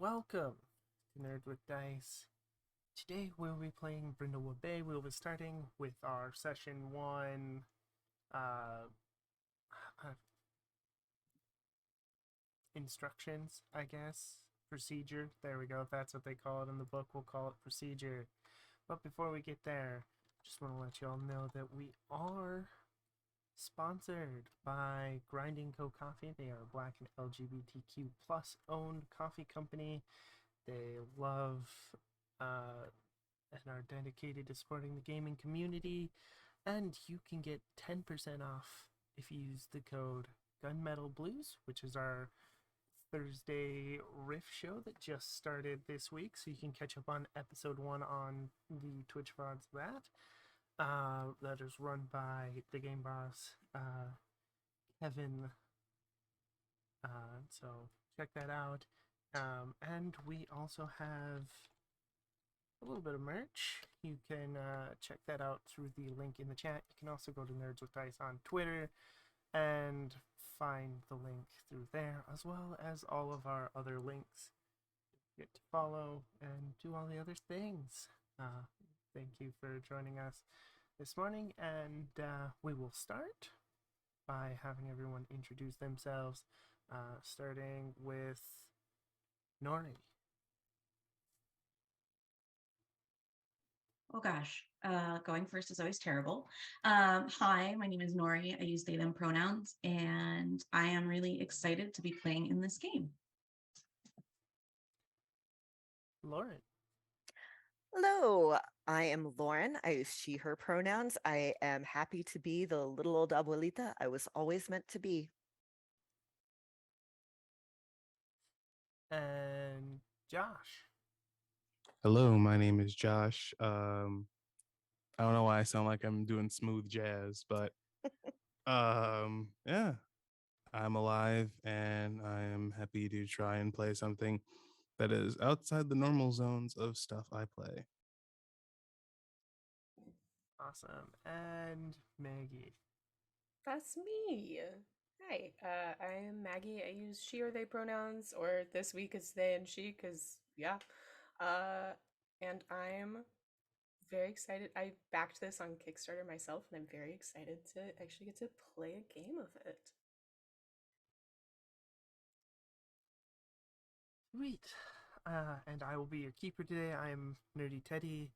welcome to Nerd with Dice. Today we'll be playing Brindlewood Bay. We'll be starting with our session one uh, uh, instructions, I guess. Procedure. There we go. If that's what they call it in the book, we'll call it procedure. But before we get there, just want to let you all know that we are sponsored by Grinding Co. Coffee. They are a Black and LGBTQ plus owned coffee company. They love and are dedicated to supporting the gaming community. And you can get 10% off if you use the code Gunmetal Blues, which is our Thursday riff show that just started this week. So you can catch up on episode 1 on the Twitch VODs of that. That is run by the game boss, Kevin. So check that out. And we also have a little bit of merch. You can check that out through the link in the chat. You can also go to Nerds with Dice on Twitter and find the link through there, as well as all of our other links. Get to follow and do all the other things. Thank you for joining us this morning, and we will start by having everyone introduce themselves, starting with Nori. Oh gosh, going first is always terrible. Hi, my name is Nori. I use they, them pronouns, and I am really excited to be playing in this game. Lauren. Hello, I am Lauren. I use she, her pronouns. I am happy to be the little old abuelita I was always meant to be. And Josh. Hello, my name is Josh. I don't know why I sound like I'm doing smooth jazz, but yeah, I'm alive and I am happy to try and play something that is outside the normal zones of stuff I play. Awesome. And Maggie. That's me. Hi, I am Maggie. I use she or they pronouns, or this week it's they and she, because, yeah. And I'm very excited. I backed this on Kickstarter myself, and I'm very excited to actually get to play a game of it. Sweet. And I will be your keeper today. I am Nerdy Teddy.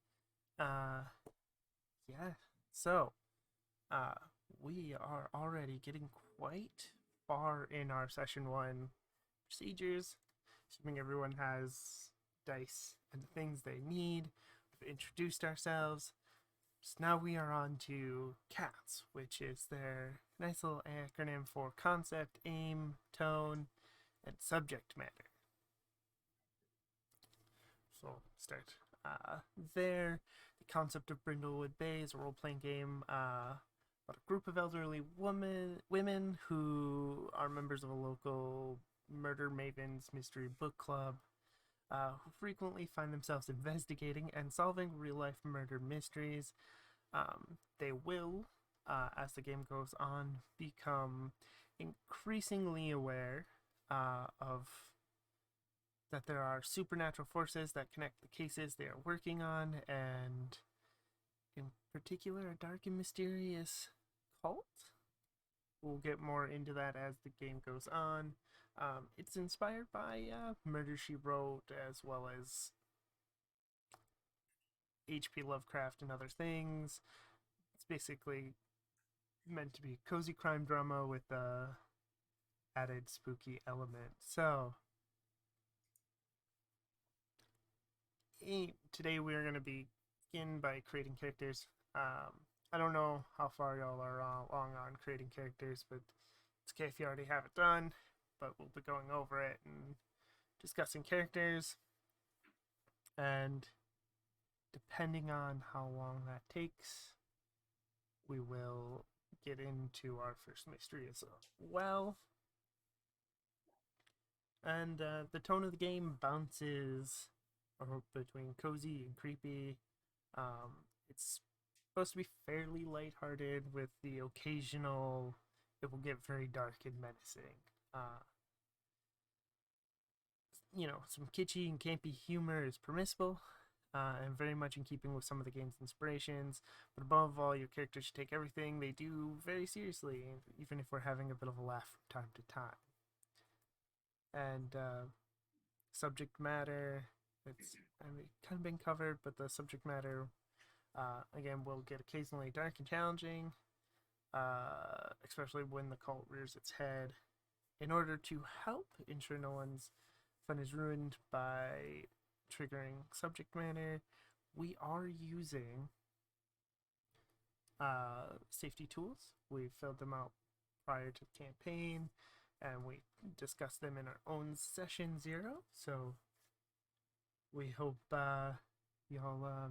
Yeah. So, we are already getting quite far in our session 1 procedures. Assuming everyone has dice and the things they need. We've introduced ourselves. So now we are on to CATS, which is their nice little acronym for concept, aim, tone, and subject matter. So start there. The concept of Brindlewood Bay is a role-playing game about a group of elderly women who are members of a local murder mavens mystery book club, who frequently find themselves investigating and solving real-life murder mysteries. They will, as the game goes on, become increasingly aware of that there are supernatural forces that connect the cases they are working on, and in particular, a dark and mysterious cult. We'll get more into that as the game goes on. It's inspired by Murder, She Wrote, as well as H.P. Lovecraft and other things. It's basically meant to be a cozy crime drama with a added spooky element. So, today we're going to begin by creating characters. I don't know how far y'all are along on creating characters, but it's okay if you already have it done. But we'll be going over it and discussing characters. And depending on how long that takes, we will get into our first mystery as well. And the tone of the game bounces between cozy and creepy. It's supposed to be fairly lighthearted with the occasional, it will get very dark and menacing. some kitschy and campy humor is permissible, and very much in keeping with some of the game's inspirations. But above all, your characters should take everything they do very seriously, even if we're having a bit of a laugh from time to time. And subject matter, it's kind of been covered, but the subject matter, again, will get occasionally dark and challenging, especially when the cult rears its head. In order to help ensure no one's fun is ruined by triggering subject matter, we are using safety tools. We filled them out prior to the campaign, and we discussed them in our own session 0. So we hope y'all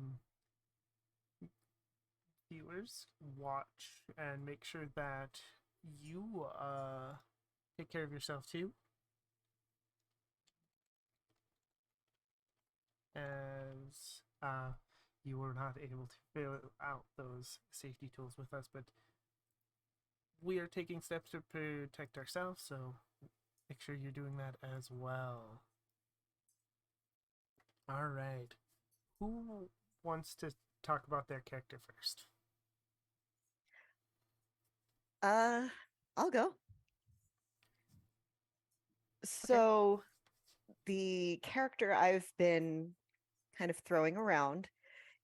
viewers watch and make sure that you take care of yourself too. As you were not able to fill out those safety tools with us, but we are taking steps to protect ourselves, so make sure you're doing that as well. All right. Who wants to talk about their character first? I'll go. So the character I've been kind of throwing around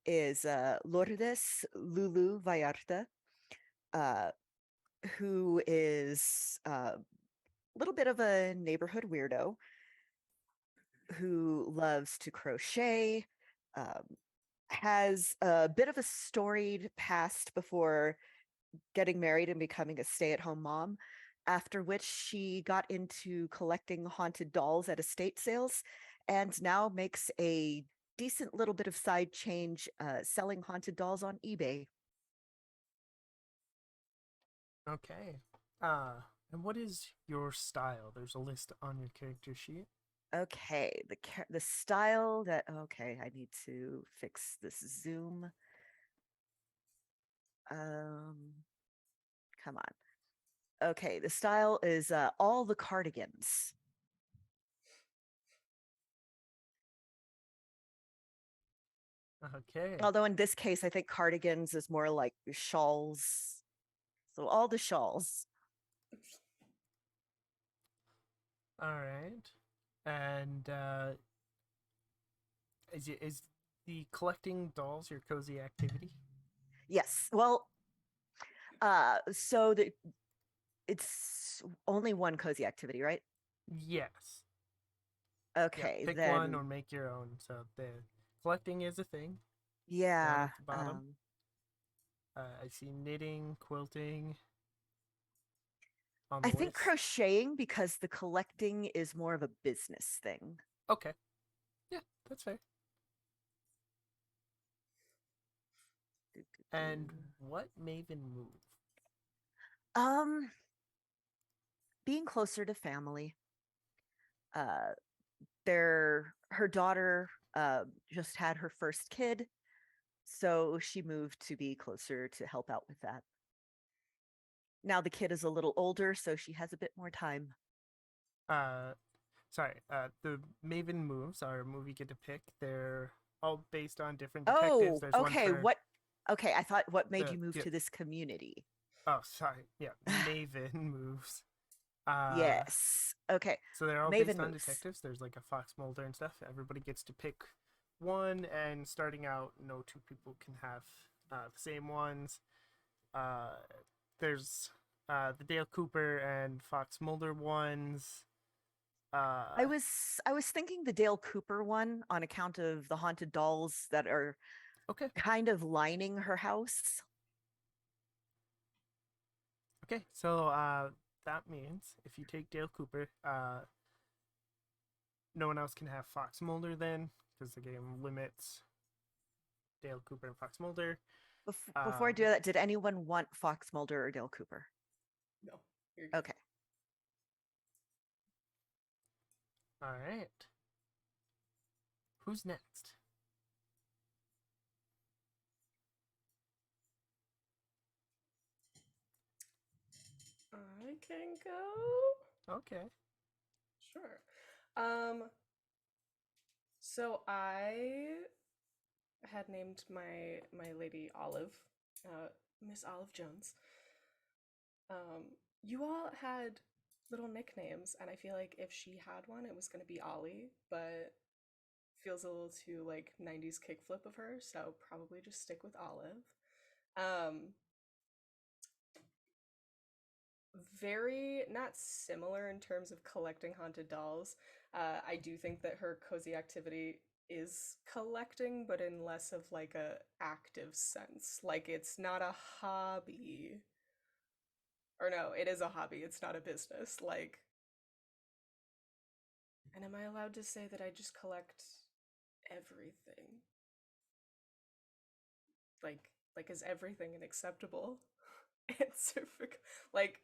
is Lourdes Lulu Vallarta, who is a little bit of a neighborhood weirdo who loves to crochet, has a bit of a storied past before getting married and becoming a stay-at-home mom, after which she got into collecting haunted dolls at estate sales and now makes a decent little bit of side change selling haunted dolls on eBay. Okay. And what is your style? There's a list on your character sheet. Okay, the style that I need to fix this zoom. Come on. Okay, the style is all the cardigans. Okay. Although in this case, I think cardigans is more like shawls. So all the shawls. All right. And is the collecting dolls your cozy activity? Yes. Well, so it's only one cozy activity, right? Yes. Okay, Yeah, pick then one or make your own. So the collecting is a thing. Down yeah. at the bottom. I see knitting, quilting. On the I think list. crocheting because the collecting is more of a business thing. Okay. Yeah, that's fair. And what Maven move? Being closer to family. Her daughter just had her first kid, so she moved to be closer to help out with that. Now the kid is a little older, so she has a bit more time. The Maven moves are a move you get to pick. They're all based on different detectives. There's okay. one for Okay, I thought what made you move yeah. to this community? Oh, sorry. Yeah, Maven moves. Yes. Okay. So they're all Maven based on moves. detectives. There's like a Fox Mulder and stuff. Everybody gets to pick one, and starting out, no two people can have the same ones. There's the Dale Cooper and Fox Mulder ones. I was thinking the Dale Cooper one on account of the haunted dolls that are kind of lining her house. Okay, so that means if you take Dale Cooper, no one else can have Fox Mulder then, because the game limits Dale Cooper and Fox Mulder. Before I do that, did anyone want Fox Mulder or Dale Cooper? No. You're good. Okay. All right. Who's next? I can go. Okay. Sure. So I had named my lady Olive, uh, Miss Olive Jones. You all had little nicknames, and I feel like if she had one, it was gonna be Ollie, but feels a little too like 90s kickflip of her, so probably just stick with Olive. Um, very not similar in terms of collecting haunted dolls. I do think that her cozy activity is collecting, but in less of like a active sense. Like it's not a hobby. Or no, it is a hobby. It's not a business. Like, and am I allowed to say that I just collect everything? Like is everything an acceptable answer for like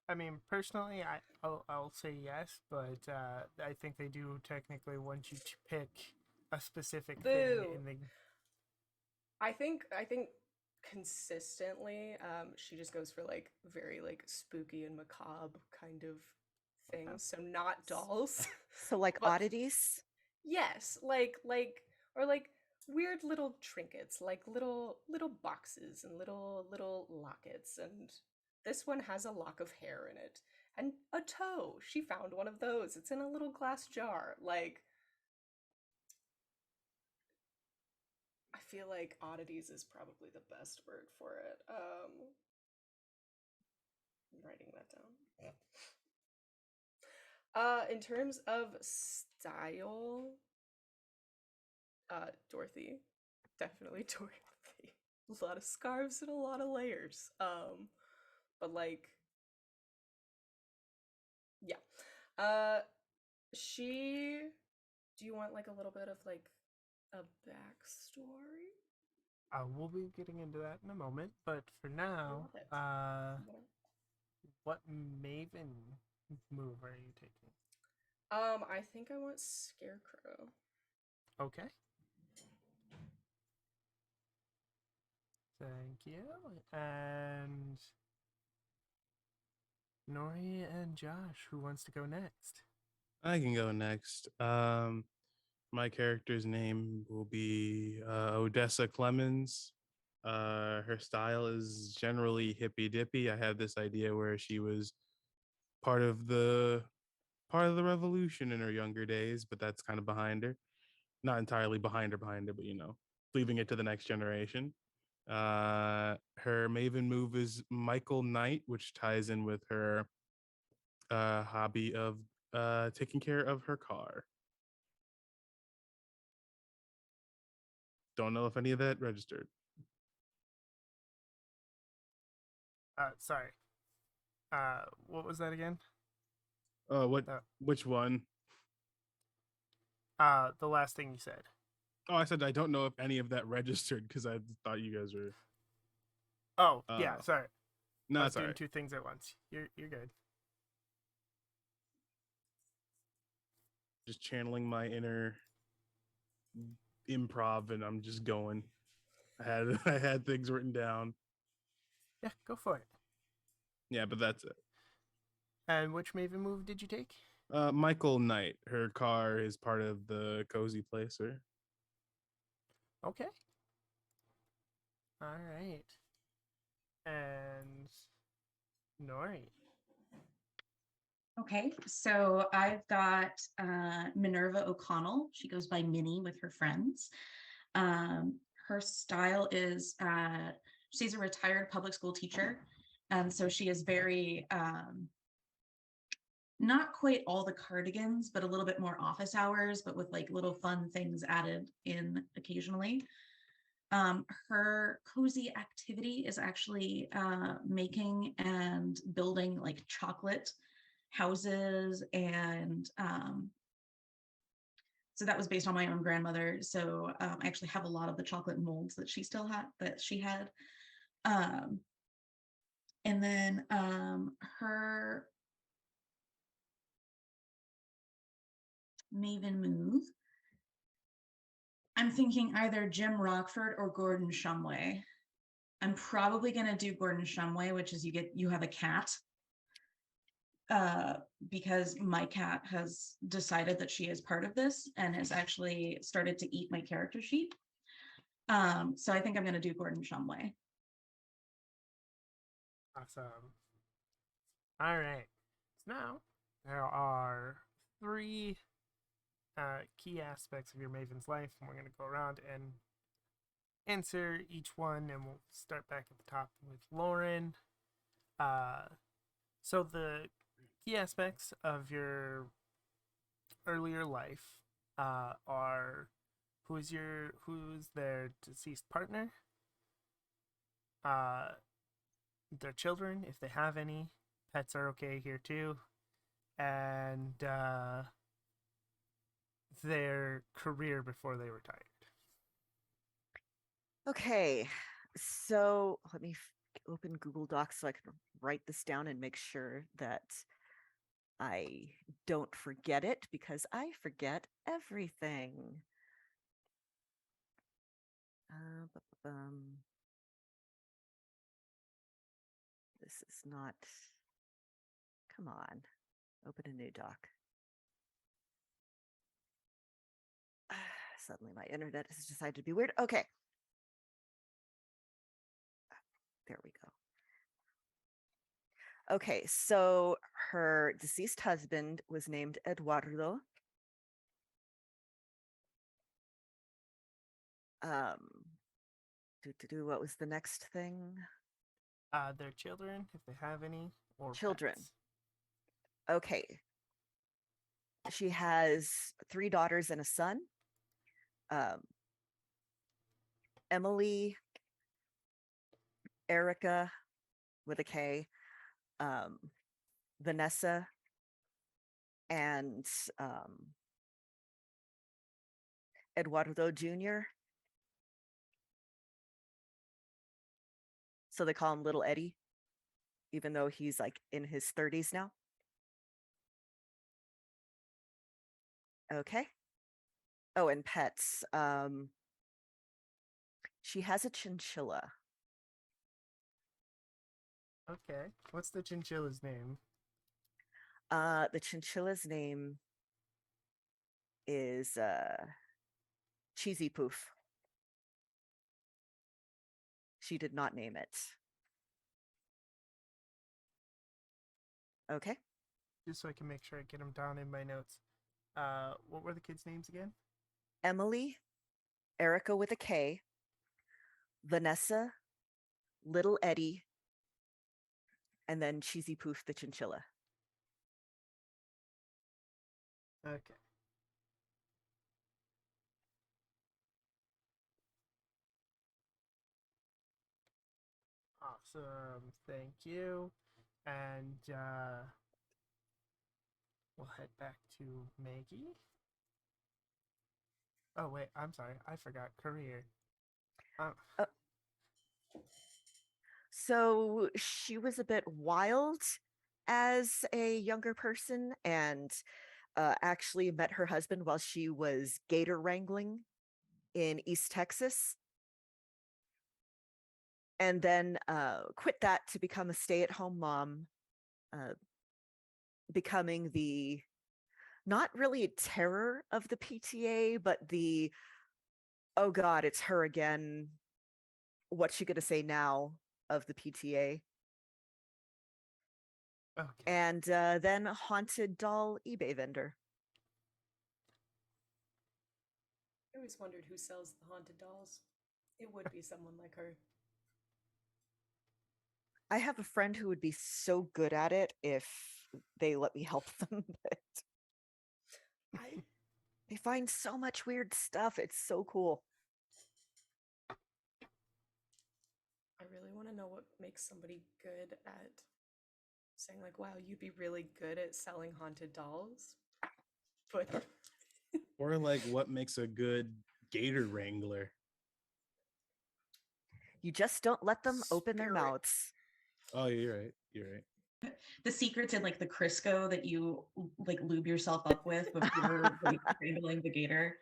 I mean, personally, I'll say yes, but I think they do technically want you to pick a specific thing boo. in the. I think consistently she just goes for like very like spooky and macabre kind of things. So not dolls. So like But oddities. yes, like or like weird little trinkets, like little boxes and little lockets, and this one has a lock of hair in it and a toe. She found one of those. It's in a little glass jar. Like I feel like oddities is probably the best word for it. I'm writing that down. In terms of style, Dorothy, definitely Dorothy. A lot of scarves and a lot of layers. But like, yeah. Uh, she. Do you want like a little bit of like a backstory? We'll be getting into that in a moment, but for I now, love it. what Maven move are you taking? I think I want Scarecrow. Okay, thank you. And Nori and Josh, who wants to go next? I can go next. My character's name will be Odessa Clemens. Her style is generally hippy dippy. I had this idea where she was part of the part of the revolution in her younger days, but that's kind of behind her. Not entirely behind her, but leaving it to the next generation. Her maven move is Michael Knight, which ties in with her hobby of taking care of her car. Don't know if any of that registered. Sorry. What was that again? What? The Which one? the last thing you said. Oh, I said I don't know if any of that registered because I thought you guys were. Oh, yeah, sorry. I No, was it's all doing right. two things at once. You're good. Just channeling my inner improv, and I'm just going. I had things written down. Yeah, go for it. Yeah, but that's it. And which Maven move did you take? Michael Knight. Her car is part of the cozy placer. Okay. All right. And Nori. Okay, so I've got Minerva O'Connell. She goes by Minnie with her friends. Um, her style is she's a retired public school teacher, and so she is very not quite all the cardigans, but a little bit more office hours, but with like little fun things added in occasionally. Her cozy activity is actually making and building like chocolate houses, and so that was based on my own grandmother. So I actually have a lot of the chocolate molds that she still had, that she had. Um, and then her maven move, I'm thinking either Jim Rockford or Gordon Shumway. I'm probably going to do Gordon Shumway, which is you have a cat. uh, because my cat has decided that she is part of this and has actually started to eat my character sheet. So I think I'm going to do Gordon Shumway. Awesome. All right. So now there are three key aspects of your Maven's life, and we're going to go around and answer each one, and we'll start back at the top with Lauren. So the key aspects of your earlier life are who's their deceased partner, uh, their children if they have any. Pets are okay here too, and their career before they retired. Okay, so let me open Google Docs so I can write this down and make sure that I don't forget it, because I forget everything. This is not. Come on, open a new doc. Suddenly my internet has decided to be weird. Okay. There we go. Okay, so her deceased husband was named Eduardo. What was the next thing? Their children, if they have any, or Children. pets. Okay. She has 3 daughters and a son. Emily, Erica with a K, Vanessa, and Eduardo Jr. So they call him Little Eddie, even though he's like in his 30s now. Okay. Oh, and pets. She has a chinchilla. Okay. What's the chinchilla's name? The chinchilla's name is Cheesy Poof. She did not name it. Okay. Just so I can make sure I get them down in my notes. What were the kids' names again? Emily, Erica with a K, Vanessa, Little Eddie, and then Cheesy Poof the chinchilla. Okay. Awesome. Thank you. And we'll head back to Maggie. Oh, wait. I'm sorry. I forgot career. So she was a bit wild as a younger person, and actually met her husband while she was gator wrangling in East Texas, and then quit that to become a stay-at-home mom, becoming the not really a terror of the PTA, but the, oh God, it's her again. What's she going to say now of the PTA? Okay. And then haunted doll eBay vendor. I always wondered who sells the haunted dolls. It would be someone like her. I have a friend who would be so good at it if they let me help them. But they find so much weird stuff. It's so cool. I really want to know what makes somebody good at saying, like, wow, you'd be really good at selling haunted dolls. But Or like what makes a good gator wrangler? You just don't let them open their Spirit. mouths. Oh, you're right. You're right. The secret's in like the Crisco that you like lube yourself up with before like wrangling the gator.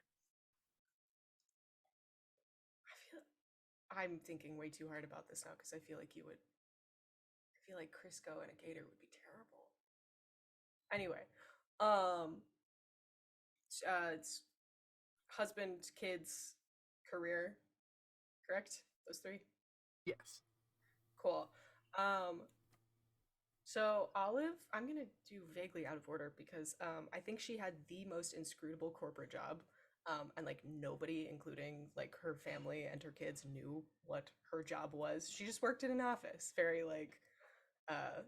I'm thinking way too hard about this now because I feel like you would. I feel like Crisco and a gator would be terrible. Anyway, it's husband, kids, career, correct? Those three? Yes. Cool. Um, so Olive, I'm gonna do vaguely out of order because I think she had the most inscrutable corporate job. And like nobody, including like her family and her kids, knew what her job was. She just worked in an office. Very like, uh,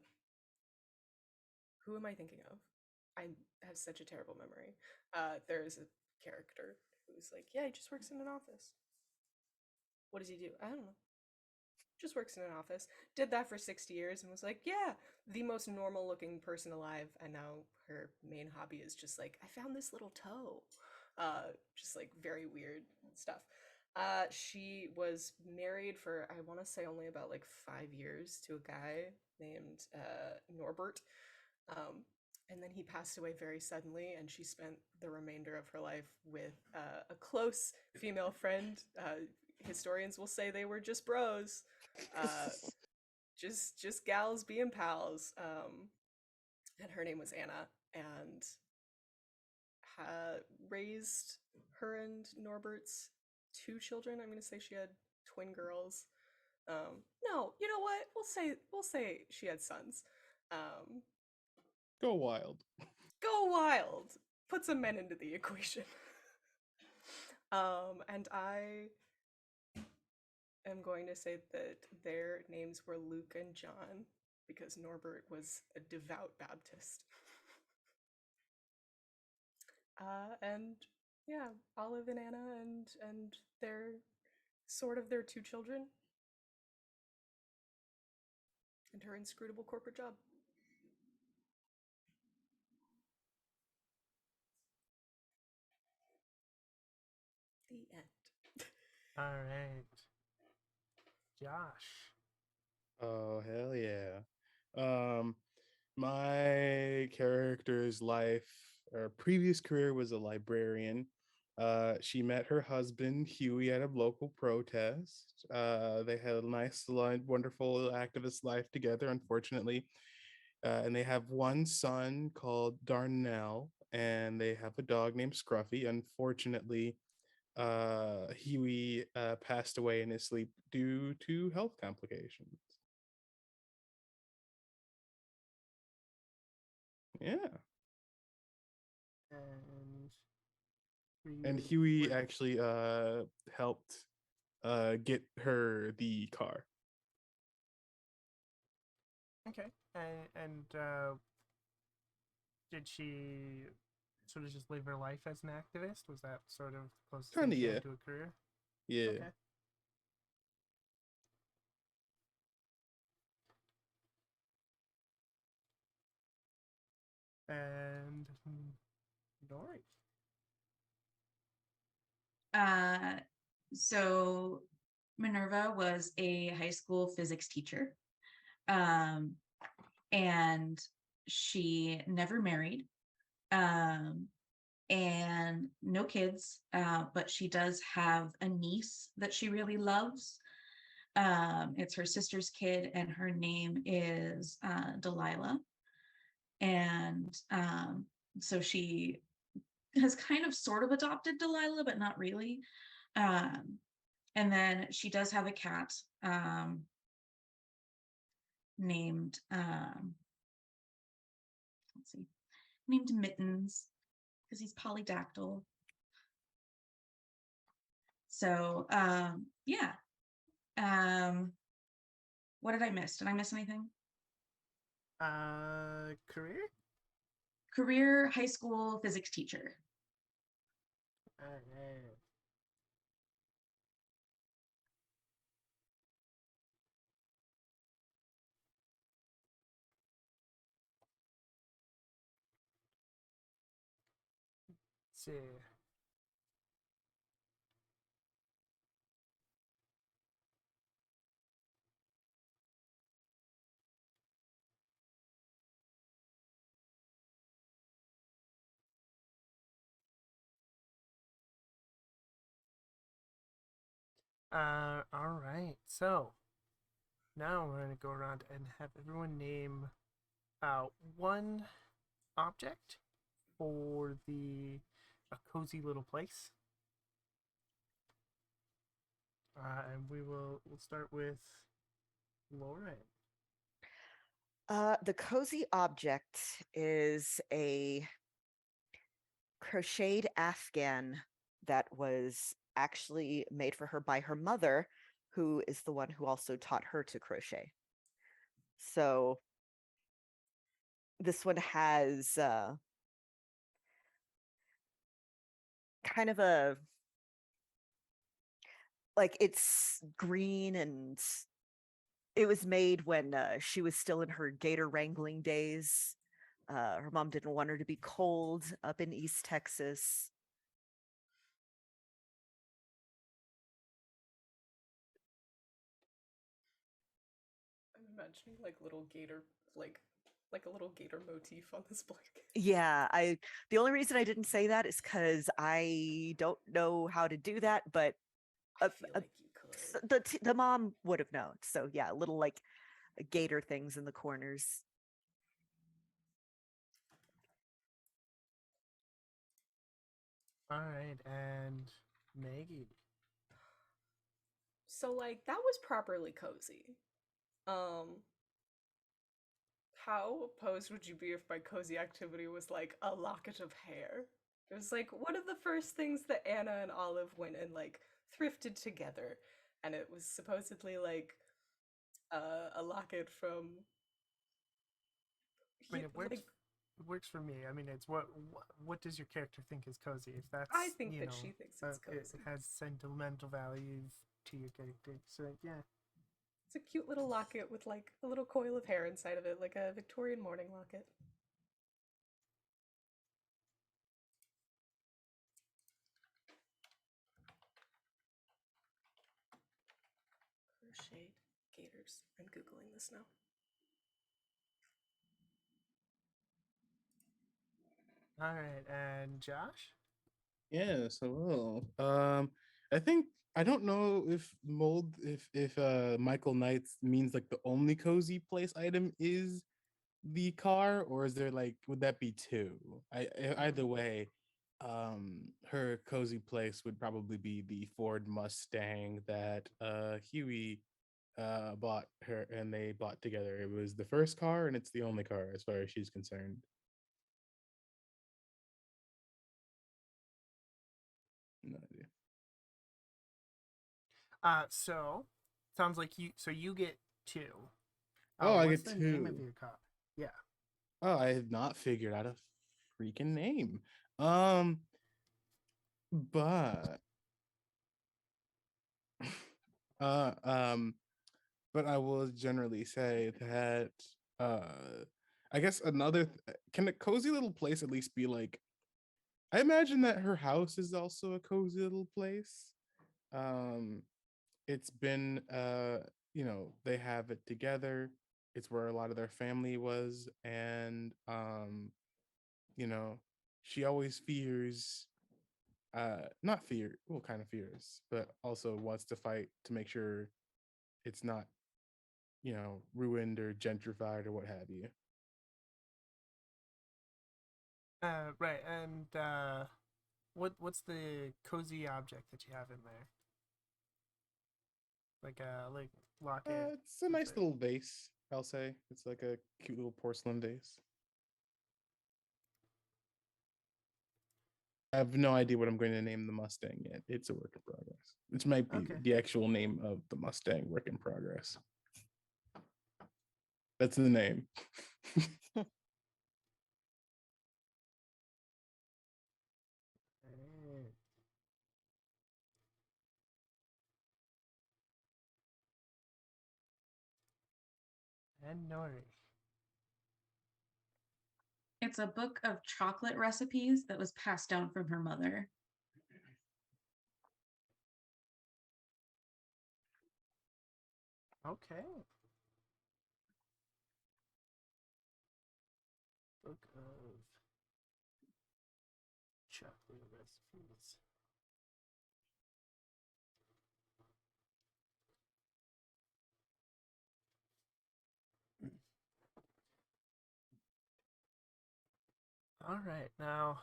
who am I thinking of? I have such a terrible memory. There's a character who's like, yeah, he just works in an office. What does he do? I don't know. Just works in an office. Did that for 60 years and was like, yeah, the most normal looking person alive. And now her main hobby is just like, I found this little toe. Just like very weird stuff. She was married for, I want to say, only about like 5 years to a guy named Norbert. Um, and then he passed away very suddenly, and she spent the remainder of her life with a close female friend. Historians will say they were just bros, uh, just gals being pals. And her name was Anna, and raised her and Norbert's two children. I'm gonna say she had twin girls. No, you know what? We'll say she had sons. Um, Go wild. Go wild. Put some men into the equation. And I am going to say that their names were Luke and John because Norbert was a devout Baptist. And yeah, Olive and Anna and their sort of their two children and her inscrutable corporate job. The end. All right. Josh. Oh hell yeah. Um my character's life or previous career was a librarian. She met her husband Huey at a local protest. They had a nice, wonderful activist life together. Unfortunately, and they have one son called Darnell, and they have a dog named Scruffy. Unfortunately, Huey passed away in his sleep due to health complications. Yeah. And And you Huey were actually helped get her the car. okay. And did she sort of just live her life as an activist? Was that sort of the closest thing Kinda, she yeah. had to a career? Yeah. Okay. And Nori. Uh, so Minerva was a high school physics teacher. Um, and she never married. Um, and no kids, but she does have a niece that she really loves. It's her sister's kid, and her name is Delilah. And so she has kind of sort of adopted Delilah, but not really. Um, and then she does have a cat named, let's see, named Mittens because he's polydactyl. So yeah. What did I miss? Did I miss anything? Career? Career high school physics teacher. All right. Let's see. All right. So now we're gonna go around and have everyone name one object for a cozy little place. And we'll start with Lauren. The cozy object is a crocheted Afghan that was actually made for her by her mother, who is the one who also taught her to crochet. So this one has kind of a like it's green, and it was made when she was still in her gator wrangling days. Her mom didn't want her to be cold up in East Texas. I'm imagining like little gator, like a little gator motif on this blanket. Yeah, the only reason I didn't say that is because I don't know how to do that, but I feel like you could. the mom would have known. So yeah, little like gator things in the corners. All right, and Maggie. So like that was properly cozy. Um, how opposed would you be if my cozy activity was like a locket of hair? It was like one of the first things that Anna and Olive went and like thrifted together, and it was supposedly like a locket from. I mean, it works. Like, It works for me. I mean, it's what does your character think is cozy? If that's I think that she thinks it's it cozy. has sentimental value to your character. So yeah. It's a cute little locket with like a little coil of hair inside of it, like a Victorian morning locket. Crocheted gators. I'm Googling this now. All right, and Josh. Yes, hello. I think I don't know if Michael Knights means like the only cozy place item is the car, or is there like would that be two? Either way, her cozy place would probably be the Ford Mustang that Huey bought her and they bought together. It was the first car and it's the only car as far as she's concerned. No idea. So sounds like you get two. Oh, I What's get the name of two. your car? Yeah. Oh, I have not figured out a freaking name. Um, but uh um but I will generally say that I guess can a cozy little place at least be like I imagine that her house is also a cozy little place. Um it's been they have it together. It's where a lot of their family was and you know, she always fears not fear well kind of fears but also wants to fight to make sure it's not ruined or gentrified or what have you. Right. And what's the cozy object that you have in there? Like a locket. It's a Is nice it? little vase, I'll say. It's like a cute little porcelain vase. I have no idea what I'm going to name the Mustang yet. It's a work in progress, which might be Okay. the actual name of the Mustang, work in progress. That's the name. Alright. And Nori. It's a book of chocolate recipes that was passed down from her mother. Okay. Book of chocolate recipes. All right, now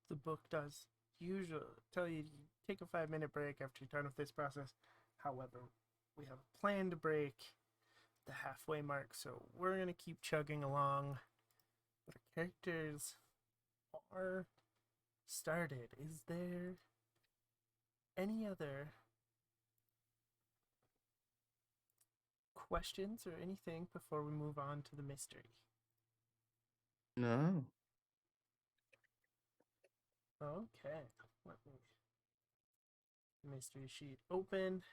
the book does usually tell you to take a 5-minute break after you're done with this process. However, we have a plan to break the halfway mark, so we're gonna keep chugging along. But our characters are started. Is there any other questions or anything before we move on to the mystery? No. Okay, let me mystery sheet open.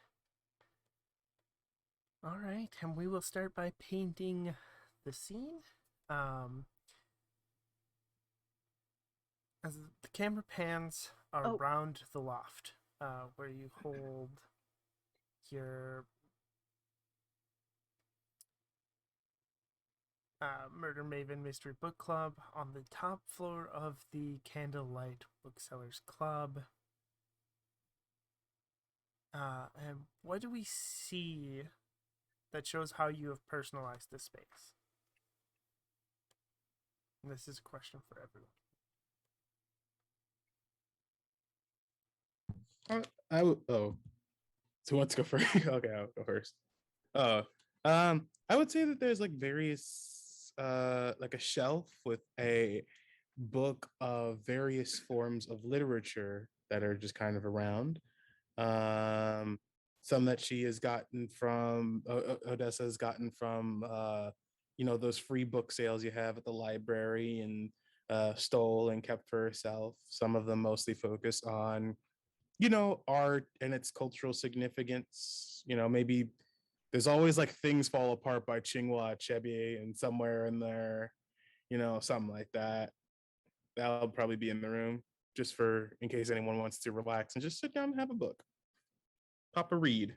All right, and we will start by painting the scene. As the camera pans Oh. around the loft, where you hold your Murder Maven Mystery Book Club on the top floor of the Candlelight Booksellers Club. And what do we see that shows how you have personalized this space? And this is a question for everyone. I would. Oh, so who wants to go first? Okay, I'll go first. Oh, I would say that there's like various, like a shelf with a book of various forms of literature that are just kind of around. Um, some that she has gotten from Odessa has gotten from, those free book sales you have at the library, and stole and kept for herself. Some of them mostly focus on art and its cultural significance. Maybe there's always like Things Fall Apart by Tsinghua Achebe, and somewhere in there, something like that. That'll probably be in the room just for in case anyone wants to relax and just sit down and have a book. Pop a read.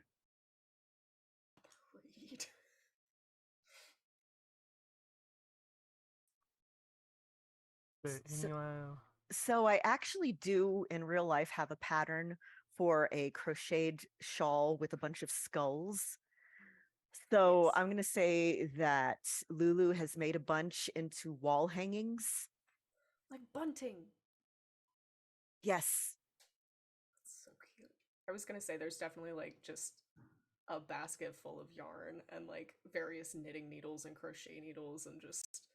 Read. So, Anyone? so I actually do in real life have a pattern for a crocheted shawl with a bunch of skulls. So Yes. I'm going to say that Lulu has made a bunch into wall hangings. Like bunting. Yes. That's so cute. I was gonna say there's definitely like just a basket full of yarn and like various knitting needles and crochet needles and just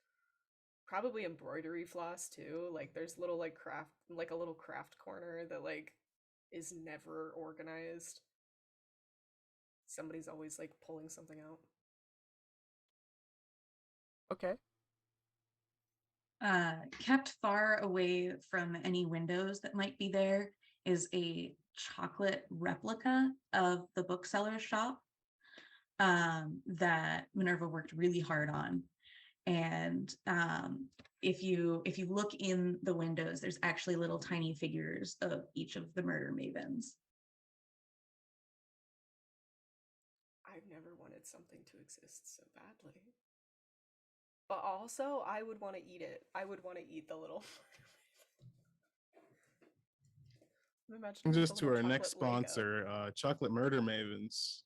probably embroidery floss too. Like there's little like craft like a little craft corner that like is never organized. Somebody's always like pulling something out. Okay. Kept far away from any windows that might be there is a chocolate replica of the bookseller's shop that Minerva worked really hard on. And if you look in the windows, there's actually little tiny figures of each of the murder mavens. I've never wanted something to exist so badly. But also, I would want to eat it. I would want to eat the little. I'm imagining like a Just to little our next chocolate Lego. sponsor, Chocolate Murder Mavens.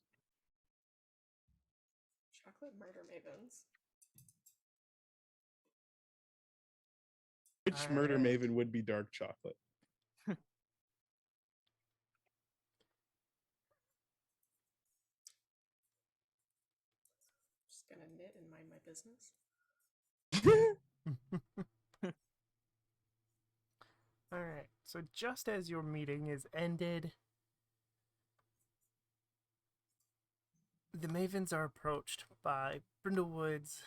Chocolate Murder Mavens. Which murder Alright. maven would be dark chocolate? Just gonna knit and mind my business. Alright, so just as your meeting is ended, the Mavens are approached by Brindlewood's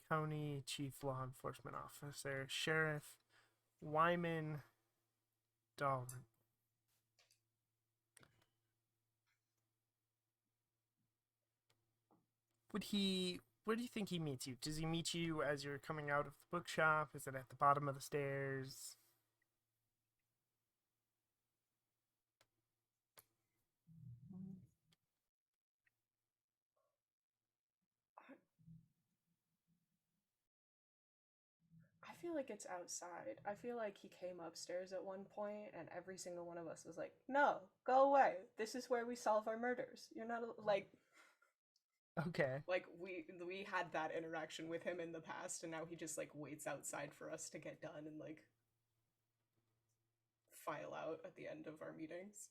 County Chief Law Enforcement Officer, Sheriff Wyman Dahlman. Where do you think he meets you? Does he meet you as you're coming out of the bookshop? Is it at the bottom of the stairs? I feel like it's outside. I feel like he came upstairs at one point and every single one of us was like, no, go away. This is where we solve our murders. You're not like. Okay. Like we had that interaction with him in the past, and now he just like waits outside for us to get done and like file out at the end of our meetings.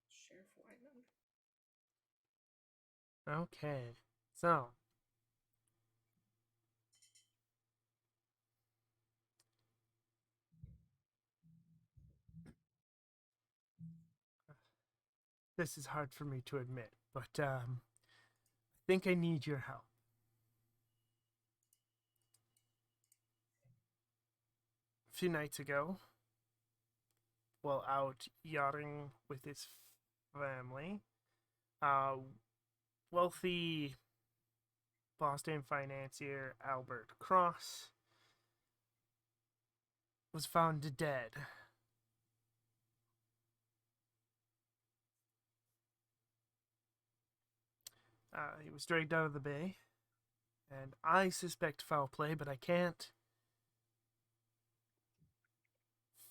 Sheriff Wyman. Okay. So, this is hard for me to admit, but I think I need your help. A few nights ago, while out yachting with his family, uh, wealthy Boston financier Albert Cross was found dead. He was dragged out of the bay, and I suspect foul play, but I can't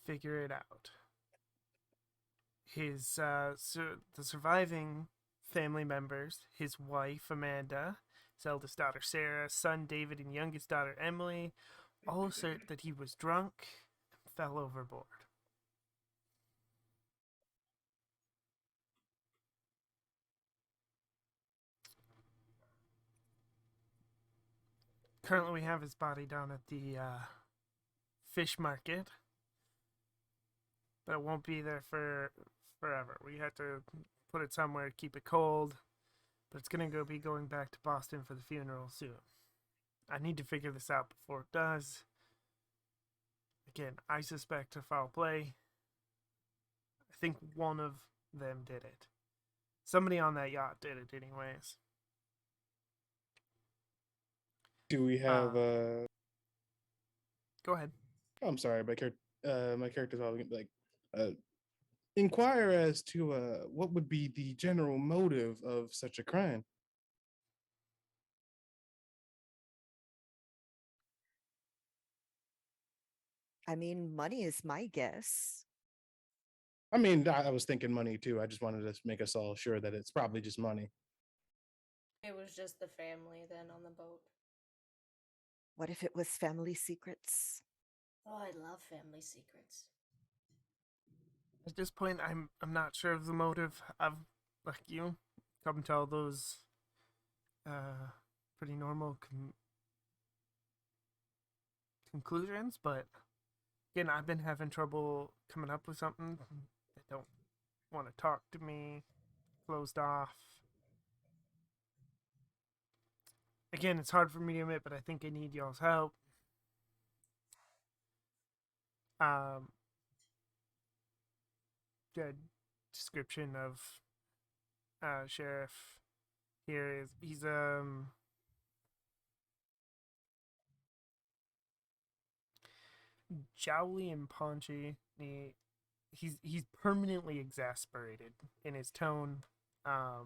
figure it out. The surviving family members, his wife Amanda, his eldest daughter Sarah, son David, and youngest daughter Emily, all assert that he was drunk and fell overboard. Currently, we have his body down at the fish market, but it won't be there for forever. We had to put it somewhere, keep it cold, but it's gonna be going back to Boston for the funeral soon. I need to figure this out before it does. Again, I suspect a foul play. I think one of them did it. Somebody on that yacht did it, anyways. Do we have Go ahead. I'm sorry, my character's always like inquire as to what would be the general motive of such a crime. I mean, money is my guess. I mean, I was thinking money too. I just wanted to make us all sure that it's probably just money. It was just the family then on the boat. What if it was family secrets? Oh, I love family secrets. At this point, I'm not sure of the motive. I've, like you, come to all those pretty normal conclusions, but again, I've been having trouble coming up with something. They don't want to talk to me, closed off. Again, it's hard for me to admit, but I think I need y'all's help. The description of sheriff here is he's jowly and paunchy. He's permanently exasperated in his tone. Yeah,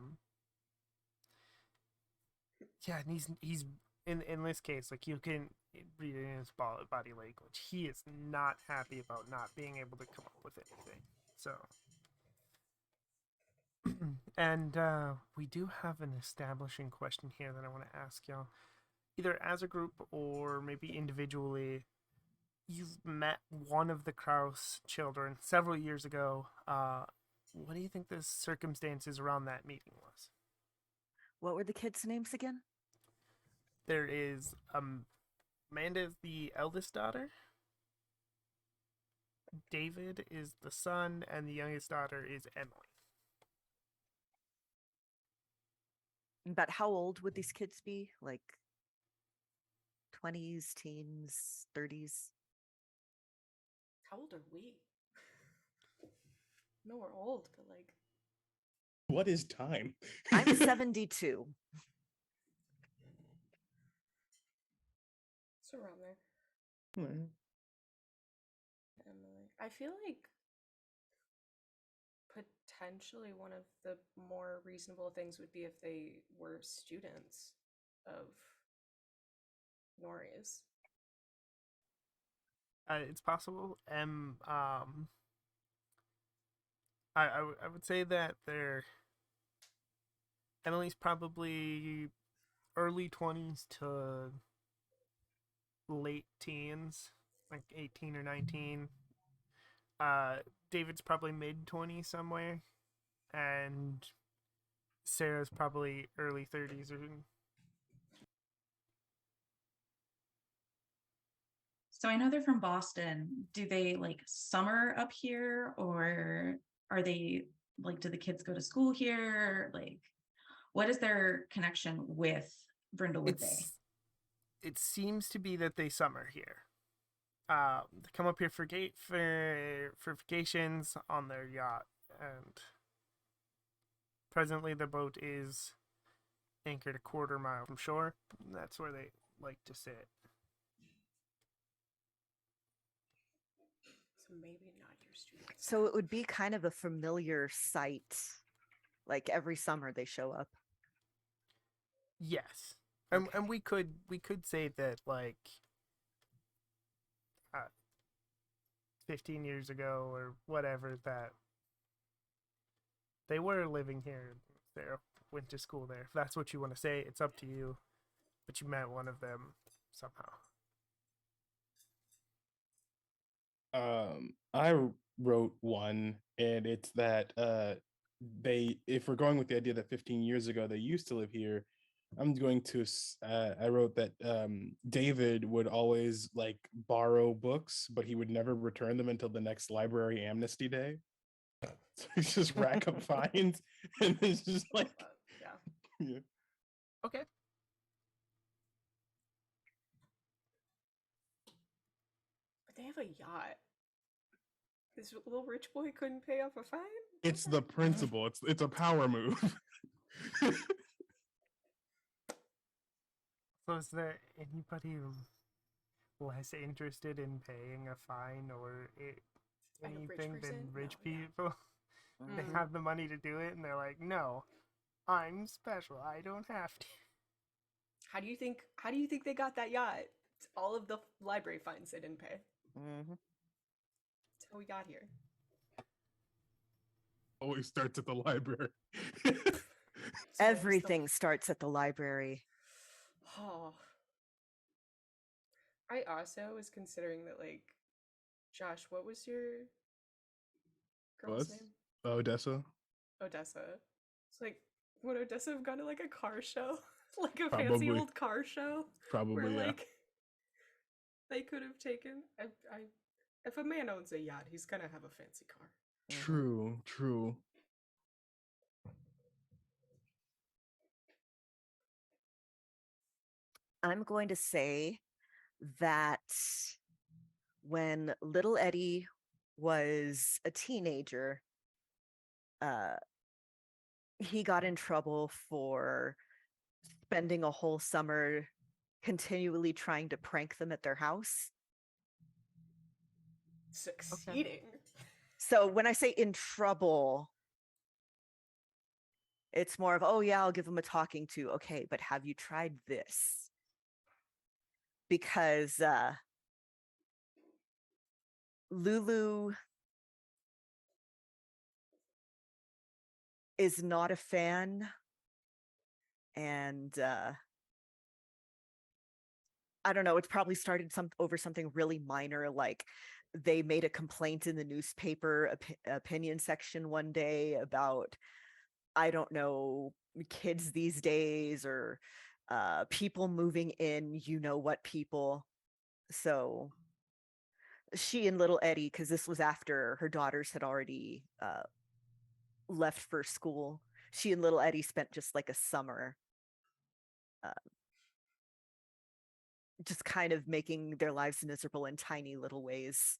and he's in this case, like you can read it in his body language. He is not happy about not being able to come up with anything. So, and we do have an establishing question here that I want to ask y'all, either as a group or maybe individually. You've met one of the Kraus children several years ago. What do you think the circumstances around that meeting was? What were the kids' names again? There is Amanda's the eldest daughter. David is the son, and the youngest daughter is Emily. About how old would these kids be? Like 20s, teens, 30s? How old are we? No, we're old, but like. What is time? I'm 72. It's around there. Hmm. Emily. I feel like potentially one of the more reasonable things would be if they were students of Nori's. It's possible. I would say that Emily's probably early 20s to late teens, like 18 or 19. Uh, David's probably mid 20s somewhere, and Sarah's probably early 30s or. So I know they're from Boston. Do they like summer up here, or are they like, do the kids go to school here? Like, what is their connection with Brindlewood Bay? It seems to be that they summer here. They come up here for vacations on their yacht, and presently the boat is anchored a quarter mile from shore. That's where they like to sit. So maybe not your students. So it would be kind of a familiar sight. Like every summer they show up. Yes, Okay. and we could say that like 15 years ago or whatever that they were living here. They went to school there. If that's what you want to say, it's up to you. But you met one of them somehow. I wrote one, and it's that if we're going with the idea that 15 years ago they used to live here, I'm going to I wrote that David would always like borrow books, but he would never return them until the next library amnesty day. So he's just rack up fines, and it's just like yeah. Okay. But they have a yacht. This little rich boy couldn't pay off a fine? It's the principle. It's a power move. So is there anybody less interested in paying a fine or anything than rich No, yeah. people? They have the money to do it, and they're like, "No, I'm special. I don't have to." How do you think they got that yacht? It's all of the library fines they didn't pay. Mm-hmm. That's how we got here. Always starts at the library. Everything starts at the library. Oh. I also was considering that, like, Josh, what was your girl's name? Odessa. Odessa. It's like, would Odessa have gone to like a car show? Like a fancy Probably. old car show? Probably, Where yeah. like they could have taken if a man owns a yacht, he's gonna have a fancy car. True. I'm going to say that when little Eddie was a teenager, he got in trouble for spending a whole summer continually trying to prank them at their house. Succeeding. So when I say in trouble, it's more of, oh yeah, I'll give him a talking to. Okay, but have you tried this? Because Lulu is not a fan, and I don't know, it's probably started over something really minor, like they made a complaint in the newspaper opinion section one day about, I don't know, kids these days, or people moving in, you know what people. So she and little Eddie, because this was after her daughters had already left for school, she and little Eddie spent just like a summer just kind of making their lives miserable in tiny little ways.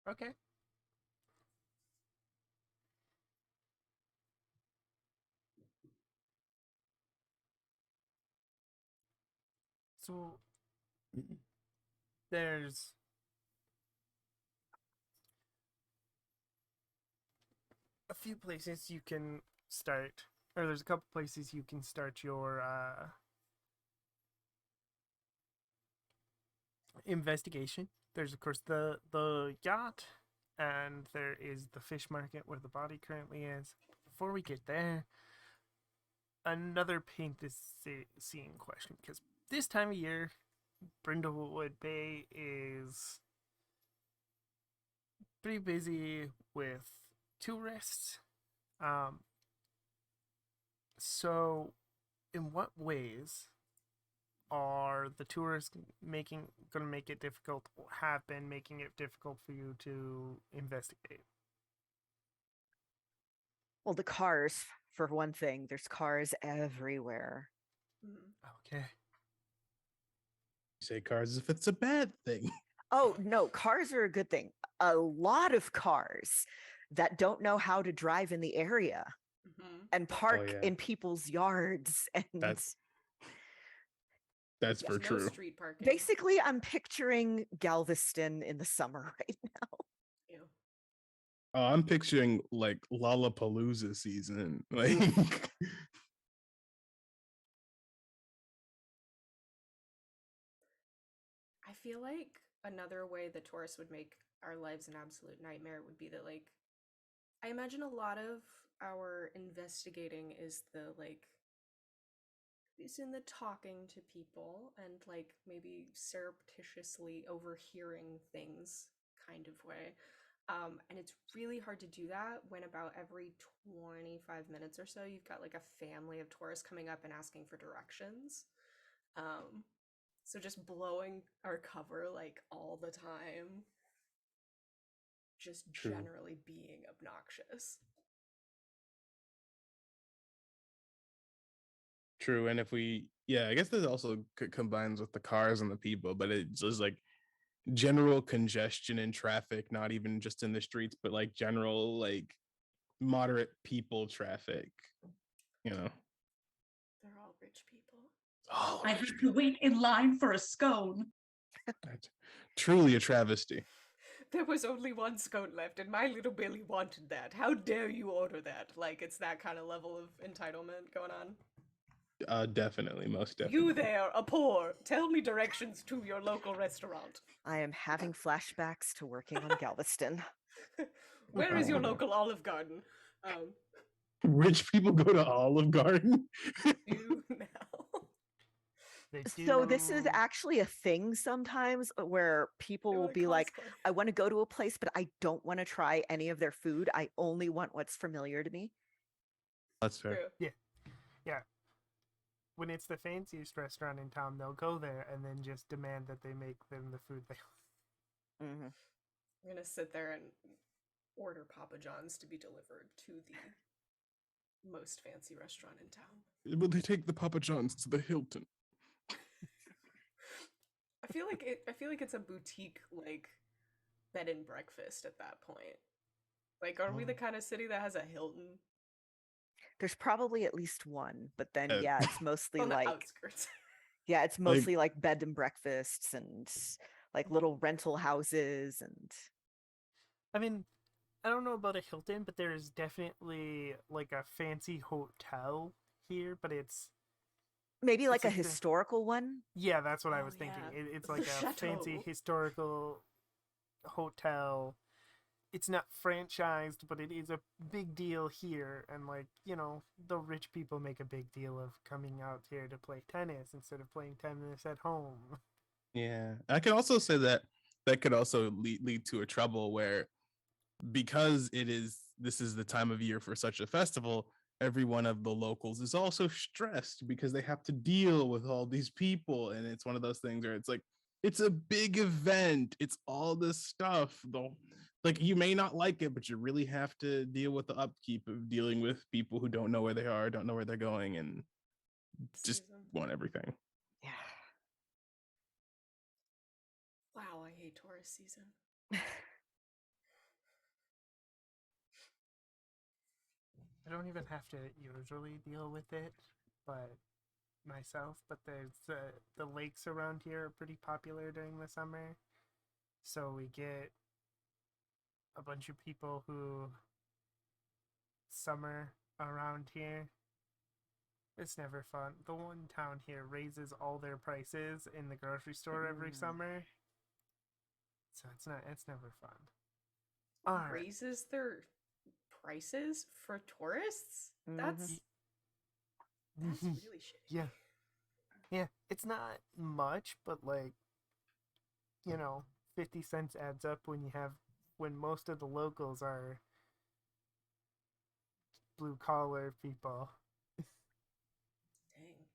Okay. So there's a few places you can start, or there's a couple places you can start your investigation. There's of course the yacht, and there is the fish market where the body currently is. Before we get there, another paint this scene question, because this time of year, Brindlewood Bay is pretty busy with tourists. So, in what ways are the tourists making going to make it difficult, or have been making it difficult for you to investigate? Well, the cars, for one thing, there's cars everywhere. Mhm. Okay. Say cars as if it's a bad thing. Oh, no, cars are a good thing. A lot of cars that don't know how to drive in the area Mhm. and park yeah. in people's yards. And That's There's for no true. street parking. basically, I'm picturing Galveston in the summer right now. Ew. Oh, I'm picturing like Lollapalooza season. Like I feel like another way the tourists would make our lives an absolute nightmare would be that, like, I imagine a lot of our investigating is the, like, is in the talking to people and, like, maybe surreptitiously overhearing things kind of way. And it's really hard to do that when about every 25 minutes or so you've got like a family of tourists coming up and asking for directions. Um, so just blowing our cover like all the time, just True. generally being obnoxious. True. And if we, yeah, I guess this also combines with the cars and the people, but it's just like general congestion in traffic, not even just in the streets, but like general, like moderate people traffic, you know. They're all rich people. Oh, I have to wait in line for a scone. truly a travesty. There was only one scone left, and my little Billy wanted that. How dare you order that? Like, it's that kind of level of entitlement going on. Definitely, most definitely. You there, a poor, tell me directions to your local restaurant. I am having flashbacks to working on Galveston. Where is your Oh, no. local Olive Garden? Rich people go to Olive Garden. You now. They do. So this is actually a thing sometimes where people They're will like be like, cosplay. I want to go to a place, but I don't want to try any of their food. I only want what's familiar to me. That's fair. True. Yeah. When it's the fanciest restaurant in town, they'll go there and then just demand that they make them the food they Mm-hmm. I'm gonna sit there and order Papa John's to be delivered to the most fancy restaurant in town. Will they take the Papa John's to the Hilton? I feel like it's a boutique like bed and breakfast at that point. Like, are we the kind of city that has a Hilton There's probably at least one, but then Uh, yeah, it's mostly on the like outskirts? yeah, it's mostly like bed and breakfasts and like little rental houses and I mean, I don't know about a Hilton, but there is definitely like a fancy hotel here, but it's maybe like a a- historical one. yeah, that's what I Oh, was thinking. yeah. It's The like a fancy chateau. historical hotel. It's not franchised, but it is a big deal here. And, like, you know, the rich people make a big deal of coming out here to play tennis instead of playing tennis at home. Yeah, I can also say that could also lead to a trouble where, because this is the time of year for such a festival, every one of the locals is also stressed because they have to deal with all these people, and it's one of those things where it's like it's a big event, it's all this stuff though, like you may not like it, but you really have to deal with the upkeep of dealing with people who don't know where they are, don't know where they're going, and just Season. want everything. Yeah. Wow, I hate tourist season. I don't even have to usually deal with it, but myself. But there's the lakes around here are pretty popular during the summer, so we get a bunch of people who summer around here. It's never fun. The one town here raises all their prices in the grocery store every Mm. summer, So it's never fun. All right. Raises their prices for tourists? That's really shitty. Yeah. Yeah, it's not much, but like, 50 cents adds up when most of the locals are blue collar people. Dang.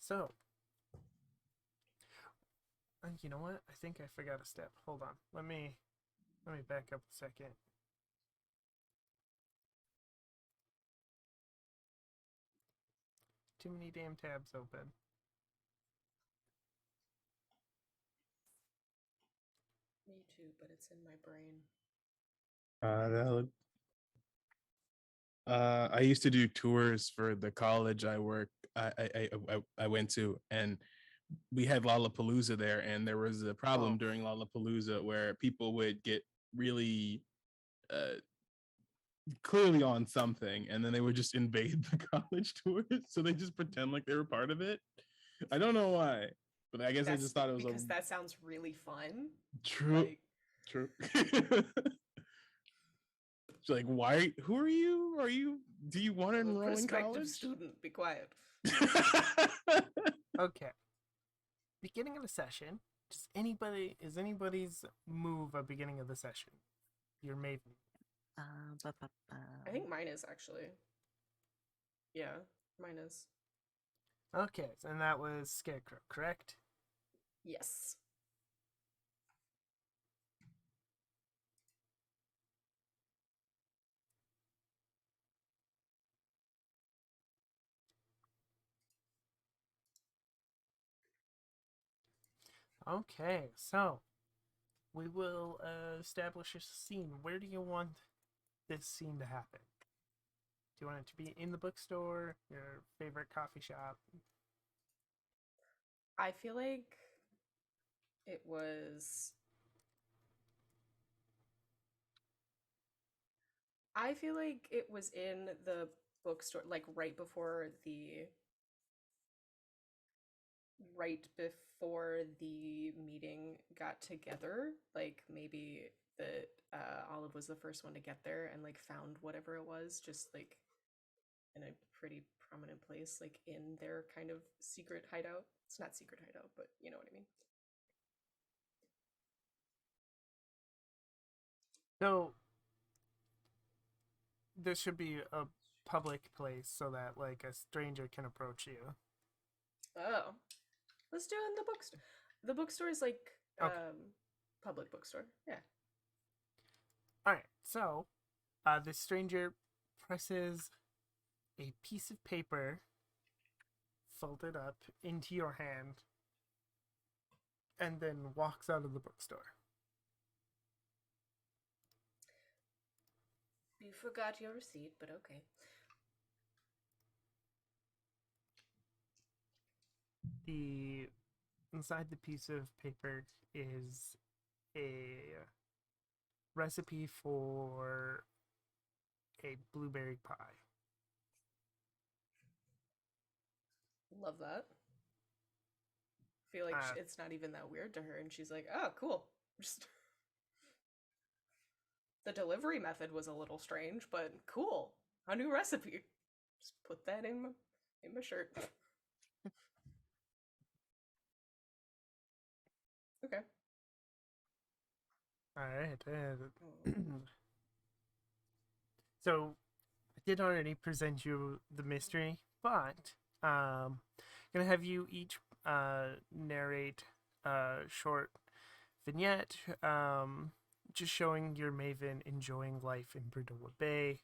So, you know what? I think I forgot a step. Hold on. Let me back up a second. Too many damn tabs open. Me too, but it's in my brain. Valid. I used to do tours for the college I went to, and we had Lollapalooza there, and there was a problem during Lollapalooza where people would get really clearly on something, and then they would just invade the college tours. So they just pretend like they were part of it. I don't know why, but I guess I just thought it was because that sounds really fun. true. Like, True. She's like, why? Who are you? Are you? Do you want to I'm a enroll in prospective college? student. Be quiet. Okay. Beginning of the session. Is anybody's move a beginning of the session? Your maven. I think mine is actually. Yeah, mine is. Okay, and that was Scarecrow, correct? Yes. Okay, so we will establish a scene. Where do you want this scene to happen? Do you want it to be in the bookstore, your favorite coffee shop? I feel like it was. I feel like it was in the bookstore, like right before the meeting got together. Like maybe that Olive was the first one to get there and like found whatever it was, just like in a pretty prominent place, like in their kind of secret hideout. It's not secret hideout, but you know what I mean. So this should be a public place so that like a stranger can approach you. Oh, let's do it in the bookstore. The bookstore is like Okay. public bookstore. Yeah. All right. So, the stranger presses a piece of paper folded up into your hand and then walks out of the bookstore. You forgot your receipt, but okay. The inside the piece of paper is a recipe for a blueberry pie. Love that. Feel like it's not even that weird to her, and she's like, "Oh, cool." Just the delivery method was a little strange, but cool. A new recipe. Just put that in my shirt. Okay. All right. So I did already present you the mystery, but gonna have you each narrate a short vignette, just showing your maven enjoying life in Brindlewood Bay.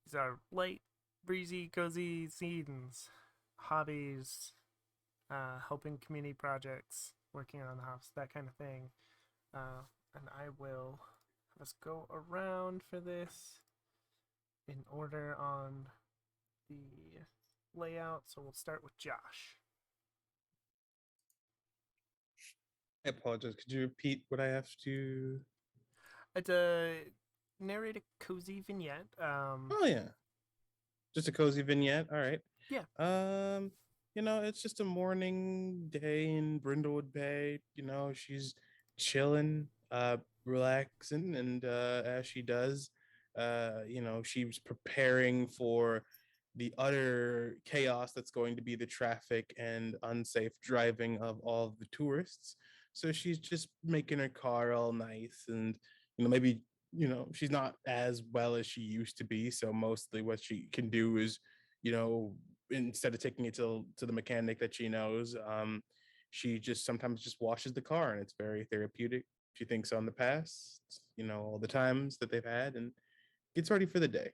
These are light, breezy, cozy scenes, hobbies, helping community projects, working on the house, that kind of thing. And I will have us go around for this in order on the layout. So we'll start with Josh. I apologize. Could you repeat what I have to? It's a narrate a cozy vignette. Oh yeah, just a cozy vignette. All right. Yeah. It's just a morning day in Brindlewood Bay. She's chilling, relaxing, and as she does, she's preparing for the utter chaos that's going to be the traffic and unsafe driving of all of the tourists. So she's just making her car all nice and maybe she's not as well as she used to be, so mostly what she can do is you know instead of taking it to the mechanic that she knows, she just sometimes just washes the car, and it's very therapeutic. She thinks on the past, all the times that they've had, and gets ready for the day.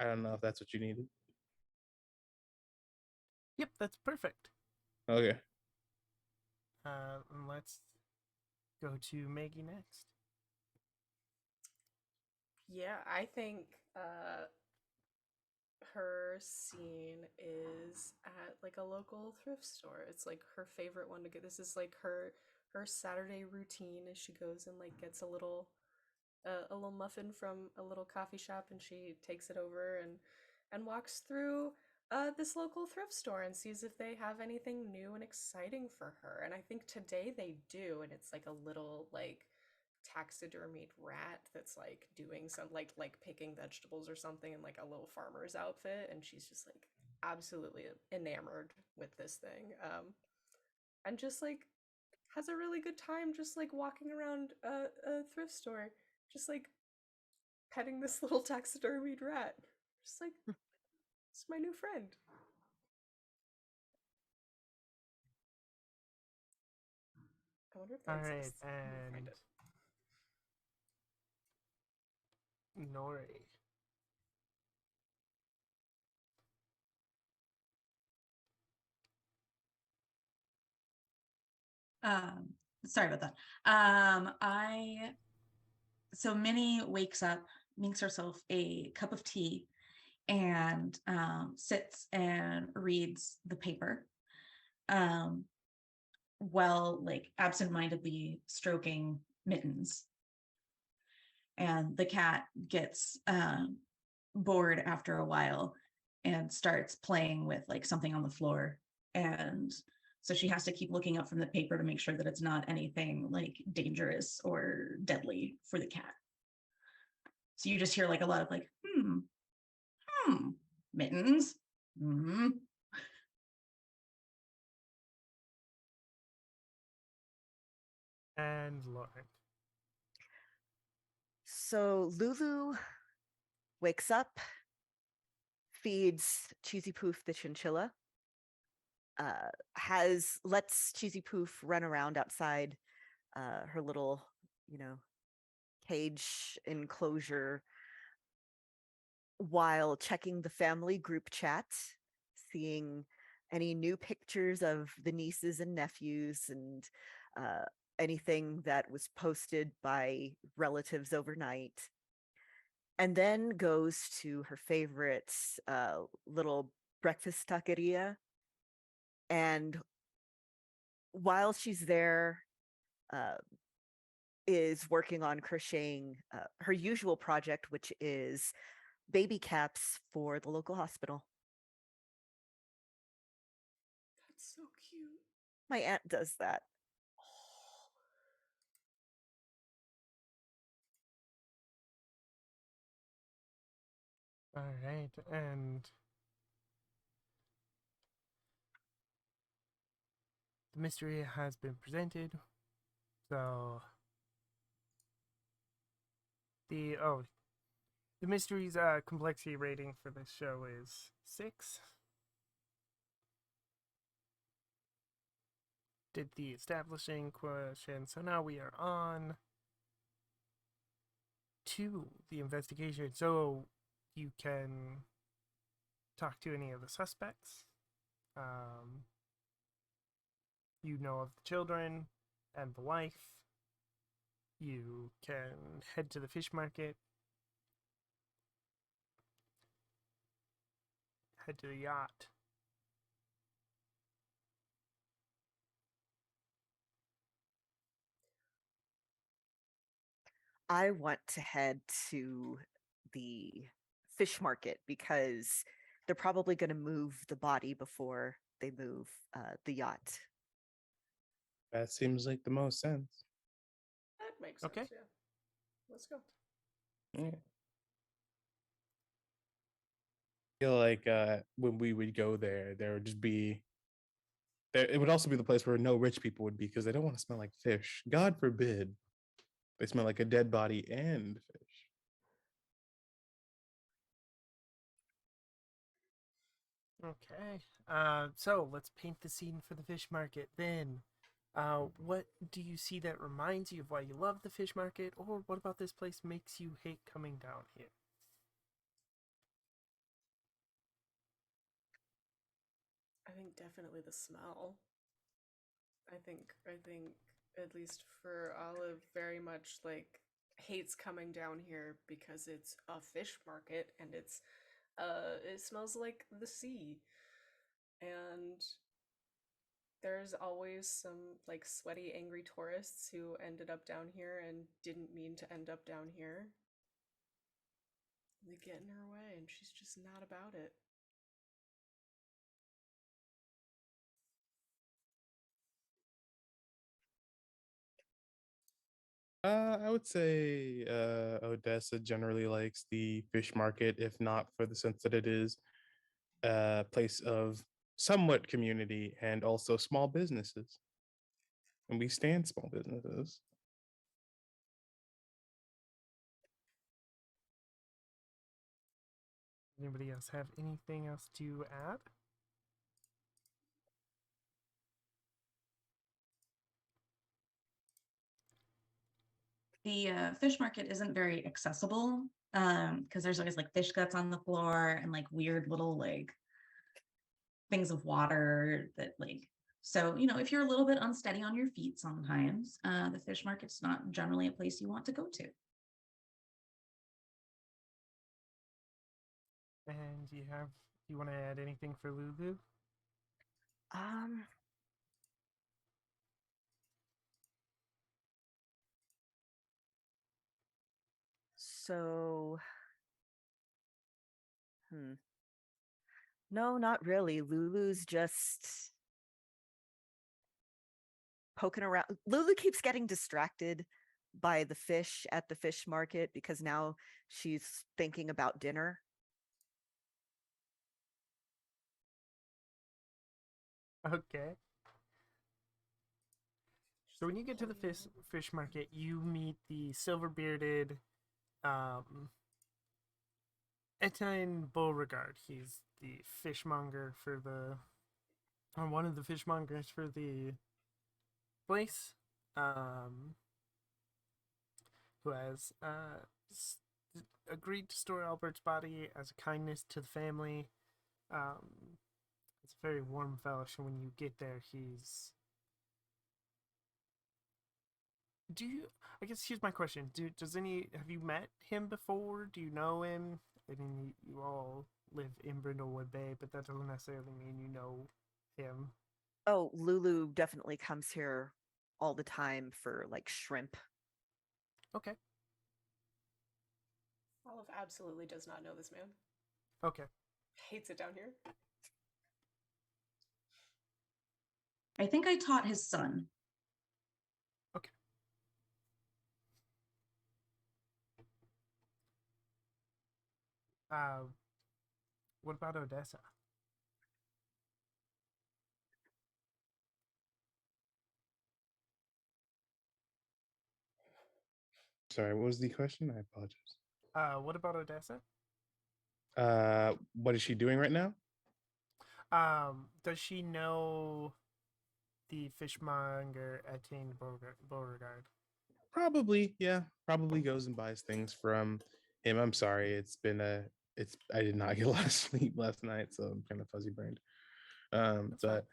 I don't know if that's what you needed. Yep, that's perfect. Okay. And let's go to Maggie next. Yeah, I think her scene is at like a local thrift store. It's like her favorite one to get. This is like her Saturday routine as she goes and like gets a little muffin from a little coffee shop, and she takes it over and walks through this local thrift store and sees if they have anything new and exciting for her. And I think today they do, and it's like a little like taxidermied rat that's like doing some like picking vegetables or something in like a little farmer's outfit, and she's just like absolutely enamored with this thing, and just like has a really good time just like walking around a thrift store, just like petting this little taxidermied rat, just like it's my new friend. I wonder if that All right, exists. I'm gonna find and it. Nori. Um, Sorry about that. I so Minnie wakes up, makes herself a cup of tea, and sits and reads the paper. Um, while like absentmindedly stroking Mittens. And the cat gets bored after a while and starts playing with like something on the floor. And so she has to keep looking up from the paper to make sure that it's not anything like dangerous or deadly for the cat. So you just hear like a lot of like, Mittens. Hmm. And Lauren. So Lulu wakes up, feeds Cheesy Poof the chinchilla, has lets Cheesy Poof run around outside her little, you know, cage enclosure while checking the family group chat, seeing any new pictures of the nieces and nephews and uh, anything that was posted by relatives overnight. And then goes to her favorite little breakfast taqueria. And while she's there, uh, is working on crocheting her usual project, which is baby caps for the local hospital. That's so cute. My aunt does that. Oh. All right, and the mystery has been presented. So the mystery's complexity rating for this show is 6. Did the establishing question. So now we are on to the investigation. So you can talk to any of the suspects. You know of the children and the wife. You can head to the fish market, head to the yacht. I want to head to the fish market because they're probably going to move the body before they move the yacht. That seems like the most sense. That makes sense. Okay. Yeah. Let's go. Yeah. I feel like when we would go there, there would just be there. It would also be the place where no rich people would be because they don't want to smell like fish. God forbid they smell like a dead body and fish. Okay. So let's paint the scene for the fish market then. What do you see that reminds you of why you love the fish market, or what about this place makes you hate coming down here? I think definitely the smell. I think at least for Olive very much like hates coming down here because it's a fish market and it smells like the sea. And there's always some like sweaty angry tourists who ended up down here and didn't mean to end up down here. They get in her way and she's just not about it. I would say Odessa generally likes the fish market, if not for the sense that it is a place of somewhat community and also small businesses. And we stand small businesses. Anybody else have anything else to add? The fish market isn't very accessible because there's always like fish guts on the floor and like weird little like things of water that like so if you're a little bit unsteady on your feet sometimes the fish market's not generally a place you want to go to. And you want to add anything for Lulu? Um, so, no, not really. Lulu's just poking around. Lulu keeps getting distracted by the fish at the fish market because now she's thinking about dinner. Okay. So when you get to the fish market, you meet the silver bearded Etienne Beauregard. He's the fishmonger for or one of the fishmongers for the place, who has agreed to store Albert's body as a kindness to the family. It's a very warm fellow, so when you get there, he's. Do you? I guess here's my question. Have you met him before? Do you know him? I mean, you all live in Brindlewood Bay, but that doesn't necessarily mean you know him. Oh, Lulu definitely comes here all the time for like shrimp. Okay. Olive absolutely does not know this man. Okay. Hates it down here. I think I taught his son. Okay. What about Odessa? Sorry, what was the question? I apologize. What about Odessa? What is she doing right now? Does she know the fishmonger Etienne Beauregard? Probably, yeah. Probably goes and buys things from him. I'm sorry, I did not get a lot of sleep last night, so I'm kind of fuzzy brained. But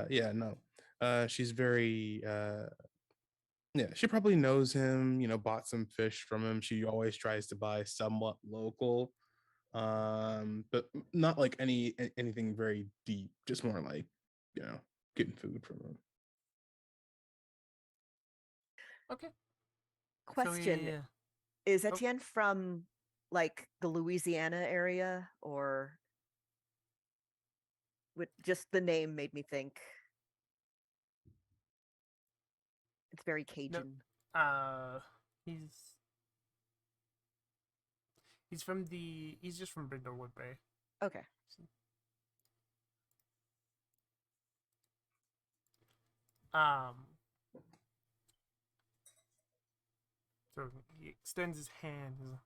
yeah, no. She's very yeah, she probably knows him, bought some fish from him. She always tries to buy somewhat local. But not like anything very deep, just more like, getting food from him. Okay. So Question: Is oh, Etienne from like the Louisiana area, or with just the name made me think it's very No, Cajun. he's he's just from Brindlewood Bay. Okay. Um, so he extends his hand. He's like,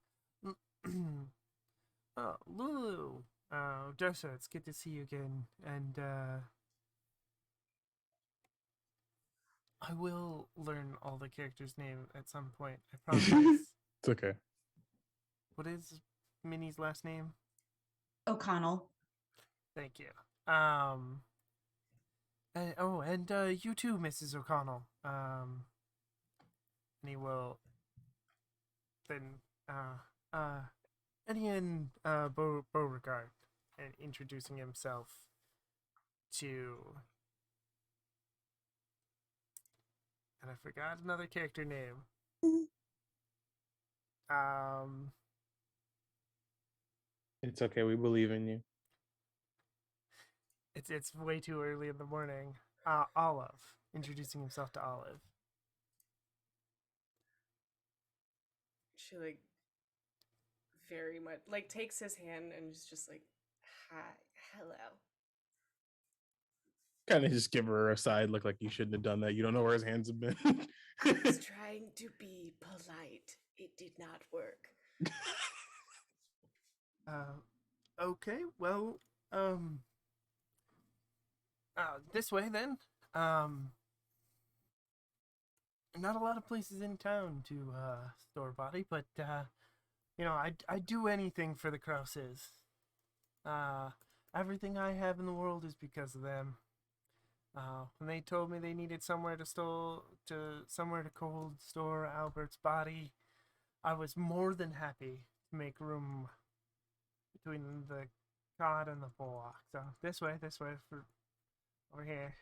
oh, Lulu, Odessa, it's good to see you again. And I will learn all the characters' name at some point. I promise. It's okay. What is Minnie's last name? O'Connell. Thank you. And you too, Mrs. O'Connell. And he will then Ian Beauregard, and introducing himself to, and I forgot another character name. It's okay. We believe in you. It's way too early in the morning. Olive, introducing himself to Olive. She like very much like takes his hand and is just like, "Hi, hello." Kind of just give her a side look like you shouldn't have done that. You don't know where his hands have been. I was trying to be polite. It did not work. Okay, well, this way then. Not a lot of places in town to store body, but I'd do anything for the Krauses. Everything I have in the world is because of them. When they told me they needed somewhere to cold store Albert's body, I was more than happy to make room between the cod and the bullock. So this way for over here.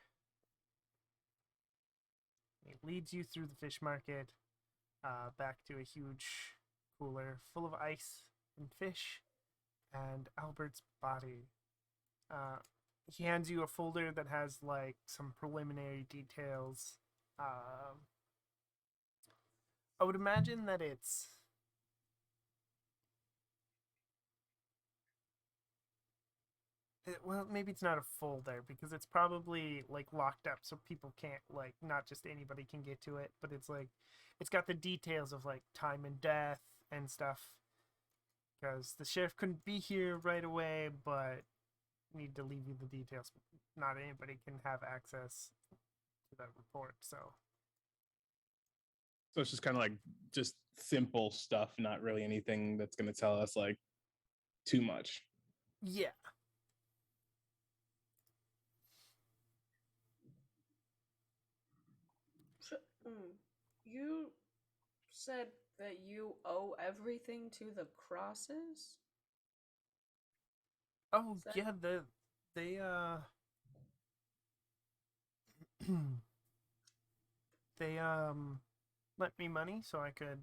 It leads you through the fish market, back to a huge cooler full of ice and fish, and Albert's body. He hands you a folder that has like some preliminary details. I would imagine that well, maybe it's not a folder because it's probably like locked up so people can't, like, not just anybody can get to it, but it's got the details of like time and death and stuff, because the sheriff couldn't be here right away, but need to leave you the details. Not anybody can have access to that report, so So it's just kind of like just simple stuff, not really anything that's going to tell us like too much. yeah. So, you said that you owe everything to the Crosses? Oh Is that yeah, they they lent me money so I could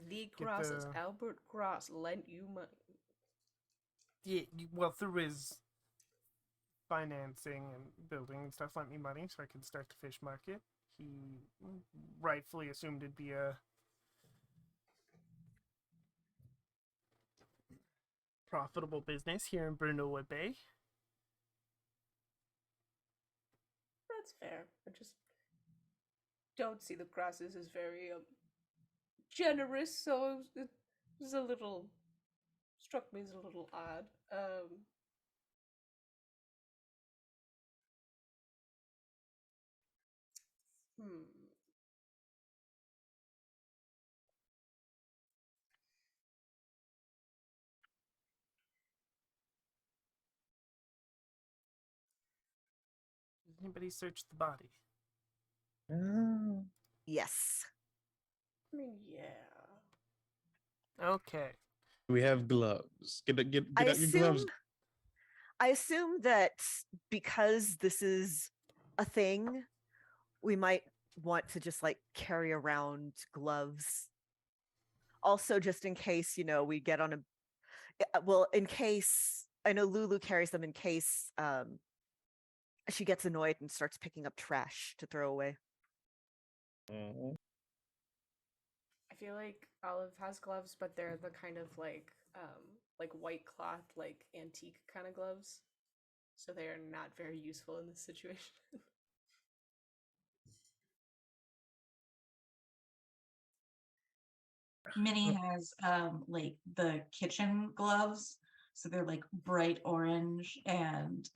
the get Crosses? the Albert Cross lent you money. yeah, well, through his financing and building and stuff, lent me money so I could start the fish market. He rightfully assumed it'd be a profitable business here in Brindlewood Bay. That's fair. I just don't see the Crosses as very generous, so it was a little struck me as a little odd. Hmm. Has anybody searched the body? Yes. I mean, yeah. Okay. We have gloves. Get I out your gloves. assume that because this is a thing, we might want to just like carry around gloves Also, just in case, we get on well, in case, I know Lulu carries them in case she gets annoyed and starts picking up trash to throw away. Mhm. I feel like Olive has gloves, but they're the kind of like white cloth, like antique kind of gloves. So they are not very useful in this situation. Minnie has like the kitchen gloves, so they're like bright orange and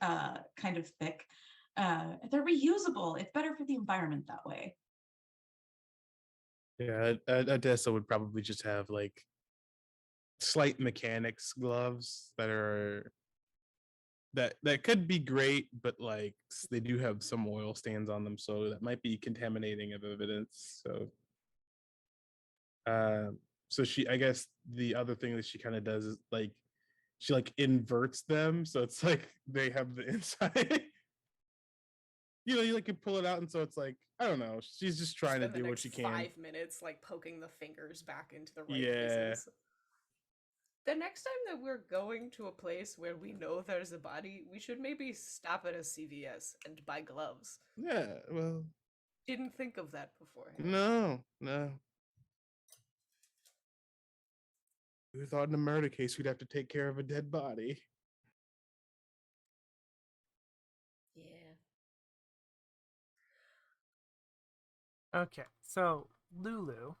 kind of thick. They're reusable. It's better for the environment that way. Yeah, Odessa would probably just have like slight mechanics gloves that could be great, but like they do have some oil stains on them, so that might be contaminating of evidence. Uh, so I guess the other thing that she kind of does is like she like inverts them, so it's like they have the inside. You like can pull it out, and so it's like I don't know. She's just trying to Spend the do what next she can. 5 minutes like poking the fingers back into the right Yeah. places. The next time that we're going to a place where we know there's a body, we should maybe stop at a CVS and buy gloves. Yeah, well, Didn't think of that beforehand. no. Who thought in a murder case we'd have to take care of a dead body? Yeah. Okay, so Lulu,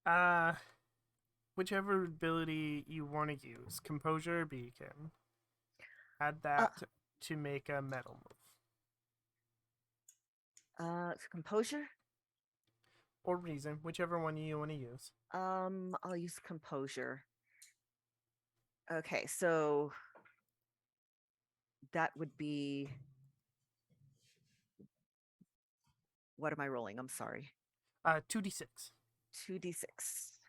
uh, whichever ability you want to use, composure or beacon, add that to make a metal move. Composure. Or reason, whichever one you want to use. I'll use composure. Okay, so that would be. What am I rolling? I'm sorry. 2d6. 2d6.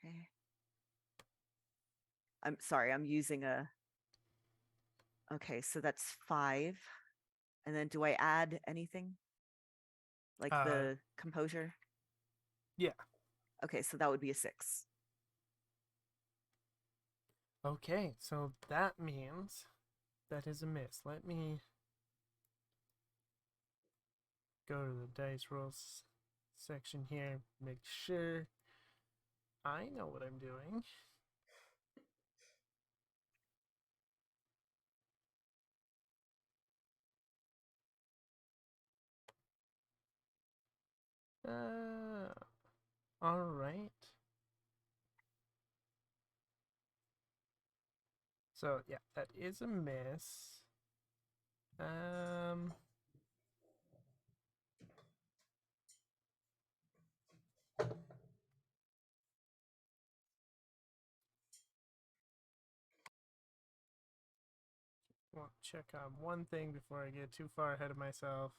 Okay. I'm sorry, I'm using a. Okay, so that's 5. And then do I add anything? Like the composure? Yeah. Okay, so that would be a 6. Okay, so that means that is a miss. Let me go to the dice rolls section here, make sure I know what I'm doing. All right. So yeah, that is a miss. Want to check on one thing before I get too far ahead of myself.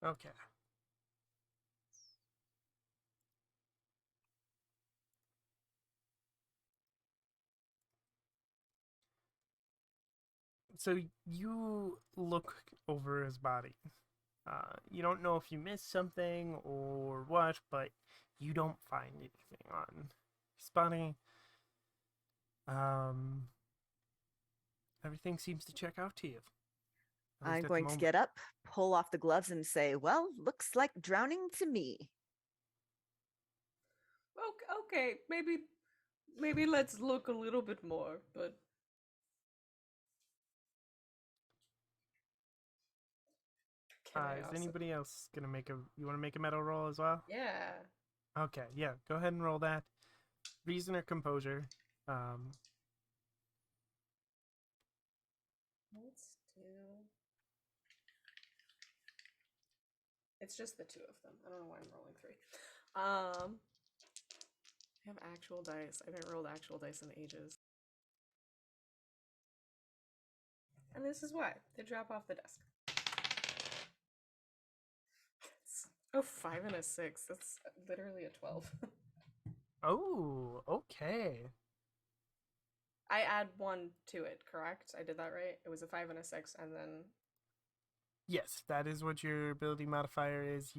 Okay. So you look over his body. You don't know if you missed something or what, but you don't find anything on his body. Everything seems to check out to you. I'm going to get up, pull off the gloves, and say, well, looks like drowning to me. Okay, maybe let's look a little bit more, but is anybody else gonna make you want to make a metal roll as well? Yeah. Okay, yeah, go ahead and roll that. Reason or composure. Let's do. It's just the 2 of them. I don't know why I'm rolling 3. I have actual dice. I haven't rolled actual dice in ages. And this is why. They drop off the desk. Oh, 5 and a 6. That's literally a 12. Oh, okay. I add 1 to it, correct? I did that right? It was a 5 and a 6, and then... Yes, that is what your ability modifier is.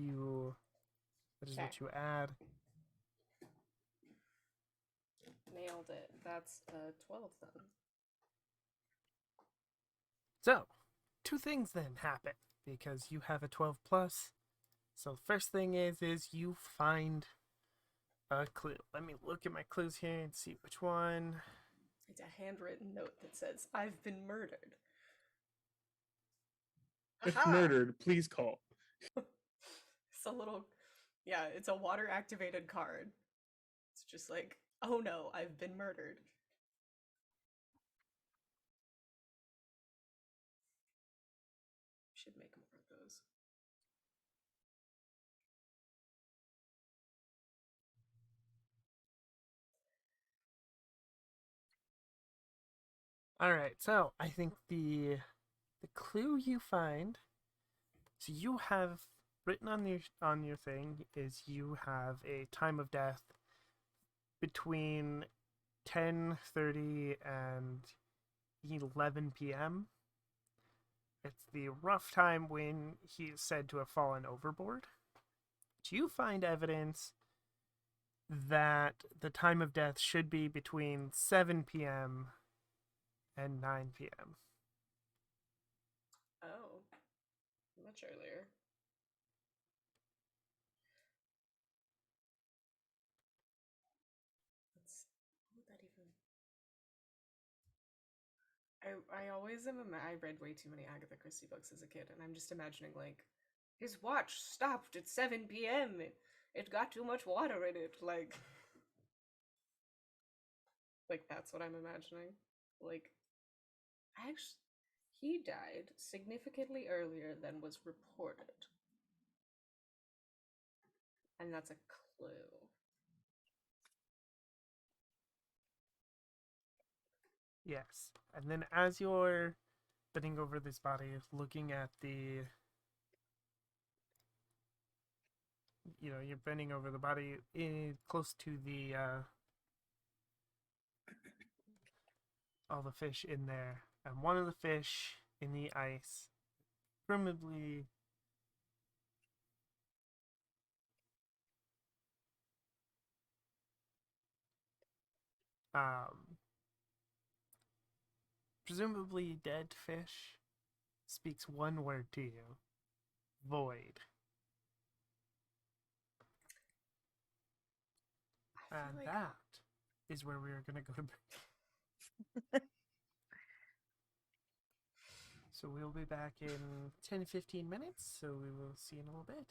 That is Okay. what you add. Nailed it. That's a 12 then. So, two things then happen because you have a 12 plus. So first thing is you find a clue. Let me look at my clues here and see which one. It's a handwritten note that says, "I've been murdered." If Aha! murdered, please call. It's a little... Yeah, it's a water-activated card. It's just like, oh no, I've been murdered. Should make more of those. All right, so I think the clue you find, so you have written on your thing is you have a time of death between 10:30 and 11 p.m. It's the rough time when he is said to have fallen overboard. Do you find evidence that the time of death should be between 7 p.m. and 9 p.m.? Oh, much earlier. What would that even... I always am. I read way too many Agatha Christie books as a kid, and I'm just imagining like his watch stopped at 7 p.m. It got too much water in it. Like that's what I'm imagining. Like, actually, he died significantly earlier than was reported, and that's a clue. Yes. And then as you're bending over this body, looking at you're bending over the body close to the all the fish in there, and one of the fish in the ice, presumably um, presumably dead fish, speaks one word to you: void. I feel And like that is where we are going to go to break. So we'll be back in 10-15 minutes, so we will see you in a little bit.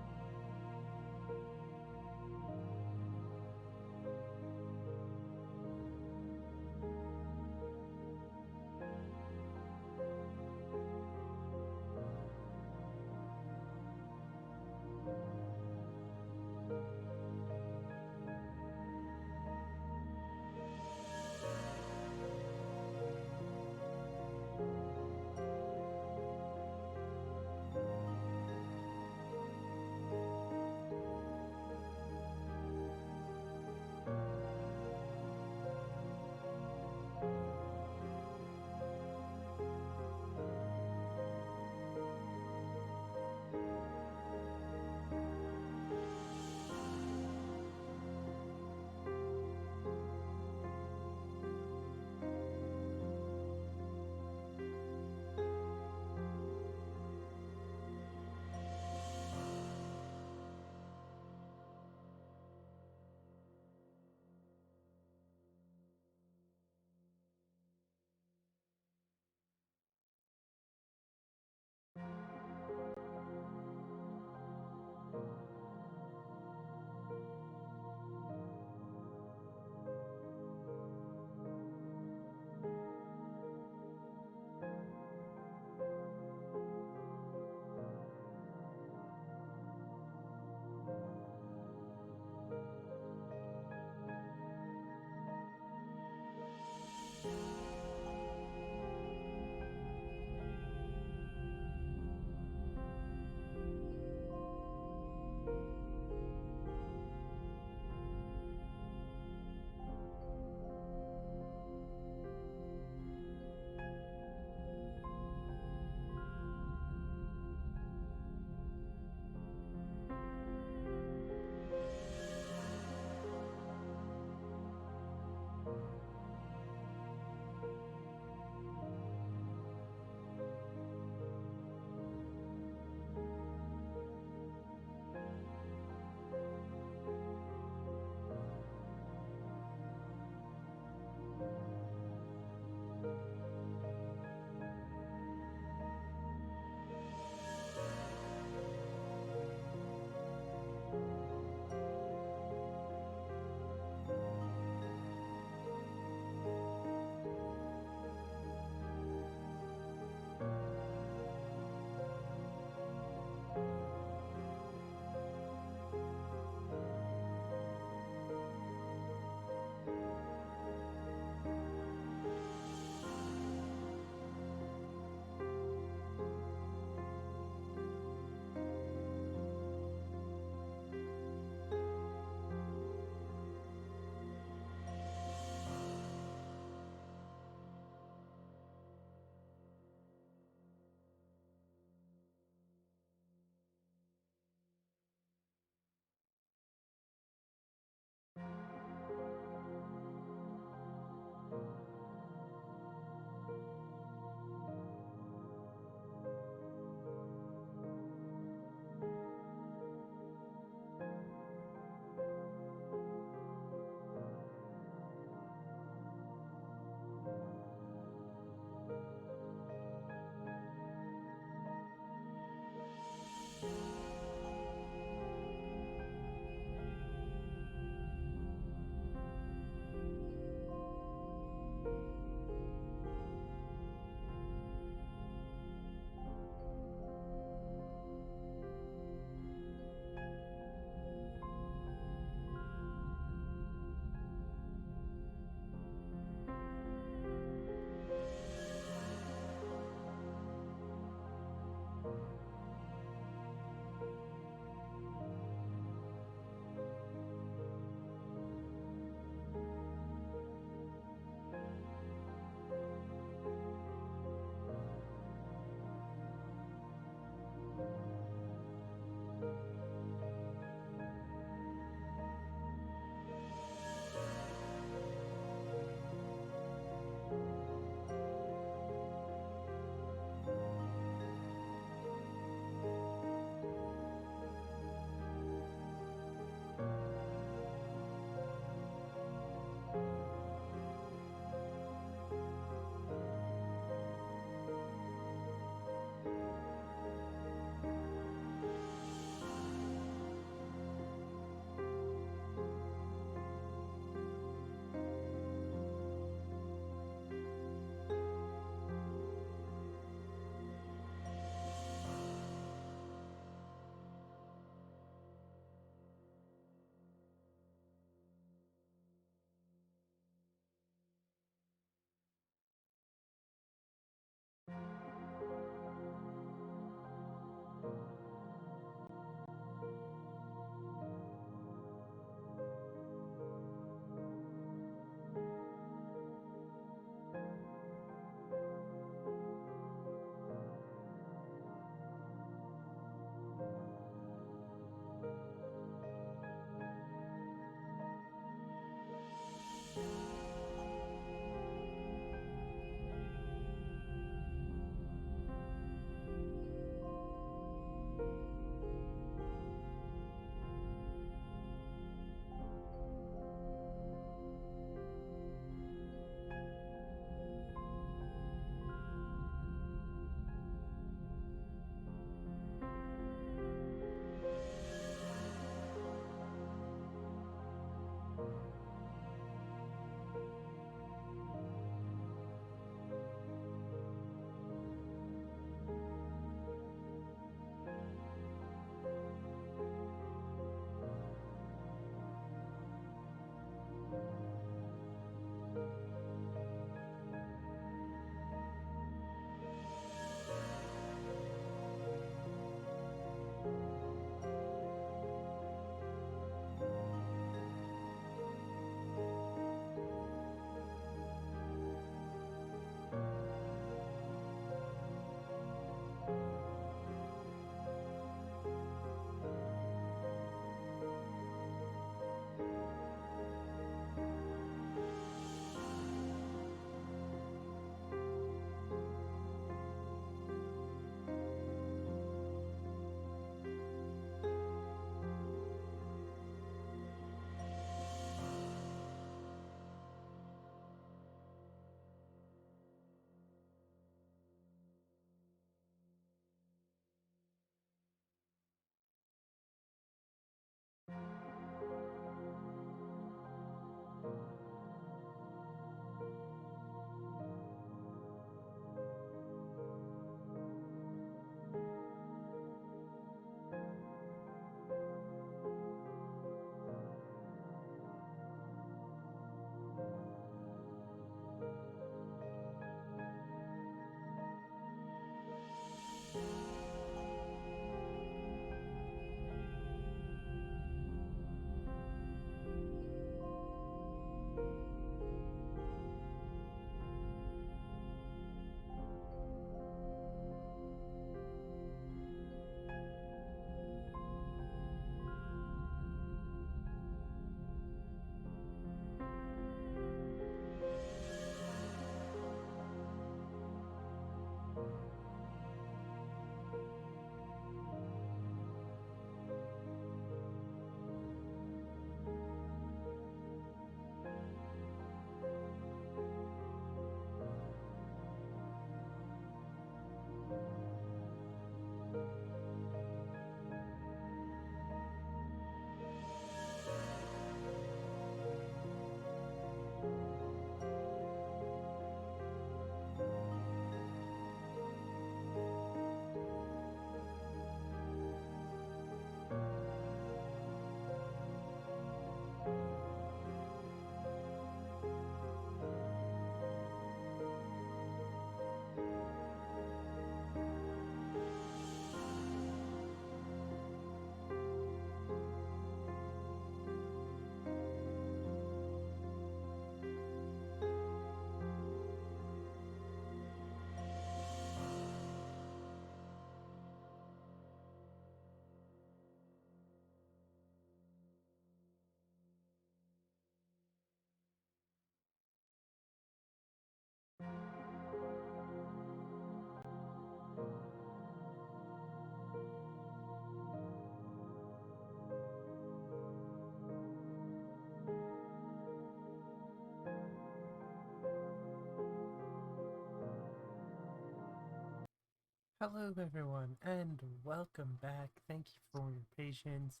Hello, everyone, and welcome back. Thank you for your patience.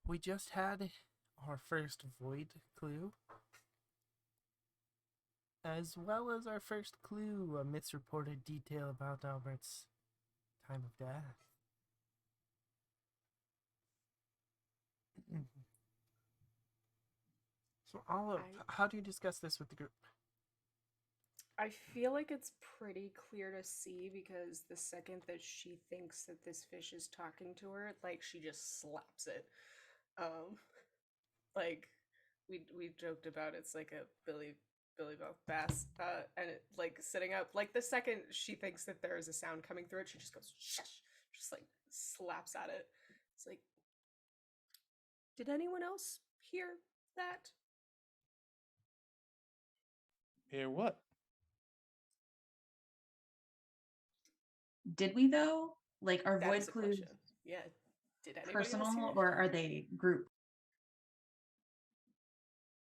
We just had our first void clue, as well as our first clue, a misreported detail about Albert's time of death. So, Olive, how do you discuss this with the group? I feel like it's pretty clear to see because the second that she thinks that this fish is talking to her, like she just slaps it. Like we joked about it's like a Billy Bob Bass, and it like sitting up. Like the second she thinks that there is a sound coming through it, she just goes shush, just like slaps at it. It's like, did anyone else hear that? Hear what? Did we though? Like, are That void is a clues question. Yeah. Did anybody else hear personal it? or are they group?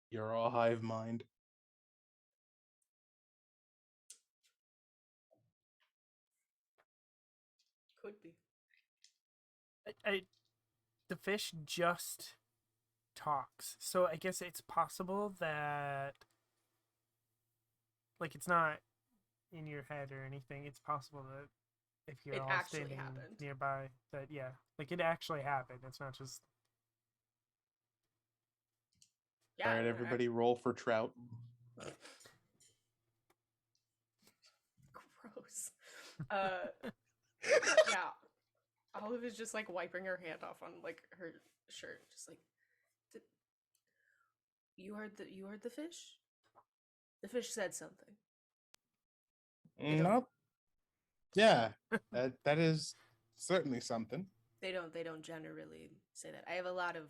You're all hive mind. Could be. The fish just talks, so I guess it's possible that, like, it's not in your head or anything. It's possible that if you're It all actually standing happened. nearby, that like it actually happened. It's not just. Yeah. All right, everybody, roll for trout. Gross. Yeah. Olive is just like wiping her hand off on like her shirt, just like, you heard the fish? The fish said something. Nope. Yeah, that is certainly something. They don't generally say that. I have a lot of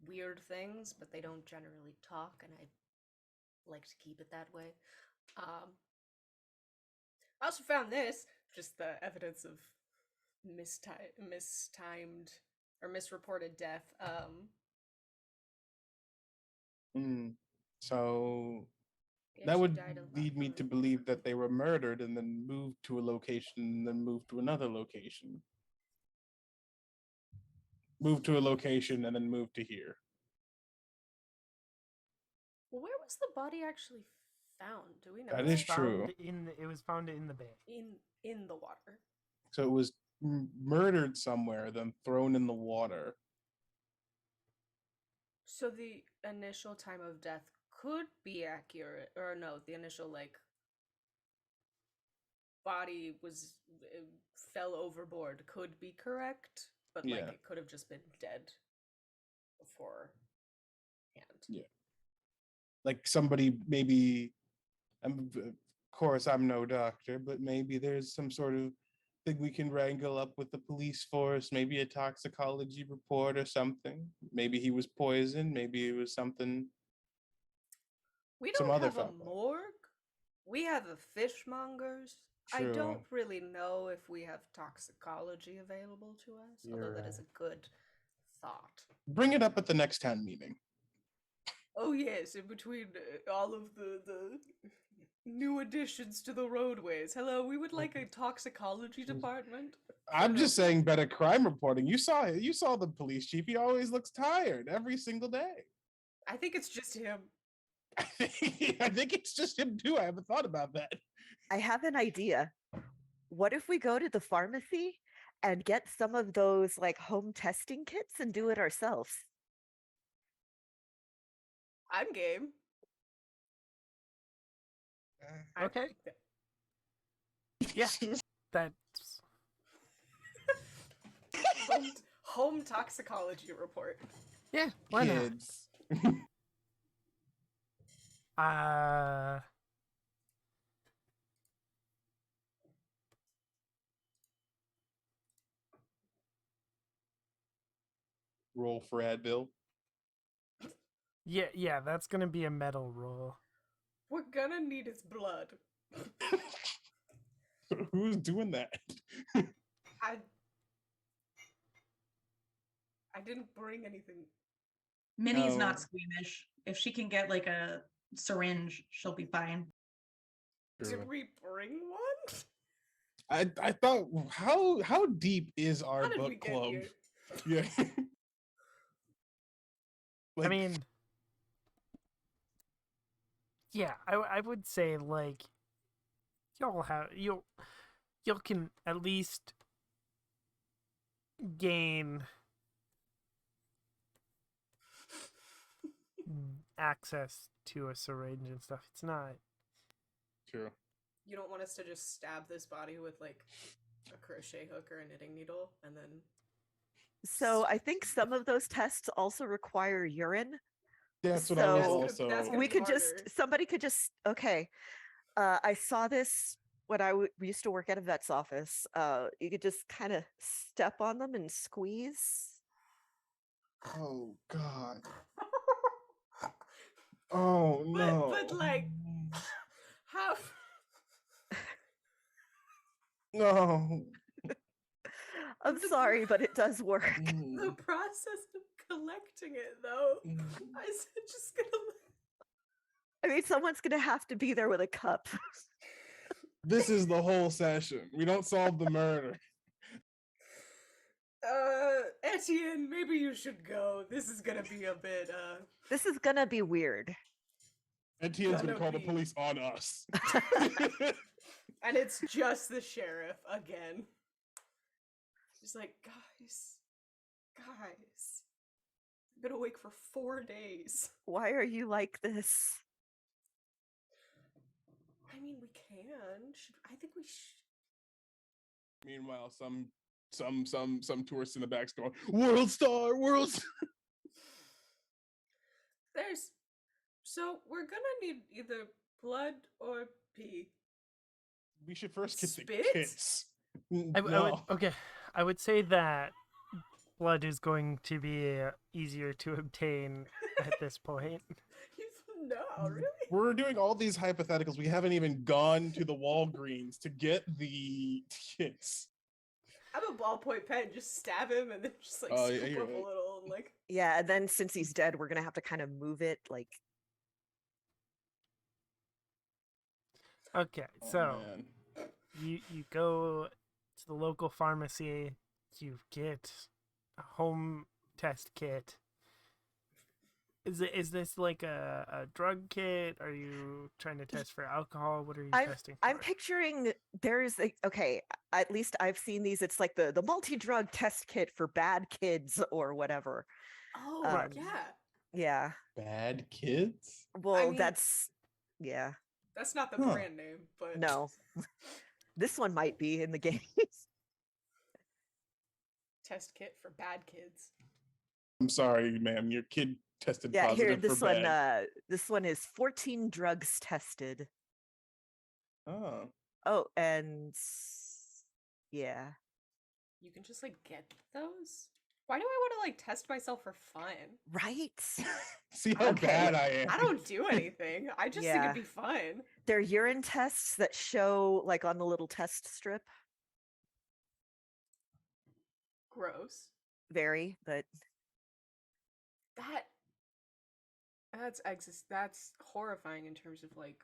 weird things, but they don't generally talk, and I like to keep it that way. I also found this, just the evidence of mistimed or misreported death. So Yeah, that she would died a lot lead me from to it. believe that they were murdered and then moved to a location and then moved to another location. Moved to a location and then moved to here. Well, where was the body actually found? Do we know? That It was is true. It was found in the bay. In the water. So it was murdered somewhere, then thrown in the water. So the initial time of death could be accurate, or no, the initial like body was fell overboard could be correct, but like Yeah. it could have just been dead beforehand. Yeah. Like somebody maybe, of course I'm no doctor, but maybe there's some sort of thing we can wrangle up with the police force, maybe a toxicology report or something. Maybe he was poisoned, maybe it was something. We Some don't other have a foul play. morgue. We have a fishmongers. I True. don't really know if we have toxicology available to us, although that is a good thought. Bring it up at the next town meeting. Oh yes, in between all of the new additions to the roadways. Hello, we would like a toxicology department. I'm just saying better crime reporting. You saw the police chief. He always looks tired every single day. I think it's just him. I think it's just him too. I haven't thought about that. I have an idea. What if we go to the pharmacy and get some of those like home testing kits and do it ourselves? I'm game. Okay. Yeah, that's home toxicology report. yeah. Why Kids. not? Roll for Advil. Yeah. That's gonna be a metal roll. We're gonna need his blood. Who's doing that? I didn't bring anything. Minnie's Oh. not squeamish. If she can get like a syringe, she'll be fine. Did we bring one? I thought, how deep is our How did we book get club? here? Yeah. I mean, yeah, I would say like you'll can at least gain access to a syringe and stuff. It's not. True. You don't want us to just stab this body with like a crochet hook or a knitting needle and then So I think some of those tests also require urine. That's what I was So that's also. gonna we be could harder. somebody could just, okay. I saw this when we used to work at a vet's office. You could just kind of step on them and squeeze. Oh God. Oh no. But like how No. I'm sorry, but it does work. the process of collecting it though. I said just gonna I mean, someone's gonna have to be there with a cup. This is the whole session. We don't solve the murder. Etienne, maybe you should go. This is gonna be a bit This is gonna be weird. Etienne's gonna Gonna call the be. police on us. And it's just the sheriff again. He's like, guys, I've been awake for 4 days. Why are you like this? I mean, we can. I think we should. Meanwhile, some tourists in the back's going, World Star, World Star. So we're gonna need either blood or pee. We should first get Spit? the kits. I would say that blood is going to be easier to obtain at this point. No, really? We're doing all these hypotheticals. We haven't even gone to the Walgreens to get the kits. I have a ballpoint pen. Just stab him and then just like Oh, yeah, scoop you're up a right. little and like. Yeah, and then since he's dead, we're gonna have to kind of move it like. Okay, Oh, so man. you go to the local pharmacy, you get a home test kit. Is this like a drug kit? Are you trying to test for alcohol? What are you testing for? I'm picturing there's okay, at least I've seen these. It's like the multi-drug test kit for bad kids or whatever. Oh Um, yeah, Yeah. Bad kids? Well, mean- that's yeah. that's not the Huh. brand name, but No. This one might be in the game. test kit for bad kids. I'm sorry, ma'am. Your kid tested Yeah, positive here this for one bad. this one is 14 drugs tested. Oh. Oh, and yeah. You can just like get those. Why do I want to like test myself for fun? Right? See how Okay. bad I am. I don't do anything. I just think Yeah. it'd be fun. They're urine tests that show like on the little test strip. Gross. Very, but That's horrifying in terms of like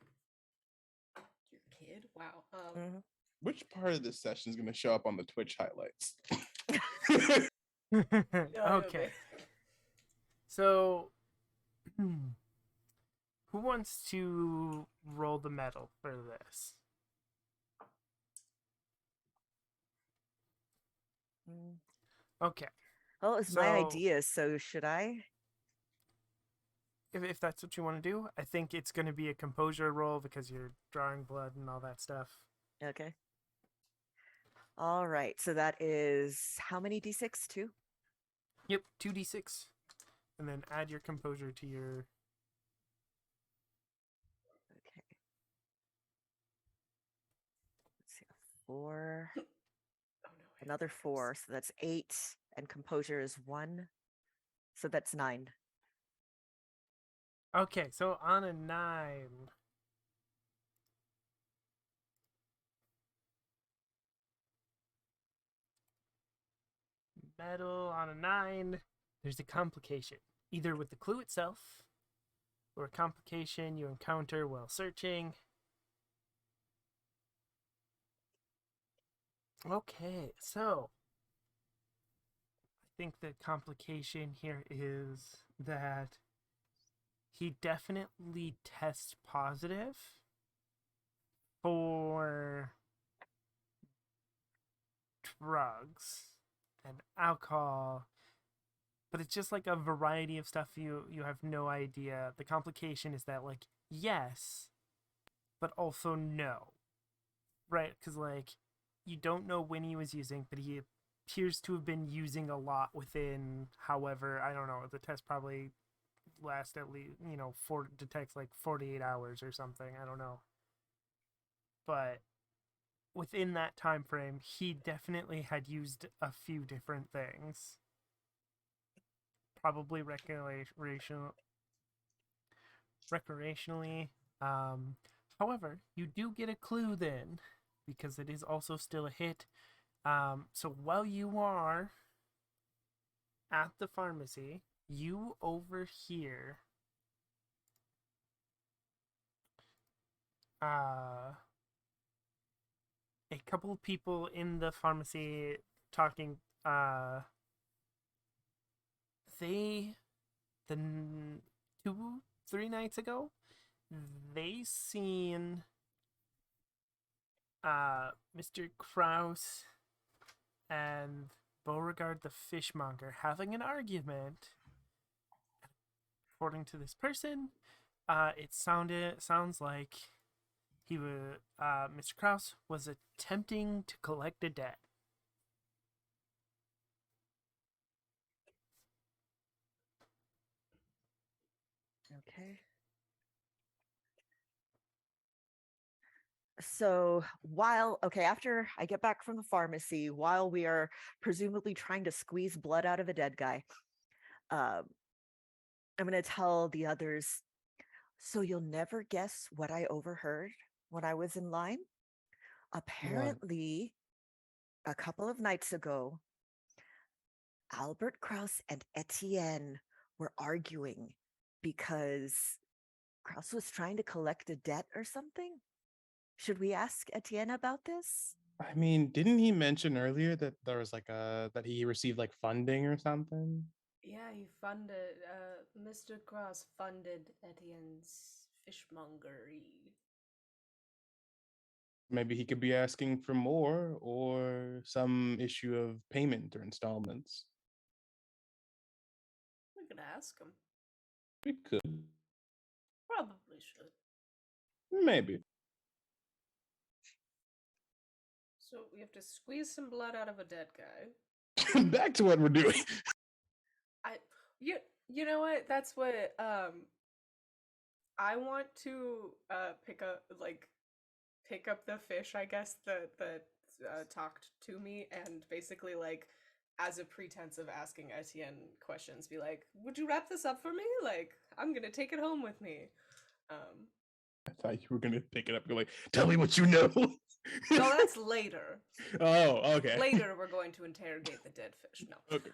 your kid. Wow. mhm. Which part of this session is going to show up on the Twitch highlights? Okay. So, who wants to roll the medal for this? Mm. Okay. Well, it's my So- idea, so should I? If that's what you want to do, I think it's going to be a composure roll because you're drawing blood and all that stuff. Okay. All right. So that is how many d6? 2? Yep, 2d6. And then add your composure to your. Okay. Let's see. 4. Oh no. Another 4. So that's 8. And composure is 1. So that's 9. Okay, so on a 9. Medal on a 9. There's a complication, either with the clue itself, or a complication you encounter while searching. Okay, so I think the complication here is that he definitely tests positive for drugs and alcohol, but it's just like a variety of stuff you have no idea. The complication is that like yes, but also no, right? Because like you don't know when he was using, but he appears to have been using a lot within. However, I don't know. The test probably lasts at least detects like 48 hours or something. I don't know, but within that time frame, he definitely had used a few different things. Probably recreationally. Um, However, you do get a clue then, because it is also still a hit. So while you are at the pharmacy, you overhear uh, a couple of people in the pharmacy talking. They the 2 3 nights ago they seen Mr. Kraus and Beauregard the fishmonger having an argument. According to this person, it sounds like Mr. Kraus was attempting to collect a debt. Okay. So after I get back from the pharmacy, while we are presumably trying to squeeze blood out of a dead guy, um, I'm going to tell the others, so you'll never guess what I overheard when I was in line? What? Apparently, a couple of nights ago, Albert Kraus and Etienne were arguing because Kraus was trying to collect a debt or something. Should we ask Etienne about this? I mean, didn't he mention earlier that there was like that he received like funding or something? Yeah, he funded, Mr. Cross funded Etienne's fishmongery. Maybe he could be asking for more or some issue of payment or installments. We could ask him. We could. Probably should. Maybe. So we have to squeeze some blood out of a dead guy. Back to what we're doing. You know what? That's what I want to pick up the fish, I guess, that talked to me, and basically like as a pretense of asking Etienne questions, be like, "Would you wrap this up for me? Like, I'm gonna take it home with me." I thought you were gonna pick it up and go like, tell me what you know. No, that's later. Oh, okay. Later, we're going to interrogate the dead fish. No. Okay.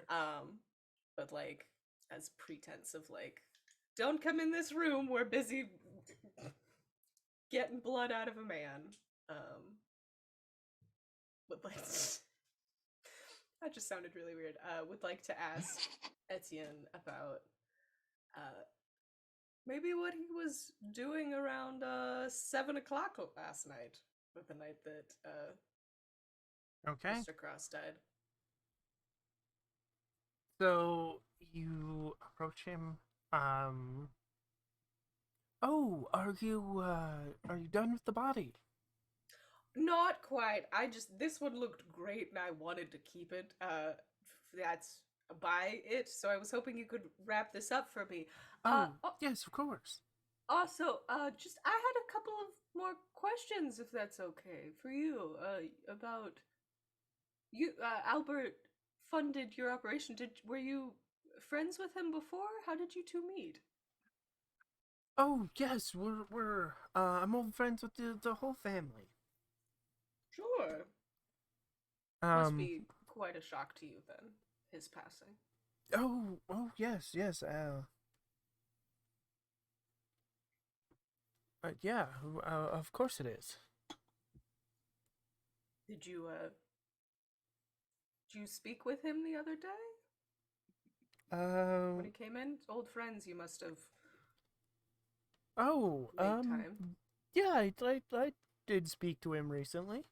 But like as pretense of like, don't come in this room. We're busy getting blood out of a man. Would like that just sounded really weird. Would like to ask Etienne about maybe what he was doing around 7 o'clock last night, or the night that Okay. Mr. Cross died. So you approach him. Oh, are you done with the body? Not quite. This one looked great and I wanted to keep it. That's by it. So I was hoping you could wrap this up for me. Yes, of course. Also, just I had a couple of more questions, if that's okay for you. About you. Albert funded your operation. Were you friends with him before? How did you two meet? Oh, yes, we're I'm old friends with the whole family. Sure. Must be quite a shock to you then, his passing. Oh, yes. Yeah, of course it is. Did you you speak with him the other day when he came in? Old friends, you must have Oh, made time. yeah, I did speak to him recently.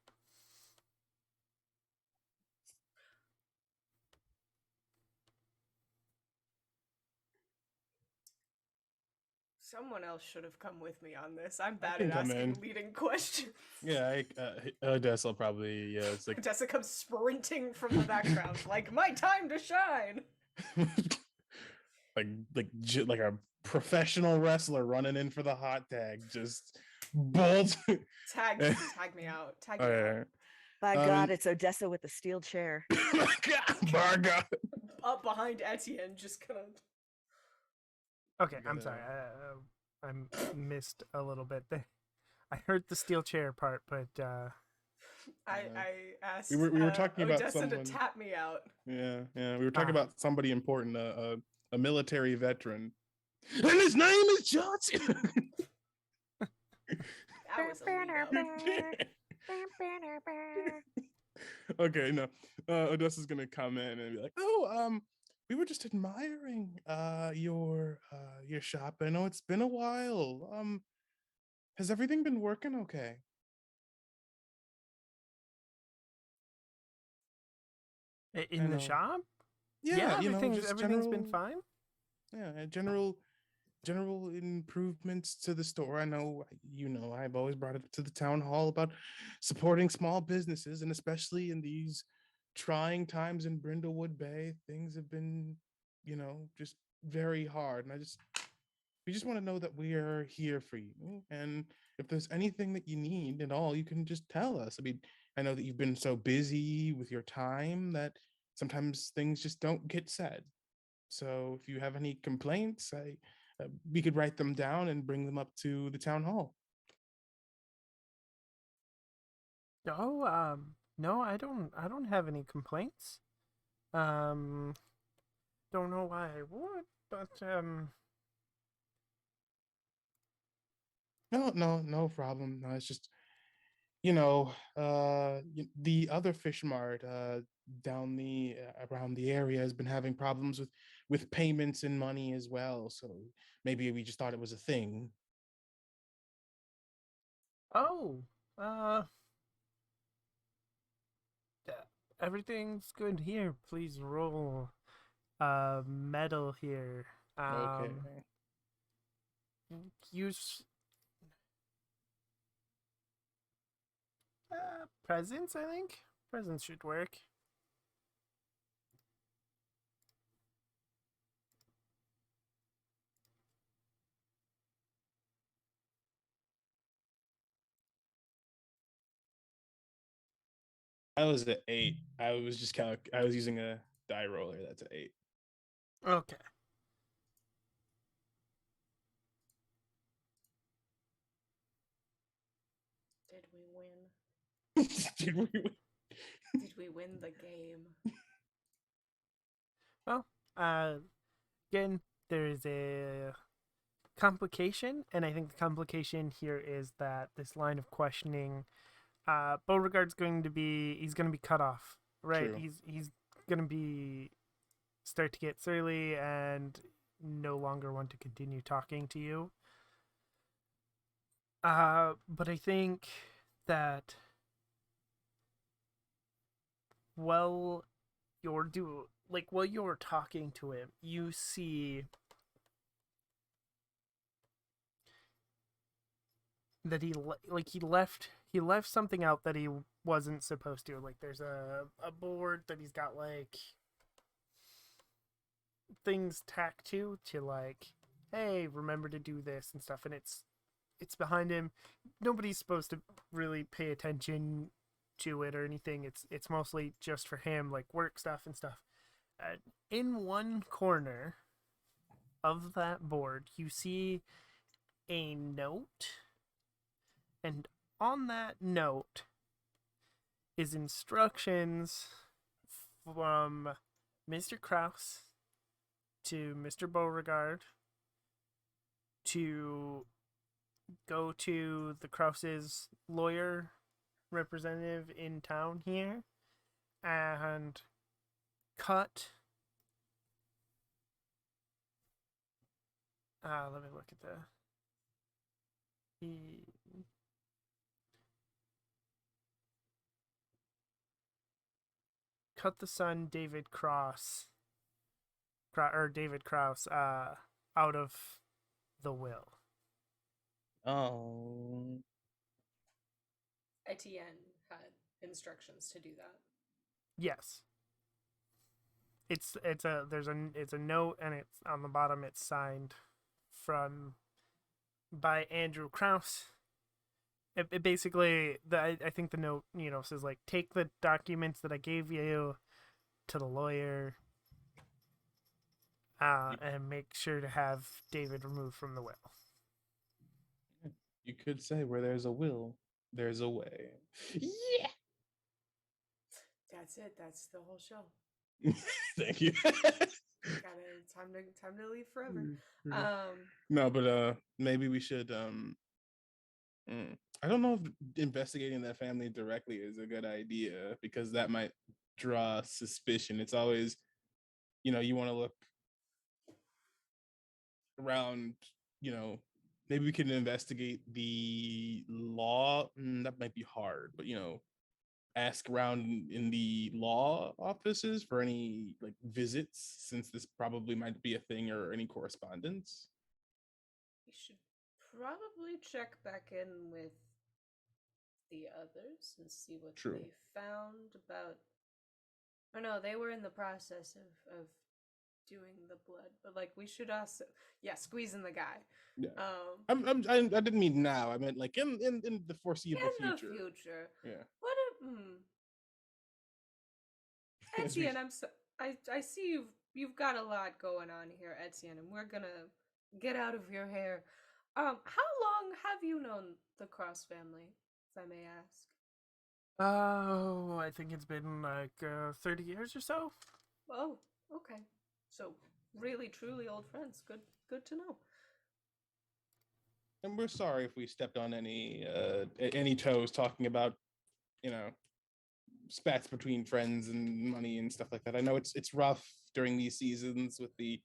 Someone else should have come with me on this. I'm I bad can at come asking in. leading questions. Yeah, Odessa will probably, yeah, it's like Tessa comes sprinting from the background, like, my time to shine! like a professional wrestler running in for the hot tag, just bolt. Tag me out. Tag me out. Alright. By God, it's Odessa with the steel chair. By God. Up behind Etienne, just kind of. Okay, I'm sorry. I missed a little bit there. I heard the steel chair part, but I asked we were talking about Odessa someone. to tap me out. Yeah, we were talking Ah. about somebody important, a military veteran, and his name is Johnson. That was a lead up. Okay, no. Odessa's gonna come in and be like, "Oh, we were just admiring your shop. I know it's been a while. Has everything been working okay?" in the know. shop, Yeah, everything's just been fine. Yeah, general improvements to the store. I know, I've always brought it up to the town hall about supporting small businesses, and especially in these trying times in Brindlewood Bay, things have been, just very hard. And we just want to know that we are here for you. And if there's anything that you need at all, you can just tell us. I mean, I know that you've been so busy with your time that sometimes things just don't get said. So if you have any complaints, we could write them down and bring them up to the town hall. Oh, no, I don't have any complaints. Don't know why I would, but No problem. No, it's just the other fish mart down the around the area has been having problems with payments and money as well. So maybe we just thought it was a thing. oh, uh, everything's good here. Please roll medal here. Okay. Use presents, I think. Presents should work. I was at 8. I was just I was using a die roller. That's an 8. Okay. Did we win? Did we win? Did we win the game? Well, again, there's a complication, and I think the complication here is that this line of questioning, Beauregard's he's going to be cut off, right? True. He's going to start to get surly and no longer want to continue talking to you. But I think that while you're talking to him, you see that he left something out that he wasn't supposed to. Like there's a board that he's got like things tacked to like, hey, remember to do this and stuff, and it's behind him. Nobody's supposed to really pay attention to it or anything. It's mostly just for him, like work stuff and stuff. In one corner of that board, you see a note, and on that note is instructions from Mr. Krause to Mr. Beauregard to go to the Krause's lawyer representative in town here and cut. Let me look at he cut the son David Cross, or David Krause, out of the will. Oh. Etienne had instructions to do that. Yes. It's a note, and it's on the bottom. It's signed by Andrew Krause. It basically, I think the note, says like, take the documents that I gave you to the lawyer, and make sure to have David removed from the will. You could say where there's a will, there's a way. Yeah. That's it. That's the whole show. Thank you. Time to leave forever. No, but maybe we should I don't know if investigating that family directly is a good idea, because that might draw suspicion. It's always, you want to look around, maybe we can investigate the law. That might be hard, but ask around in the law offices for any like visits, since this probably might be a thing, or any correspondence. We should probably check back in with the others and see what True. they found about. Oh no, they were in the process of doing the blood, but like we should also, squeezing the guy. Yeah. I didn't mean now. I meant like in the foreseeable future. In the future. Yeah. What Etienne, I see you've got a lot going on here, Etienne, and we're gonna get out of your hair. How long have you known the Cross family, if I may ask? Oh, I think it's been like 30 years or so. Oh, okay. So really, truly old friends. Good to know. And we're sorry if we stepped on any toes talking about, spats between friends and money and stuff like that. I know it's rough during these seasons with the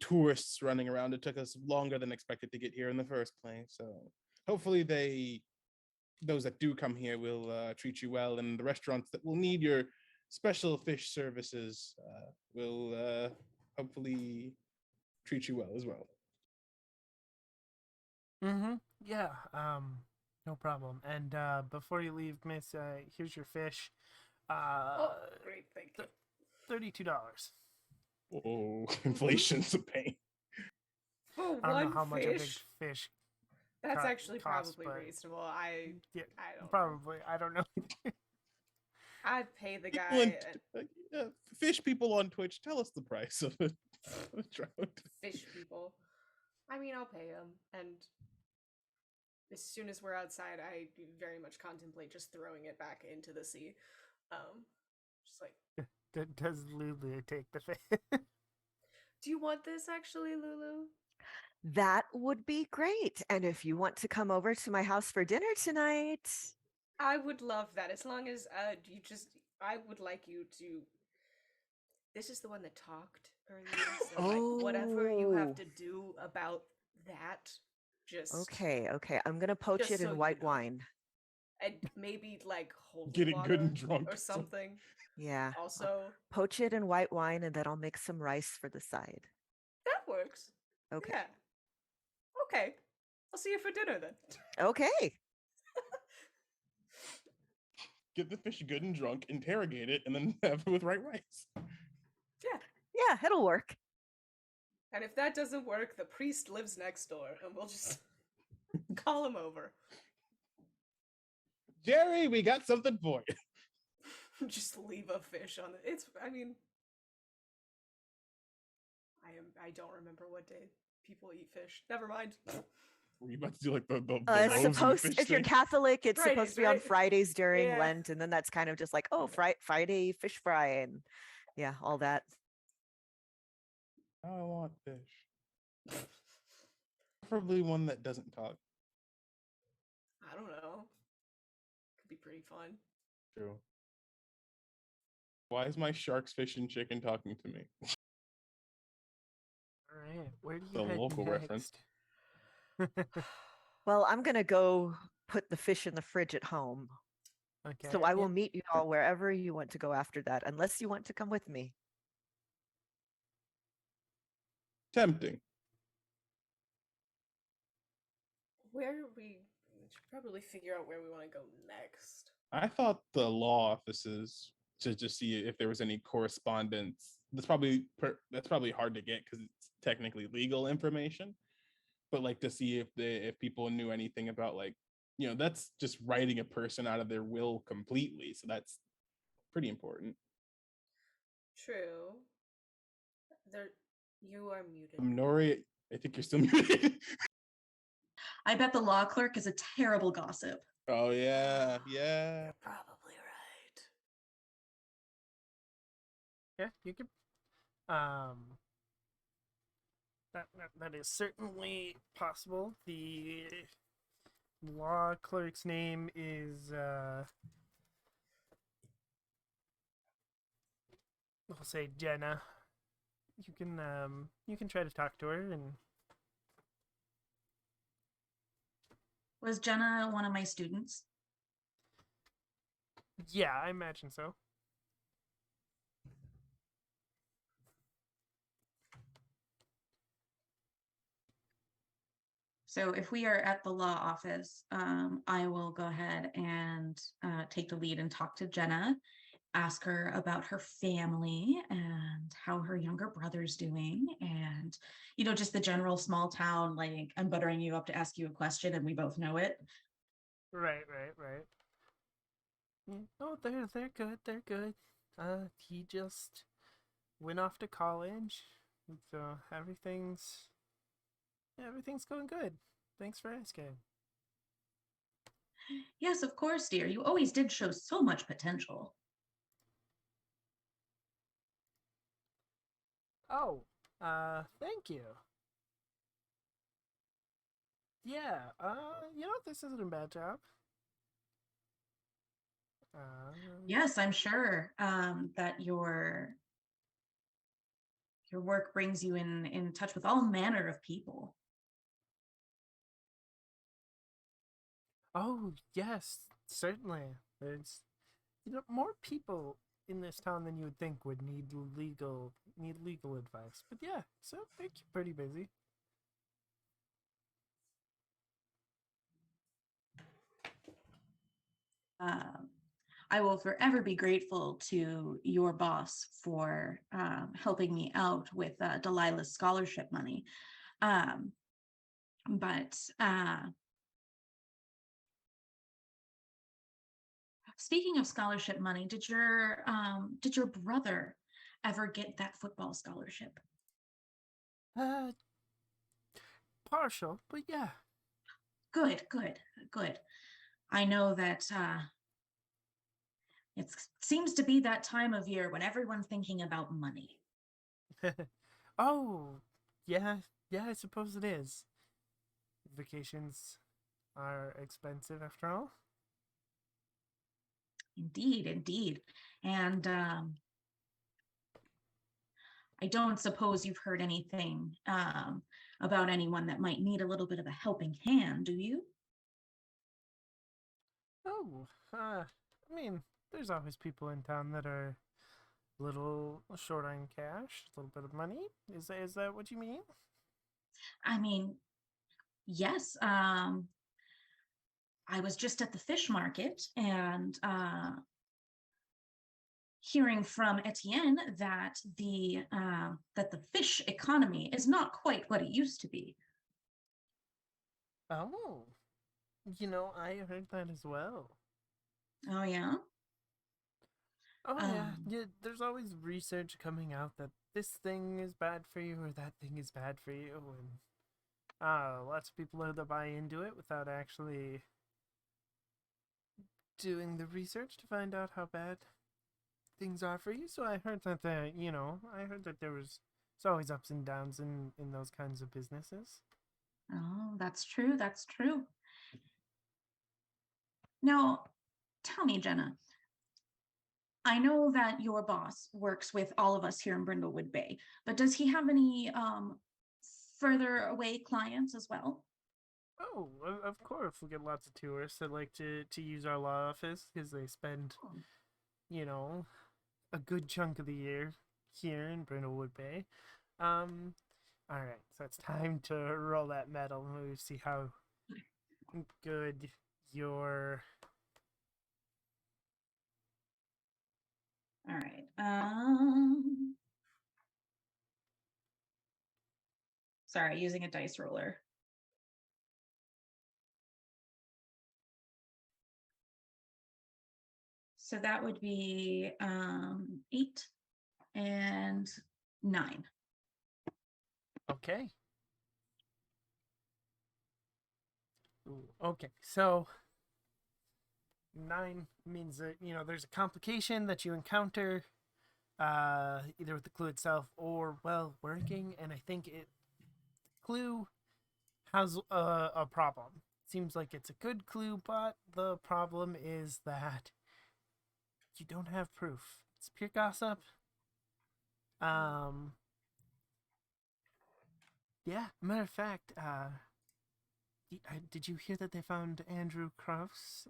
tourists running around. It took us longer than expected to get here in the first place. So hopefully those that do come here will treat you well, and the restaurants that will need your special fish services will hopefully treat you well as well. Mm-hmm. Yeah. No problem. And before you leave, Miss, here's your fish. Great, thank you. $32. Oh, inflation's a pain. For I don't know one how much a big fish. fish. That's actually costs, probably but reasonable. I don't probably. I don't know. I'd pay the People guy. fish people on Twitch, tell us the price of a trout. Fish people. I mean, I'll pay him, and as soon as we're outside, I very much contemplate just throwing it back into the sea. Just like. Does Lulu take the fish? Do you want this actually, Lulu? That would be great. And if you want to come over to my house for dinner tonight, I would love that. As long as I would like you to. This is the one that talked earlier. So like whatever you have to do about that, just okay. I'm gonna poach it in white wine. And maybe like hold Get it water good and drunk or something. Yeah. Also, poach it in white wine, and then I'll make some rice for the side. that works. Okay. Yeah. Okay. I'll see you for dinner then. Okay. Get the fish good and drunk, interrogate it, and then have it with white rice. Yeah, it'll work. And if that doesn't work, the priest lives next door, and we'll just call him over. Jerry, we got something for you. Just leave a fish on it. I don't remember what day people eat fish. Never mind. Were you about to do like the It's supposed, if you're Catholic, it's Fridays, supposed to be on right? Fridays during Yeah. Lent, and then that's kind of just like, Friday fish fry, and yeah, all that. I want fish. Preferably one that doesn't talk. I don't know. Could be pretty fun. True. Why is my sharks, fish, and chicken talking to me? All right, where do The you head local reference. next? Well, I'm gonna go put the fish in the fridge at home. Okay. So I yeah. will meet you all wherever you want to go after that, unless you want to come with me. Tempting. We should probably figure out where we want to go next. I thought the law offices to just see if there was any correspondence. That's probably hard to get because it's technically legal information. But like to see if people knew anything about like that's just writing a person out of their will completely. So that's pretty important. True. There, you are muted. Nori, I think you're still muted. I bet the law clerk is a terrible gossip. Oh yeah, yeah. You're probably right. Yeah, you could. That that is certainly possible. The law clerk's name is we'll say Jenna. You can try to talk to her and Was Jenna one of my students? yeah, I imagine so. So if we are at the law office, I will go ahead and take the lead and talk to Jenna, ask her about her family and how her younger brother's doing, and just the general small town, like I'm buttering you up to ask you a question and we both know it. Right. Oh, they're good. They're good. He just went off to college, so everything's going good. Thanks for asking. Yes, of course, dear. You always did show so much potential. Oh, thank you. Yeah, this isn't a bad job. Yes, I'm sure that your work brings you in touch with all manner of people. Oh, yes, certainly. There's, more people in this town than you would think would need legal advice. But yeah, so they're pretty busy. Um, I will forever be grateful to your boss for helping me out with Delilah's scholarship money. But speaking of scholarship money, did your brother ever get that football scholarship? Uh, Partial, but yeah. Good, good, good. I know that it seems to be that time of year when everyone's thinking about money. Oh, yeah, I suppose it is. Vacations are expensive after all. Indeed, indeed. And I don't suppose you've heard anything about anyone that might need a little bit of a helping hand, do you? Oh, I mean, there's always people in town that are a little short on cash, a little bit of money. Is that what you mean? I mean, yes. I was just at the fish market and hearing from Etienne that the fish economy is not quite what it used to be. Oh, I heard that as well. Oh yeah. Oh yeah, Um, yeah. There's always research coming out that this thing is bad for you or that thing is bad for you, and lots of people either buy into it without actually doing the research to find out how bad things are for you. So I heard that I heard that it's always ups and downs in those kinds of businesses. oh, that's true. That's true. Now, tell me, Jenna, I know that your boss works with all of us here in Brindlewood Bay, but does he have any further away clients as well? Oh, of course, we get lots of tourists that like to use our law office because they spend, Oh, you know, a good chunk of the year here in Brindlewood Bay. Um, all right, so it's time to roll that medal. Let me see how good your. all right. Sorry, using a dice roller. So that would be 8 and 9. Okay. Ooh, okay, so 9 means that there's a complication that you encounter, either with the clue itself or working, and I think it clue has a problem. Seems like it's a good clue, but the problem is that you don't have proof. It's pure gossip. Um, yeah. Matter of fact, did you hear that they found Andrew Krause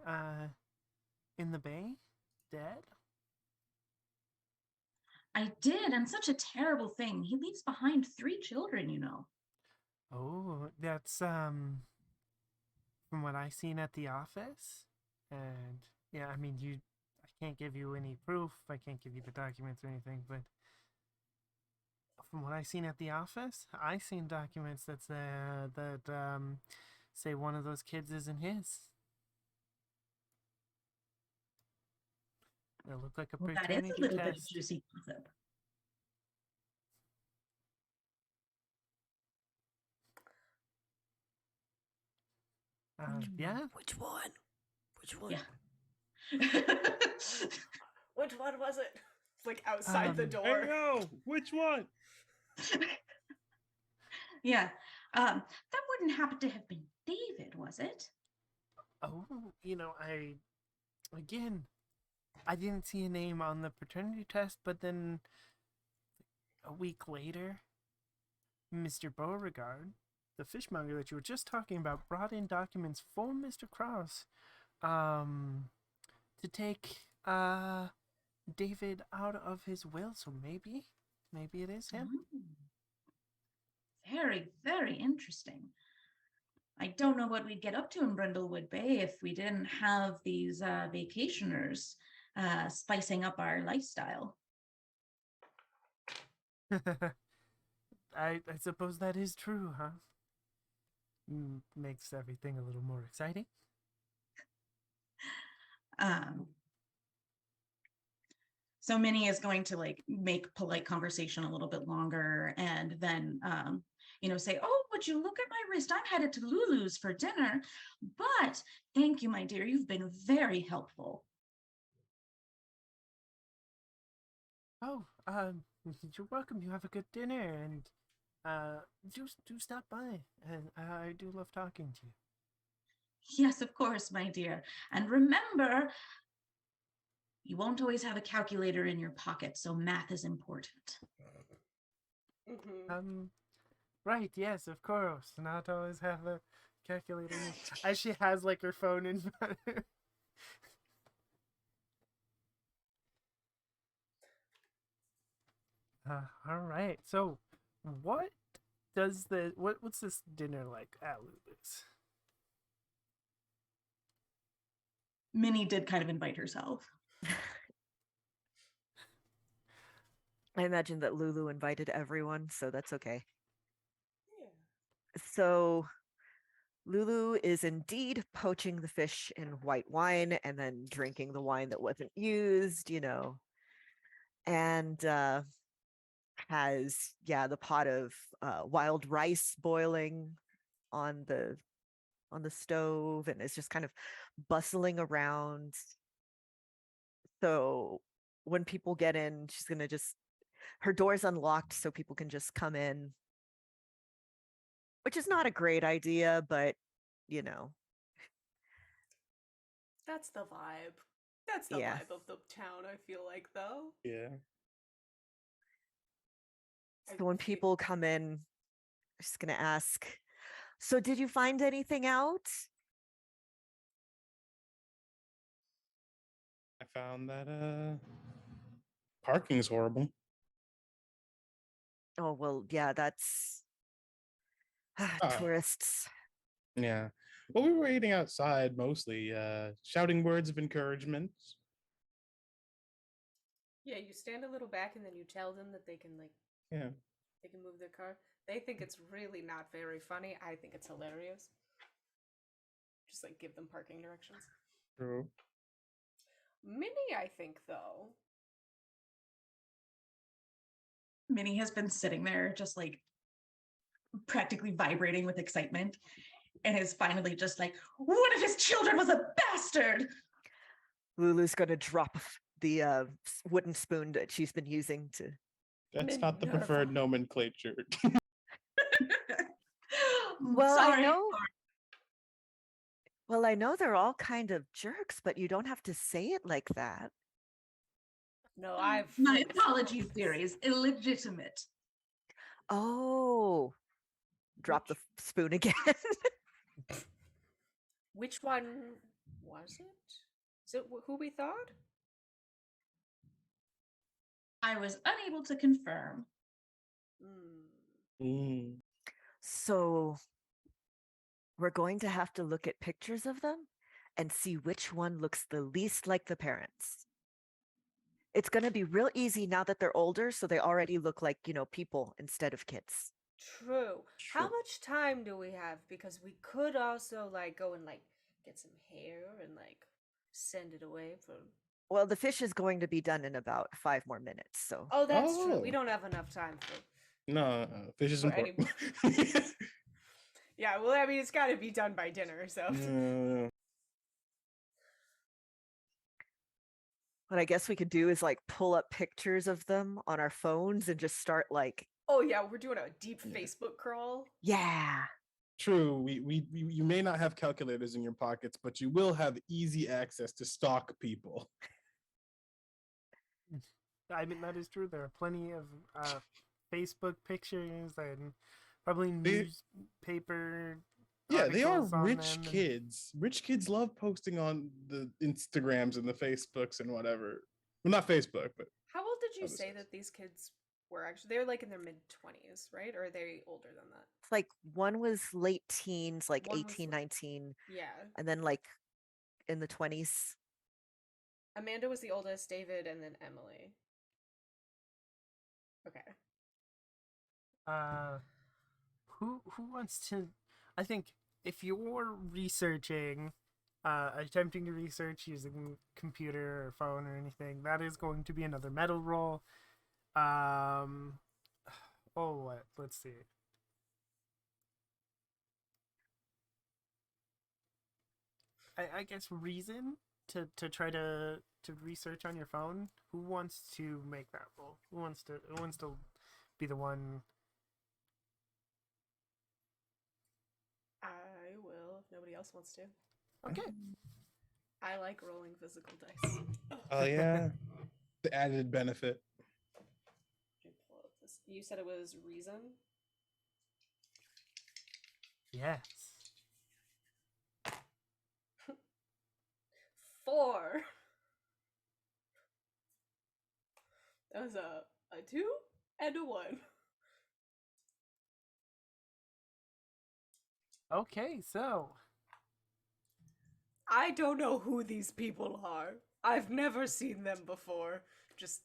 in the bay, dead? I did, and such a terrible thing. He leaves behind 3 children, you know. Oh, that's from what I seen at the office, and yeah, I mean I can't give you any proof. I can't give you the documents or anything, but from what I seen at the office, I seen documents that say one of those kids isn't his. It looked like a Well, that is a paternity little bit of test. juicy gossip. Yeah. Which one? Which one? Yeah. Which one was it? It's like outside the Um, door. Hey yo, which one? Yeah. That wouldn't happen to have been David, was it? oh, again, I didn't see a name on the paternity test, but then a week later, Mr. Beauregard, the fishmonger that you were just talking about, brought in documents for Mr. Krause, um, to take David out of his will. So maybe it is him. Oh, very, very interesting. I don't know what we'd get up to in Brindlewood Bay if we didn't have these vacationers spicing up our lifestyle. I suppose that is true, huh? Makes everything a little more exciting. Um, so Minnie is going to like make polite conversation a little bit longer and then say, oh, would you look at my wrist? I'm headed to Lulu's for dinner, but thank you, my dear, you've been very helpful. Oh, you're welcome. You have a good dinner, and do stop by. And I do love talking to you. Yes, of course, my dear, and remember, you won't always have a calculator in your pocket, so math is important. Mm-hmm. Right? Yes, of course. Not always have a calculator. As she has like her phone in front of her. All right. So, what what's this dinner like at Lulu's? Minnie did kind of invite herself. I imagine that Lulu invited everyone, so that's okay. Yeah. So Lulu is indeed poaching the fish in white wine and then drinking the wine that wasn't used, and has the pot of wild rice boiling on the stove and is just kind of bustling around. So when people get in, she's gonna just her door's unlocked so people can just come in, which is not a great idea, but you know, That's the vibe. That's the Yeah. vibe of the town, I feel like, though. Yeah. So when people come in, I'm just gonna ask, so did you find anything out? I found that parking's horrible. Oh, well, yeah, that's Ah, tourists. yeah. Well, we were eating outside mostly, shouting words of encouragement. Yeah, you stand a little back and then you tell them that they can Yeah. they can move their car. They think it's really not very funny. I think it's hilarious. Just like give them parking directions. True. Minnie, I think though. Minnie has been sitting there just like practically vibrating with excitement and is finally just like, one of his children was a bastard. Lulu's gonna drop the wooden spoon that she's been using to. That's not the Minerva. preferred nomenclature. Well, I Sorry. know. Well, I know they're all kind of jerks, but you don't have to say it like that. No, I've My apologies, dearies. Illegitimate. Oh, drop the spoon again. Which one was it? Is it who we thought? I was unable to confirm. Mm. So we're going to have to look at pictures of them and see which one looks the least like the parents. It's going to be real easy now that they're older, so they already look like, people instead of kids. True. How True. much time do we have? Because we could also go and get some hair and send it away for. Well, the fish is going to be done in about 5 more minutes, so. Oh, that's true. We Oh. don't have enough time for. No, fish is For important. Yeah, well, I mean, it's got to be done by dinner, so. Yeah. What I guess we could do is pull up pictures of them on our phones and just start Oh yeah, we're doing a deep Facebook crawl. yeah. True. We you may not have calculators in your pockets, but you will have easy access to stalk people. I mean, that is true. There are plenty of Facebook pictures and probably They- newspaper. Yeah, they are articles on rich them and- kids. Rich kids love posting on the Instagrams and the Facebooks and whatever. Well, not Facebook, but How old did you Other say stuff. that these kids were actually? They're in their mid-20s, right? Or are they older than that? It's one was late teens, One was 18, 19, Yeah. and then in the 20s. Amanda was the oldest, David, and then Emily. Okay. Who wants to? I think if you're researching, attempting to research using computer or phone or anything, that is going to be another metal roll. Let's see. I guess reason to try to research on your phone. Who wants to make that roll? Who wants to be the one? I will if nobody else wants to. Okay. I like rolling physical dice. oh yeah, the added benefit. Let me pull up this. You said it was reason? Yes. 4. That was a 2 and a 1. Okay, so I don't know who these people are. I've never seen them before. Just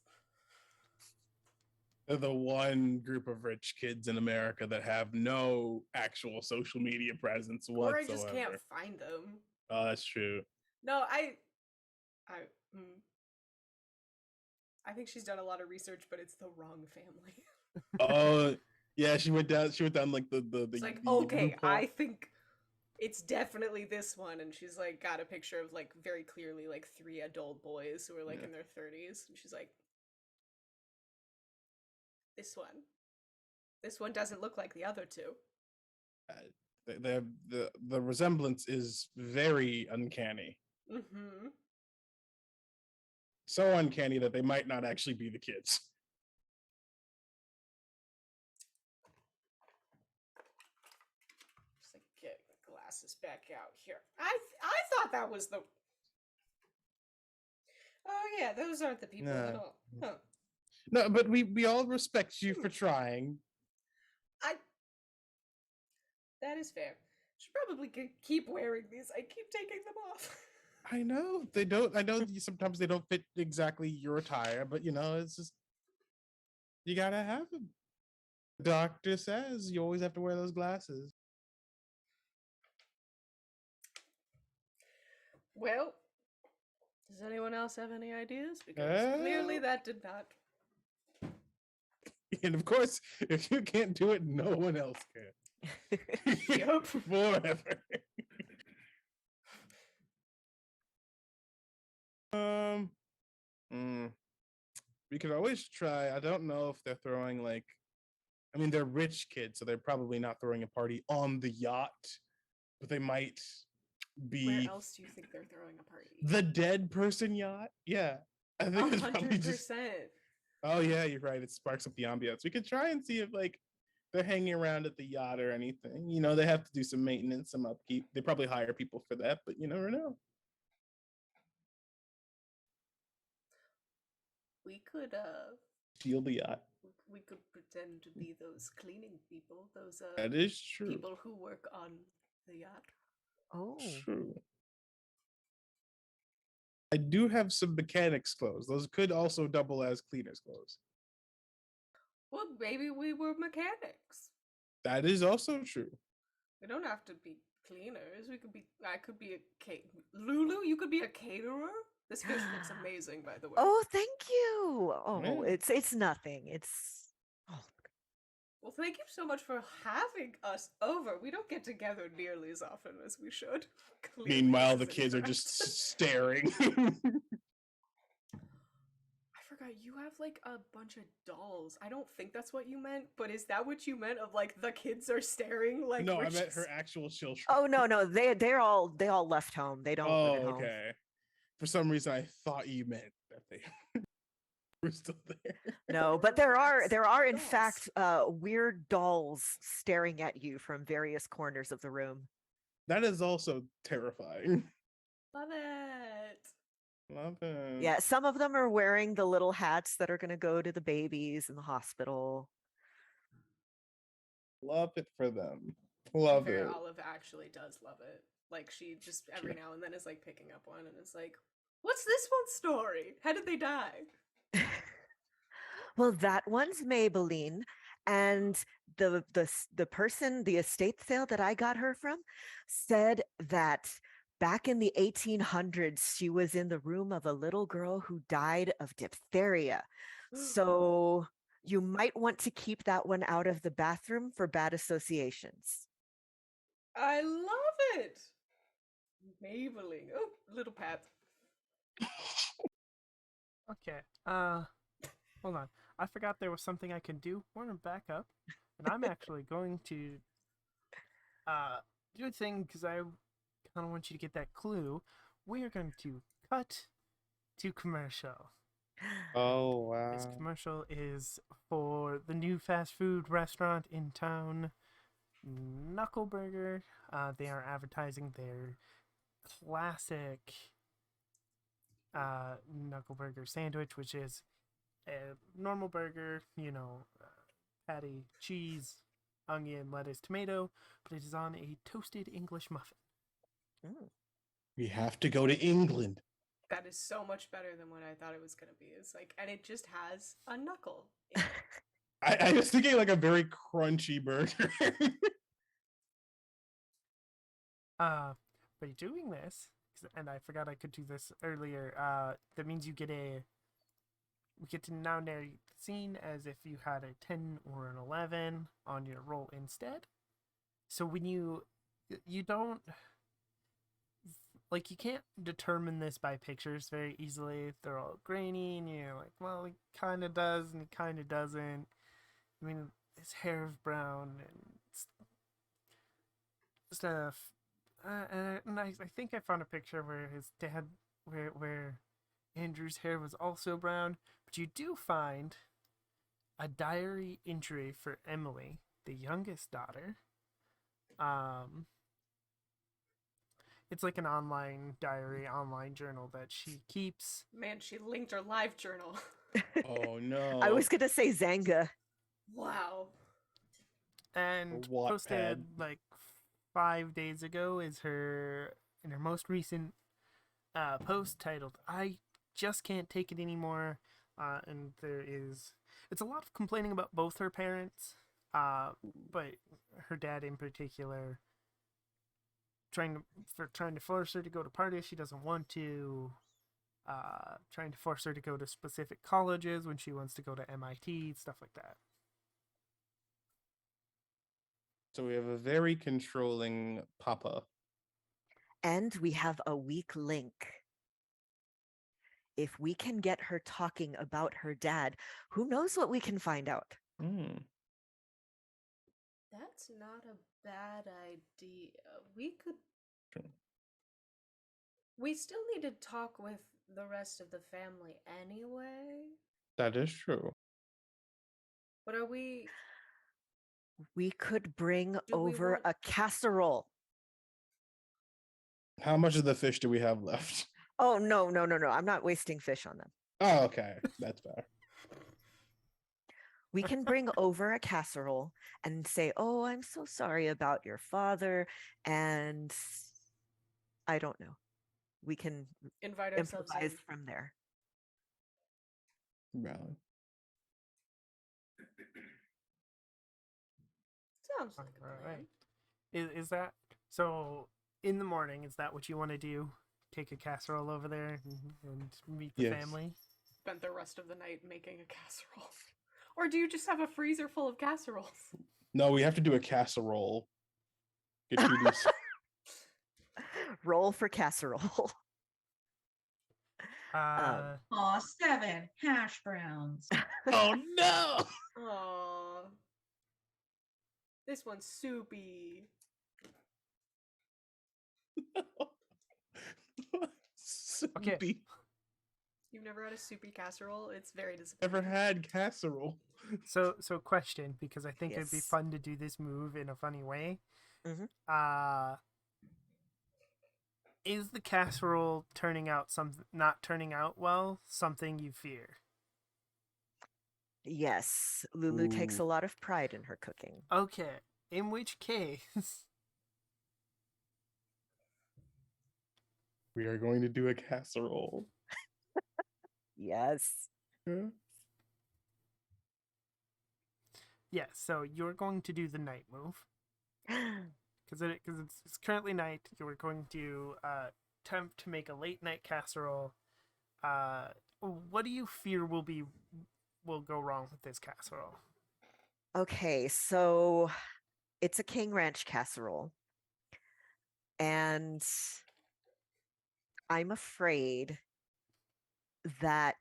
They're the one group of rich kids in America that have no actual social media presence whatsoever. or I just can't find them. Oh, that's true. No, I think she's done a lot of research, but it's the wrong family. Oh, yeah, she went down. She went down the. It's like, the okay, loophole. I think it's definitely this one, and she's got a picture of very clearly 3 adult boys who are Yeah. in their 30s, and she's like, this one. This one doesn't look like the other two. The resemblance is very uncanny. Mm-hmm. so uncanny that they might not actually be the kids. Just like getting the glasses back out here. I thought that was the. Oh yeah, those aren't the people at No. all. Huh. No, but we all respect you for trying. I. That is fair. Should probably keep wearing these. I keep taking them off. I know they don't. I know sometimes they don't fit exactly your attire, but you know, it's just you gotta have them. The doctor says you always have to wear those glasses. Well, does anyone else have any ideas? Because clearly that did not. And of course, if you can't do it, no one else can. Yup. Forever. We could always try. I don't know if they're throwing like. I mean, they're rich kids, so they're probably not throwing a party on the yacht, but they might be. Where else do you think they're throwing a party? The dead person yacht? Yeah. I think it's probably 100%. just. Oh yeah, you're right. It sparks up the ambiance. We could try and see if like they're hanging around at the yacht or anything. You know, they have to do some maintenance, some upkeep. They probably hire people for that, but you never know. We could Steal the yacht. we could pretend to be those cleaning people, those That is true. people who work on the yacht. Oh, True. I do have some mechanics clothes. Those could also double as cleaners' clothes. Well, maybe we were mechanics. That is also true. We don't have to be cleaners. We could be. I could be a Lulu, you could be a caterer. This fish looks amazing, by the way. oh, thank you. Oh, Yeah. it's nothing. It's oh, Well, thank you so much for having us over. We don't get together nearly as often as we should. Clearly, Meanwhile, this the is kids are incorrect. just staring. I forgot you have like a bunch of dolls. I don't think that's what you meant, but is that what you meant? Of like the kids are staring like? No, we're I meant just- her actual children. oh no, they all left home. They don't live Oh, at home. okay. For some reason, I thought you meant that they were still there. No, but Oh, there are in dolls. fact weird dolls staring at you from various corners of the room. That is also terrifying. Love it. Love it. Yeah, some of them are wearing the little hats that are going to go to the babies in the hospital. Love it for them. To be Love fair, it. Olive actually does love it. Like she just every now and then is like picking up one and it's like, what's this one's story? How did they die? Well, that one's Maybelline, and the person, the estate sale that I got her from, said that back in the 1800s she was in the room of a little girl who died of diphtheria. So you might want to keep that one out of the bathroom for bad associations. I love it. Maybelline. Oh, little pat. Okay. Hold on. I forgot there was something I can do. We're gonna back up, and I'm actually going to do a thing because I kind of want you to get that clue. We are going to cut to commercial. Oh This wow. commercial is for the new fast food restaurant in town, Knuckleburger. They are advertising their classic Knuckleburger sandwich, which is a normal burger, patty, cheese, onion, lettuce, tomato, but it is on a toasted English muffin. Mm. We have to go to England. That is so much better than what I thought it was gonna be. It's like, and it just has a knuckle. in it. I was thinking like a very crunchy burger. By doing this, and I forgot I could do this earlier, that means we get to now narrate the scene as if you had a 10 or an 11 on your roll instead. So when you don't, like, you can't determine this by pictures very easily. They're all grainy, and you're like, well, it kind of does, and it kind of doesn't. I mean, his hair is brown, and stuff. And I think I found a picture where his dad, where Andrew's hair was also brown, but you do find a diary entry for Emily, the youngest daughter. Um, it's like an online diary, online journal that she keeps. Man, she linked her live journal. Oh no. I was gonna say Zanga. Wow. And Wattpad. posted like 5 days ago is her in her most recent post titled "I just can't take it anymore," and it's a lot of complaining about both her parents, but her dad in particular, trying to force her to go to parties she doesn't want to, trying to force her to go to specific colleges when she wants to go to MIT, stuff like that. So we have a very controlling papa. And we have a weak link. If we can get her talking about her dad, who knows what we can find out? Mm. That's not a bad idea. We could. Sure. We still need to talk with the rest of the family anyway. That is true. But are we. We could bring we over want- a casserole. How much of the fish do we have left? Oh, no. I'm not wasting fish on them. Oh, okay. That's fair. We can bring over a casserole and say, oh, I'm so sorry about your father. And I don't know. We can invite ourselves improvise in. from there. Valid. Sounds like a plan. Right. Is that so? In the morning, is that what you want to do? Take a casserole over there and meet the Yes. family? Spend the rest of the night making a casserole. Or do you just have a freezer full of casseroles? No, we have to do a casserole. Get two these. Roll for casserole. Aw, 7 hash browns. Oh no! Aww. This one's soupy. Okay. Soupy. You've never had a soupy casserole? It's very disappointing. Never had casserole. So question, because I think it'd be Yes. fun to do this move in a funny way. Mhm. Is the casserole not turning out well something you fear? Yes, Lulu takes Ooh. a lot of pride in her cooking. Okay, in which case, We are going to do a casserole. Yes. yes. So you're going to do the night move because it's currently night. You're going to attempt to make a late night casserole. What do you fear will go wrong with this casserole? Okay, so it's a King Ranch casserole. And I'm afraid that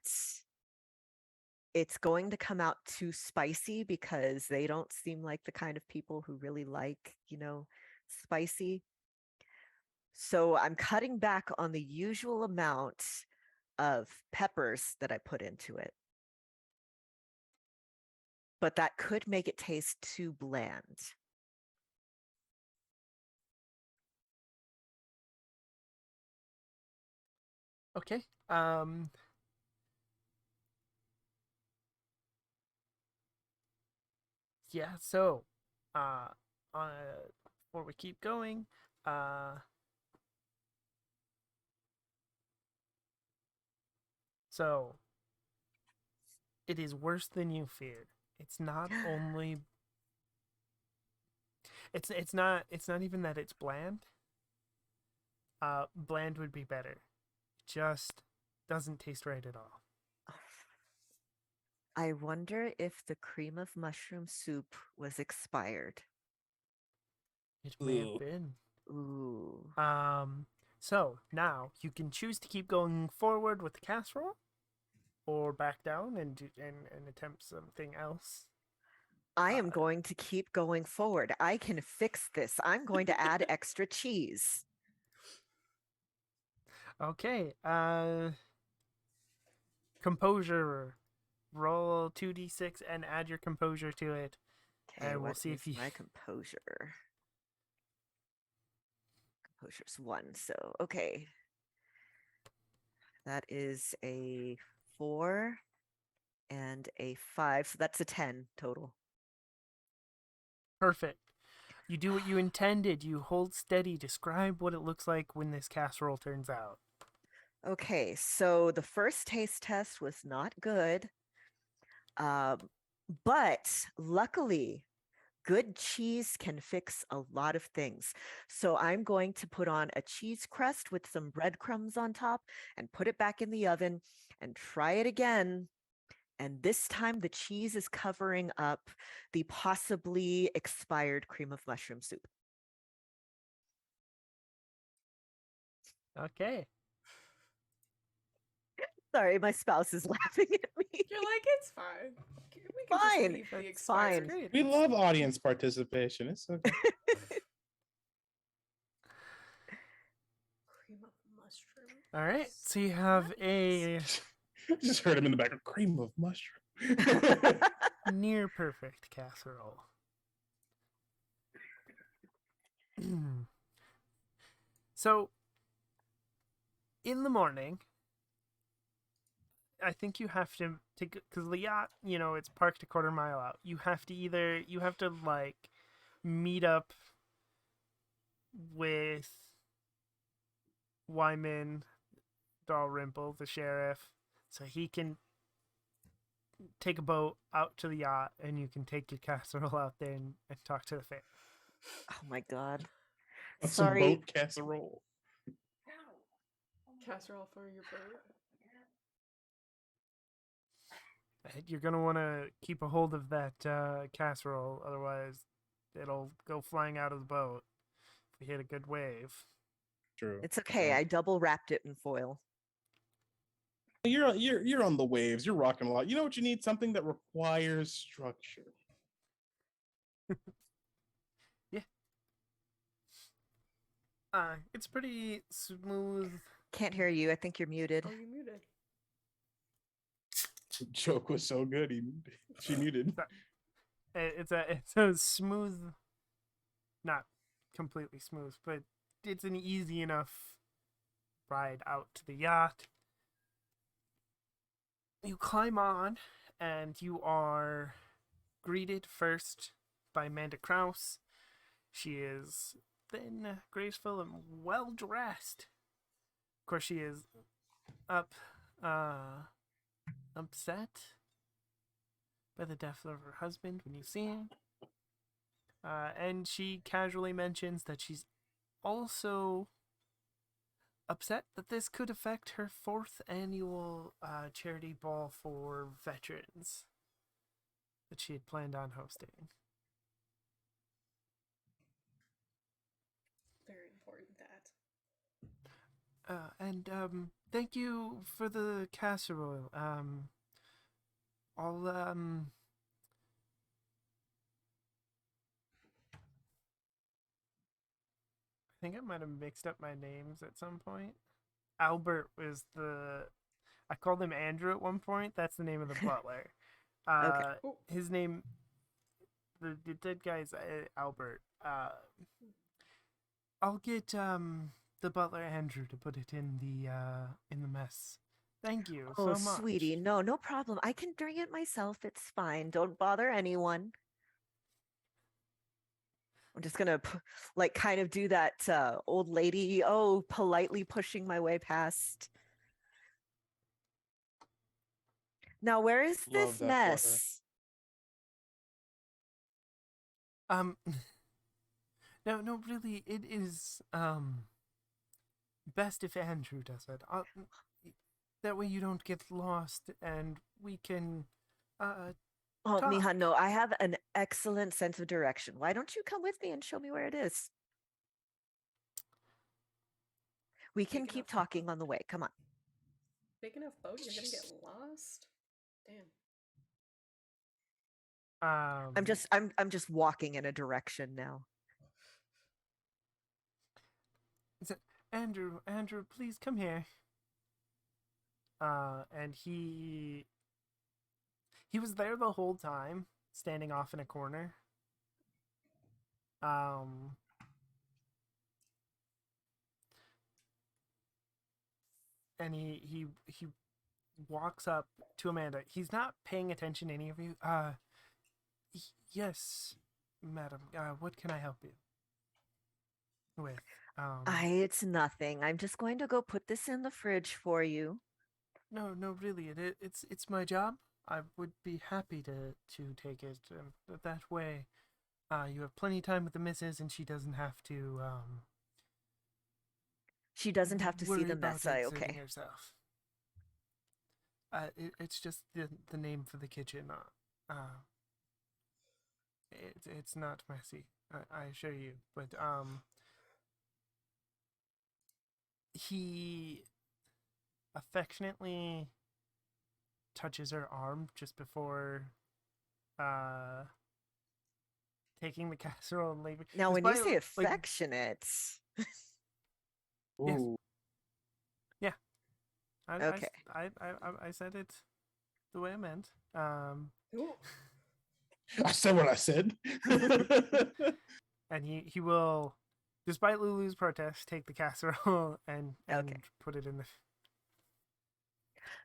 it's going to come out too spicy because they don't seem like the kind of people who really like, spicy. So I'm cutting back on the usual amount of peppers that I put into it. But that could make it taste too bland. Okay. Yeah, so before we keep going, so it is worse than you feared. It's not only it's not even that it's bland. Bland would be better. Just doesn't taste right at all. I wonder if the cream of mushroom soup was expired. It may Ooh. have been. Ooh. So now you can choose to keep going forward with the casserole, or back down and attempt something else. I am going to keep going forward. I can fix this. I'm going to add extra cheese. Okay. composure. Roll 2d6 and add your composure to it. Okay, And we'll what see is if you. my composure? Composure's 1, so okay. That is a 4 and a 5, so that's a 10 total. Perfect. You do what you intended. You hold steady. Describe what it looks like when this casserole turns out. Okay, so the first taste test was not good. But luckily, good cheese can fix a lot of things. So I'm going to put on a cheese crust with some breadcrumbs on top and put it back in the oven and try it again. And this time the cheese is covering up the possibly expired cream of mushroom soup. Okay. Sorry, my spouse is laughing at me. You're like, it's fine. We can Fine, just leave the it's expired. fine. Great. We love audience participation. It's okay. Cream of mushroom. All right. So you have a Just heard him in the background. Cream of mushroom. near perfect casserole. So, in the morning, I think you have to take, because the yacht, it's parked a quarter mile out. You have to like meet up with Wyman Dalrymple, the sheriff, so he can take a boat out to the yacht, and you can take your casserole out there and talk to the family. Oh my God. Some Sorry. boat casserole. Casserole for your boat. You're gonna want to keep a hold of that casserole, otherwise it'll go flying out of the boat if we hit a good wave. True. It's okay. True. I double wrapped it in foil. You're on the waves. You're rocking a lot. You know what you need? Something that requires structure. Yeah. It's pretty smooth. Can't hear you. I think you're muted. Oh, you muted. The joke was so good. She muted. It's a smooth, not completely smooth, but it's an easy enough ride out to the yacht. You climb on, and you are greeted first by Amanda Krause. She is thin, graceful, and well dressed. Of course, she is upset by the death of her husband when you see him. And she casually mentions that she's also upset that this could affect her 4th annual charity ball for veterans that she had planned on hosting. Very important that. And thank you for the casserole. I'll I think I might have mixed up my names at some point. Albert was I called him Andrew at one point. That's the name of the butler. Okay. His name, the dead guy's Albert. I'll get the butler Andrew to put it in the mess. Thank you Oh, so much. sweetie, no problem. I can drink it myself. It's fine. Don't bother anyone. I'm just gonna kind of do that old lady, politely pushing my way past. Now, where is this Love that mess? No, really, it is best if Andrew does it. That way you don't get lost, and we can Oh, talk. Miha, no, I have an excellent sense of direction. Why don't you come with me and show me where it is? We can Big keep enough. talking on the way. Come on. Big enough boat, you're gonna get lost. Damn. I'm just walking in a direction now. Andrew, please come here. And he was there the whole time, standing off in a corner. Um, and he walks up to Amanda. He's not paying attention to any of you. Yes, madam. What can I help you with? It's nothing. I'm just going to go put this in the fridge for you. No, no, really, it's my job. I would be happy to take it. That way, you have plenty of time with the missus, and she doesn't have to She doesn't have to see worry the about mess. exerting Okay. herself. It's just the name for the kitchen. It's not messy. I assure you. But he affectionately touches her arm just before uh taking the casserole and leaving. Now, It's when you probably say like affectionate, yes, Ooh. yeah. okay. I said it the way I meant. Ooh. I said what I said. And he will, despite Lulu's protest, take the casserole and Okay. put it in the.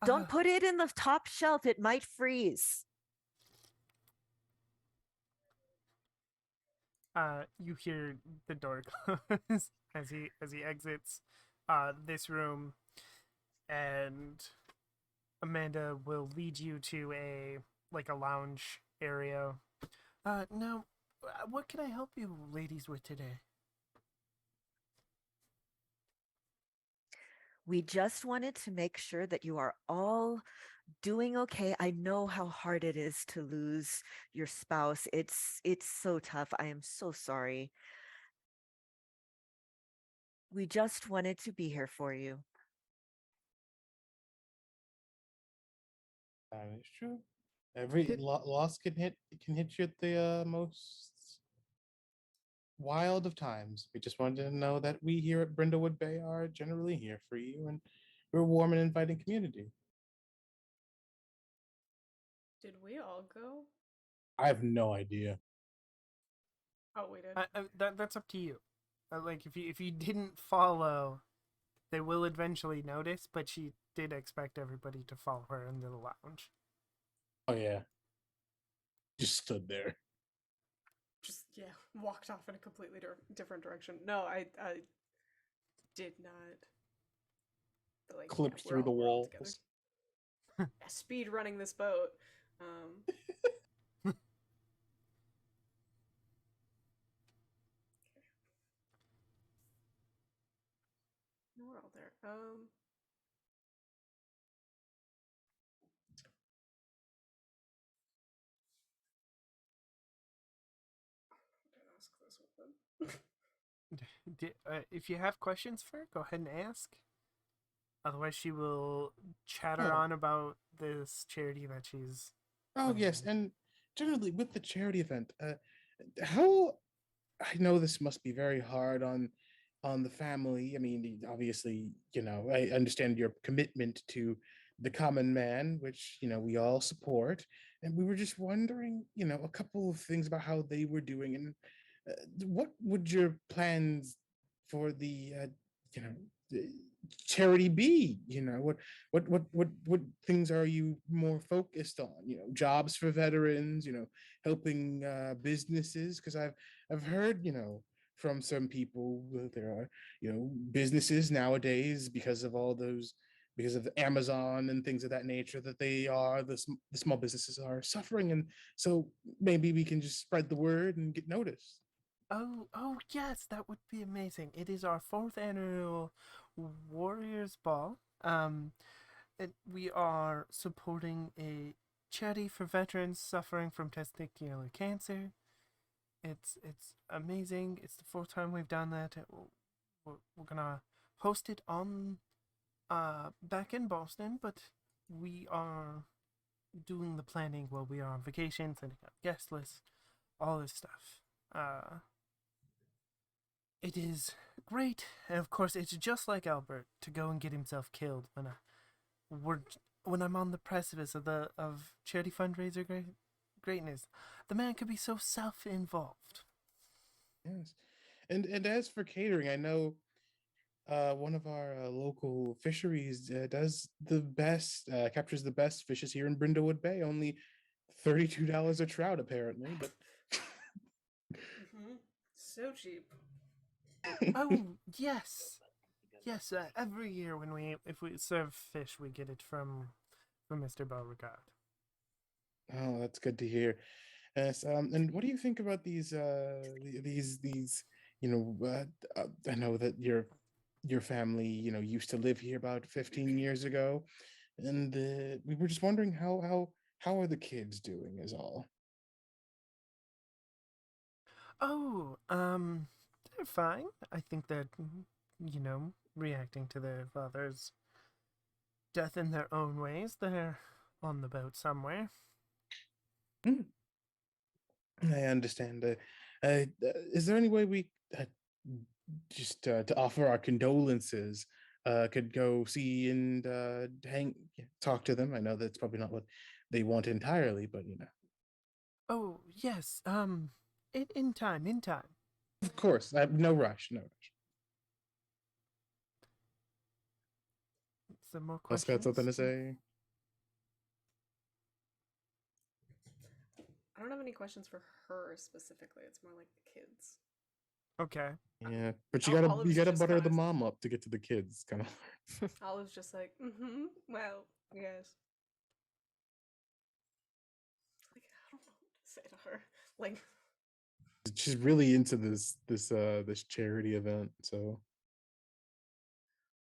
Don't put it in the top shelf. It might freeze. You hear the door close as he exits this room, and Amanda will lead you to a lounge area. Now, what can I help you ladies with today? We just wanted to make sure that you are all doing okay. I know how hard it is to lose your spouse. It's so tough. I am so sorry. We just wanted to be here for you. That is true. Every loss can hit you at the most wild of times. We just wanted to know that we here at Brindlewood Bay are generally here for you, and we're a warm and inviting community. Did we all go? I have no idea. Oh, we did. That's up to you. Like if you didn't follow, they will eventually notice. But she did expect everybody to follow her into the lounge. Oh yeah, just stood there. Just walked off in a completely different direction. No, I did not. But like, Clipped we're through the we're all together. walls. Speed running this boat. We're all there. Ask this one. If you have questions for her, go ahead and ask. Otherwise, she will chatter Oh. on about this charity that she's. Oh yes, and generally with the charity event, how I know this must be very hard on the family. I mean, obviously, I understand your commitment to the common man, which we all support, and we were just wondering, a couple of things about how they were doing, and what would your plans for the you know the charity be? What things are you more focused on? Jobs for veterans, helping businesses, because I've heard, from some people that there are, businesses nowadays, because of all those, because of Amazon and things of that nature, that the small businesses are suffering, and so maybe we can just spread the word and get noticed. Oh yes, that would be amazing. It is our fourth annual Warriors Ball. We are supporting a charity for veterans suffering from testicular cancer. It's amazing. It's the fourth time we've done that. We're gonna host it on back in Boston, but we are doing the planning while we are on vacation, sending out guest lists, all this stuff. It is great, and of course, it's just like Albert to go and get himself killed we're when I'm on the precipice of charity fundraiser greatness, the man could be so self-involved. Yes. And as for catering, I know one of our local fisheries does the best, captures the best fishes here in Brindlewood Bay. Only $32 a trout, apparently. But So cheap. Oh yes, yes. Every year when if we serve fish, we get it from Mr. Beauregard. oh, that's good to hear. Yes. And what do you think about these? You know, I know that your family, used to live here about 15 years ago, and we were just wondering how are the kids doing? Is all. Oh, they're fine. I think they're, reacting to their father's death in their own ways. They're on the boat somewhere. Hmm, I understand. Is there any way we just to offer our condolences? Could go see and talk to them. I know that's probably not what they want entirely, but Oh, yes. In time, in time. of course, no rush, no rush. Some more Else got something to questions? say? I don't have any questions for her specifically. It's more like the kids. Okay. Yeah, but you Olive's gotta just butter kind the of. mom up to get to the kids, kind of. Olive's just like, well, yes. Like, I don't know what to say to her. Like, She's really into this charity event, so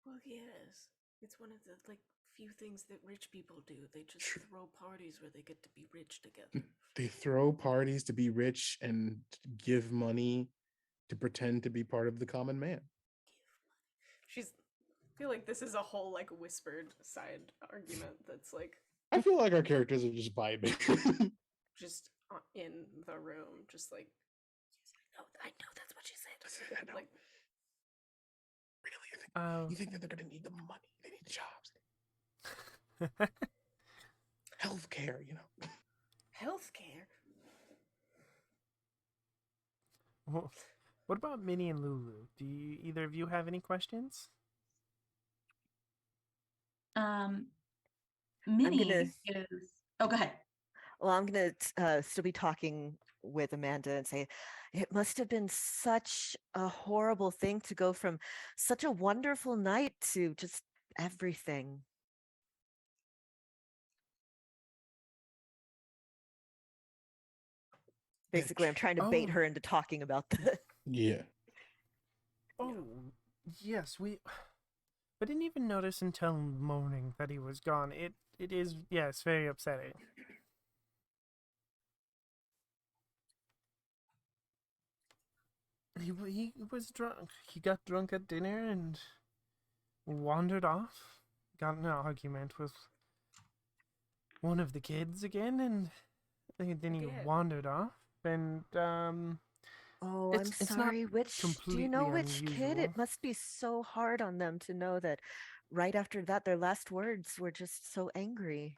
well, yes. It's one of the like few things that rich people do. They just Tr- throw parties where they get to be rich together. they throw parties to be rich and give money to pretend to be part of the common man. She's. I feel like this is a whole like whispered side argument that's like I feel like our characters are just vibing. just in the room, just like. Yes, I know that's what she said. I know. Like, Really, you think that they're gonna need the money? They need jobs, healthcare. healthcare. Well, what about Minnie and Lulu? Do either of you have any questions? Minnie is. Oh, go ahead. Well, I'm going to still be talking with Amanda and say, it must have been such a horrible thing to go from such a wonderful night to just everything. Basically, I'm trying to bait Oh. her into talking about the. Yeah. Oh, yes. I didn't even notice until morning that he was gone. It is, yes, very upsetting. He was drunk. He got drunk at dinner and wandered off. Got in an argument with one of the kids again, and then he Again. wandered off. And Oh, it's I'm not sorry. Which do you completely know which kid? unusual. It must be so hard on them to know that right after that, their last words were just so angry.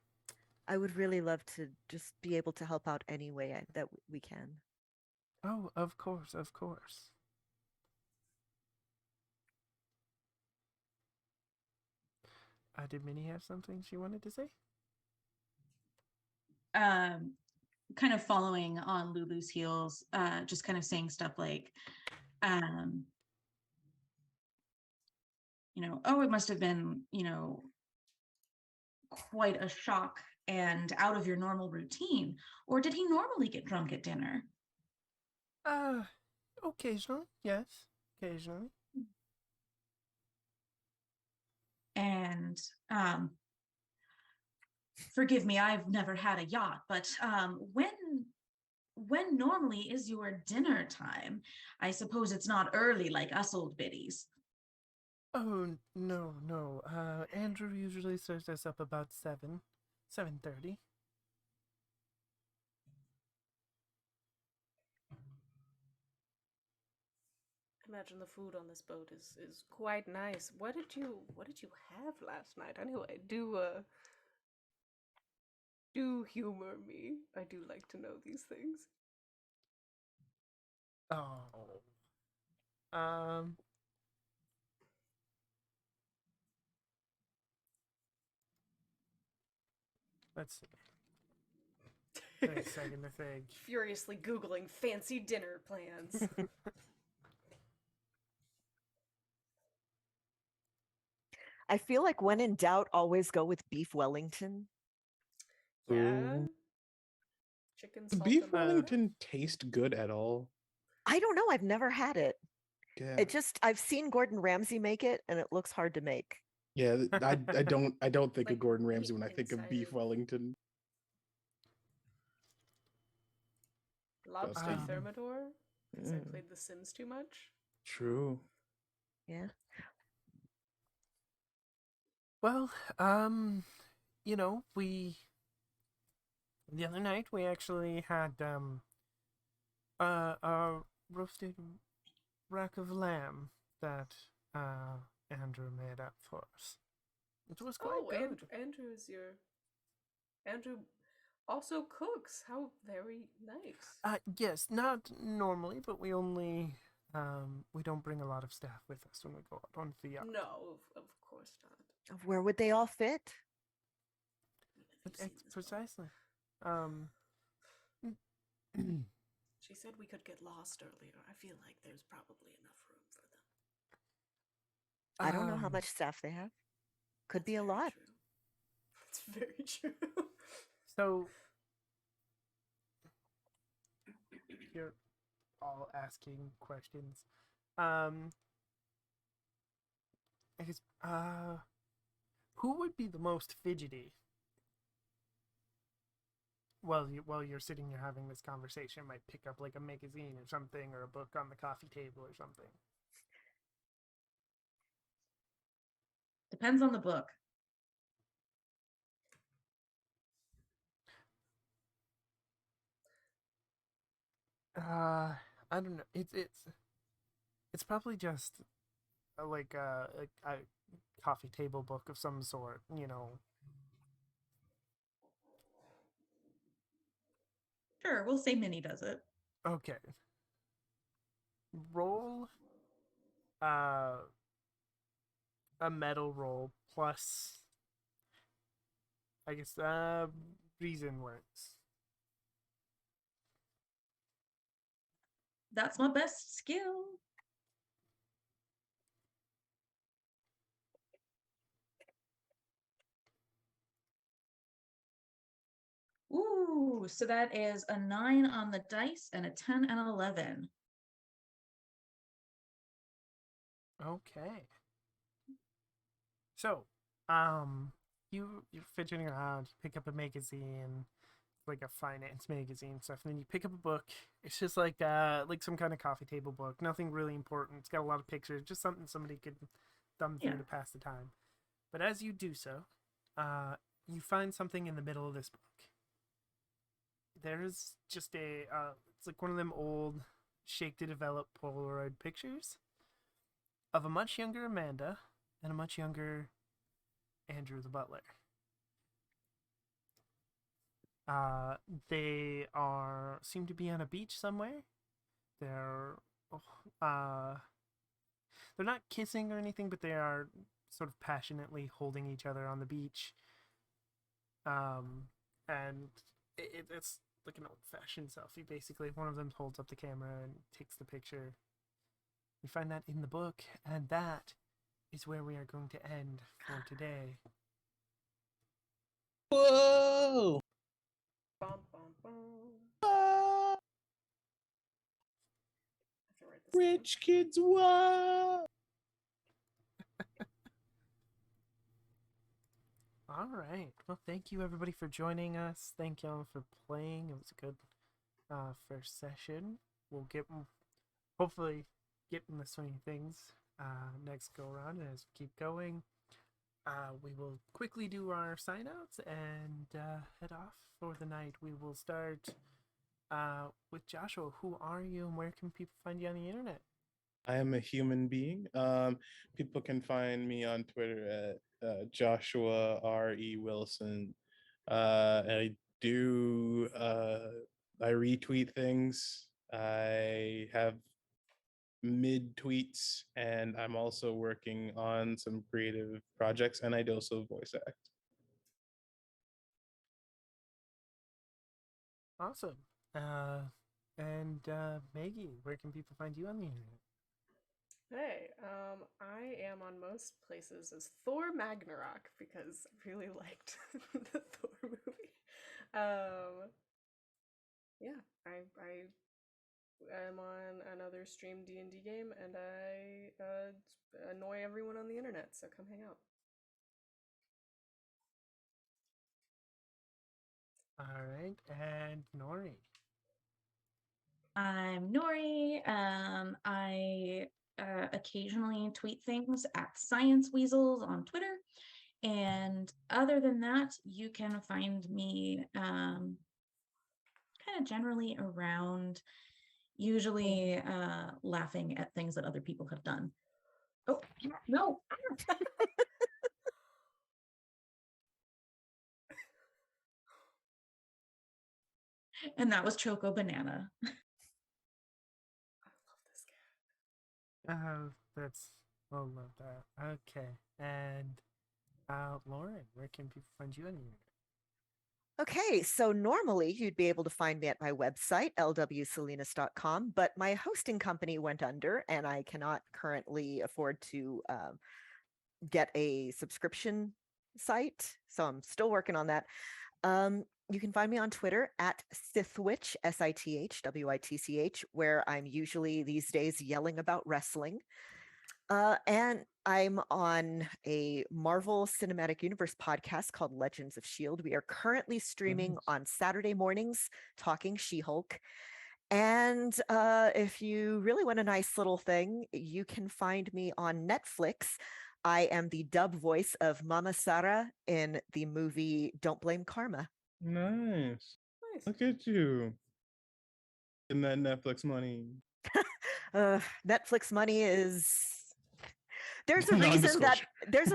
I would really love to just be able to help out any way that we can. Oh, of course, of course. Did Minnie have something she wanted to say? Kind of following on Lulu's heels, just kind of saying stuff like, oh, it must have been, quite a shock and out of your normal routine. Or did he normally get drunk at dinner? Occasionally, yes, occasionally. And forgive me, I've never had a yacht, but when normally is your dinner time? I suppose it's not early like us old biddies. Oh no. Andrew usually serves us up about 7:30. imagine the food on this boat is quite nice. What did you have last night anyway? Do humor me. I do like to know these things. Oh. Um. Let's see. Take a second to think. Furiously Googling fancy dinner plans. I feel like when in doubt, always go with beef Wellington. Yeah. Ooh. Chicken Does salt beef and butter. Wellington taste good at all? I don't know. I've never had it. Yeah. I've seen Gordon Ramsay make it, and it looks hard to make. Yeah, I don't think Like, of Gordon the Ramsay when I think of inside beef of- Wellington. Lobster Um, thermidor? Because I Mm. played The Sims too much. True. Yeah. Well, you know, the other night we actually had a roasted rack of lamb that Andrew made up for us. It was quite Oh, good. Andrew also cooks. How very nice. Yes, not normally, but we only we don't bring a lot of staff with us when we go out onto the yacht. No, of course not. Where would they all fit? Have you seen this boat? Precisely. She said we could get lost earlier. I feel like there's probably enough room for them. I don't know how Um, much staff they have. Could That's be a very lot. True. That's very true. So you're all asking questions. I guess who would be the most fidgety while you're sitting here having this conversation? Might pick up like a magazine or something, or a book on the coffee table or something. Depends on the book. I don't know. It's probably just like a coffee table book of some sort. You know. Sure, we'll say Minnie does it. Okay. Roll uh a metal roll plus I guess reason works. That's my best skill. Ooh, so that is a 9 on the dice and a 10 and an 11. Okay. So, you're fidgeting around, you pick up a magazine, like a finance magazine stuff, and then you pick up a book. It's just like some kind of coffee table book. Nothing really important. It's got a lot of pictures, just something somebody could thumb through Yeah. to pass the time. But as you do so, you find something in the middle of this book. There's just it's like one of them old shake to develop Polaroid pictures of a much younger Amanda and a much younger Andrew the butler. They seem to be on a beach somewhere. They're they're not kissing or anything, but they are sort of passionately holding each other on the beach. And it's like an old-fashioned selfie. Basically, one of them holds up the camera and takes the picture. You find that in the book, and that is where we are going to end for today. Whoa! Bum, bum, bum. Ah, I have to write this down. rich kids, wow! All right. Well, thank you everybody for joining us. Thank y'all for playing. It was a good first session. We'll hopefully get in the swing of things next go around. And as we keep going, we will quickly do our sign outs and head off for the night. We will start with Joshua. Who are you and where can people find you on the internet? I am a human being. People can find me on Twitter at Joshua R.E. Wilson. I do, I retweet things. I have mid tweets, and I'm also working on some creative projects, and I do also voice act. Awesome. And Maggie, where can people find you on the internet? Hey, I am on most places as Thor Ragnarok because I really liked the Thor movie. Um, yeah, I am on another stream D&D game, and I annoy everyone on the internet. So come hang out. All right, and Nori. I'm Nori. I occasionally tweet things at Science Weasels on Twitter. And other than that, you can find me kind of generally around, usually laughing at things that other people have done. Oh, no. And that was Choco Banana. I love this cat. That's I'll love that. Okay, and Lauren, where can people find you on the internet? Okay, so normally you'd be able to find me at my website, lwsalinas.com, but my hosting company went under and I cannot currently afford to get a subscription site. So I'm still working on that. You can find me on Twitter at Sithwitch, Sithwitch, where I'm usually these days yelling about wrestling. And I'm on a Marvel Cinematic Universe podcast called Legends of S.H.I.E.L.D. We are currently streaming Nice. on Saturday mornings, talking She-Hulk. And if you really want a nice little thing, you can find me on Netflix. I am the dub voice of Mama Sara in the movie Don't Blame Karma. Nice. Nice. Look at you. And that Netflix money. Netflix money is there's a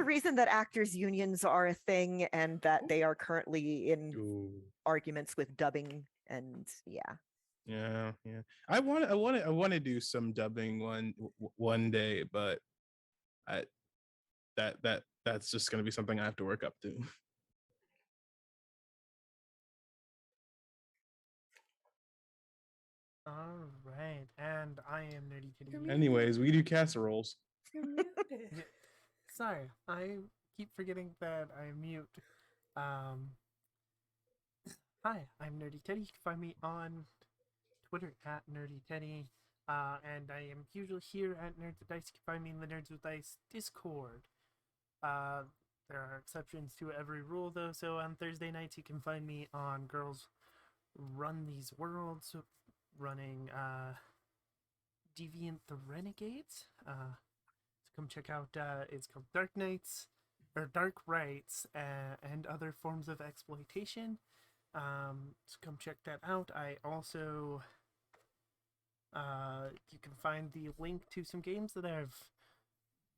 reason that actors unions are a thing and that they are currently in Ooh. arguments with dubbing, and yeah. Yeah. I want to do some dubbing one day, but I that's just gonna be something I have to work up to. All right, and I am Nerdy Kitty. Anyways, we do casseroles. You're muted. Yeah, sorry, I keep forgetting that I mute. Um, Hi, I'm Nerdy Teddy. You can find me on Twitter at Nerdy Teddy. And I am usually here at Nerds with Dice. You can find me in the Nerds with Dice Discord. There are exceptions to every rule, though. So on Thursday nights, you can find me on Girls Run These Worlds, running Deviant the Renegades. So come check out. It's called Dark Nights or Dark Rights and other forms of exploitation. So come check that out. I also you can find the link to some games that I've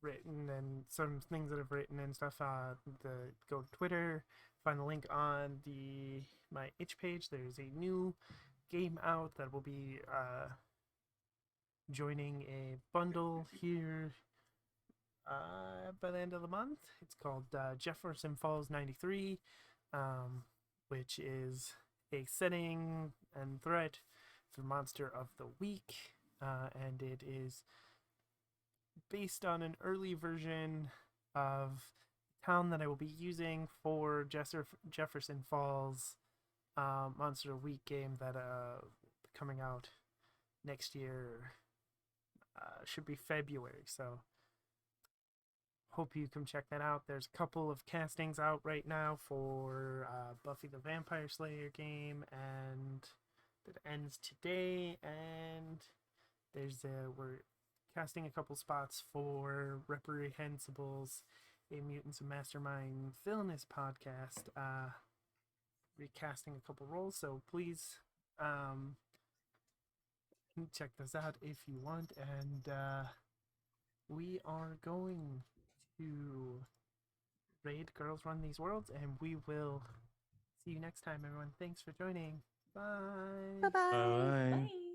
written and some things that I've written and stuff. Go to Twitter, find the link on my itch page. There's a new game out that will be joining a bundle here by the end of the month. It's called Jefferson Falls 93, which is a setting and threat for Monster of the Week, and it is based on an early version of the town that I will be using for Jefferson Falls Monster of the Week game that coming out next year. Should be February, so hope you can check that out. There's a couple of castings out right now for Buffy the Vampire Slayer game, and that ends today. And we're casting a couple spots for Reprehensibles, a Mutants and Mastermind Villainous podcast. Recasting a couple roles, so please check this out if you want. And we are going to raid Girls Run These Worlds, and we will see you next time, everyone. Thanks for joining. Bye. Bye-bye. Bye. Bye.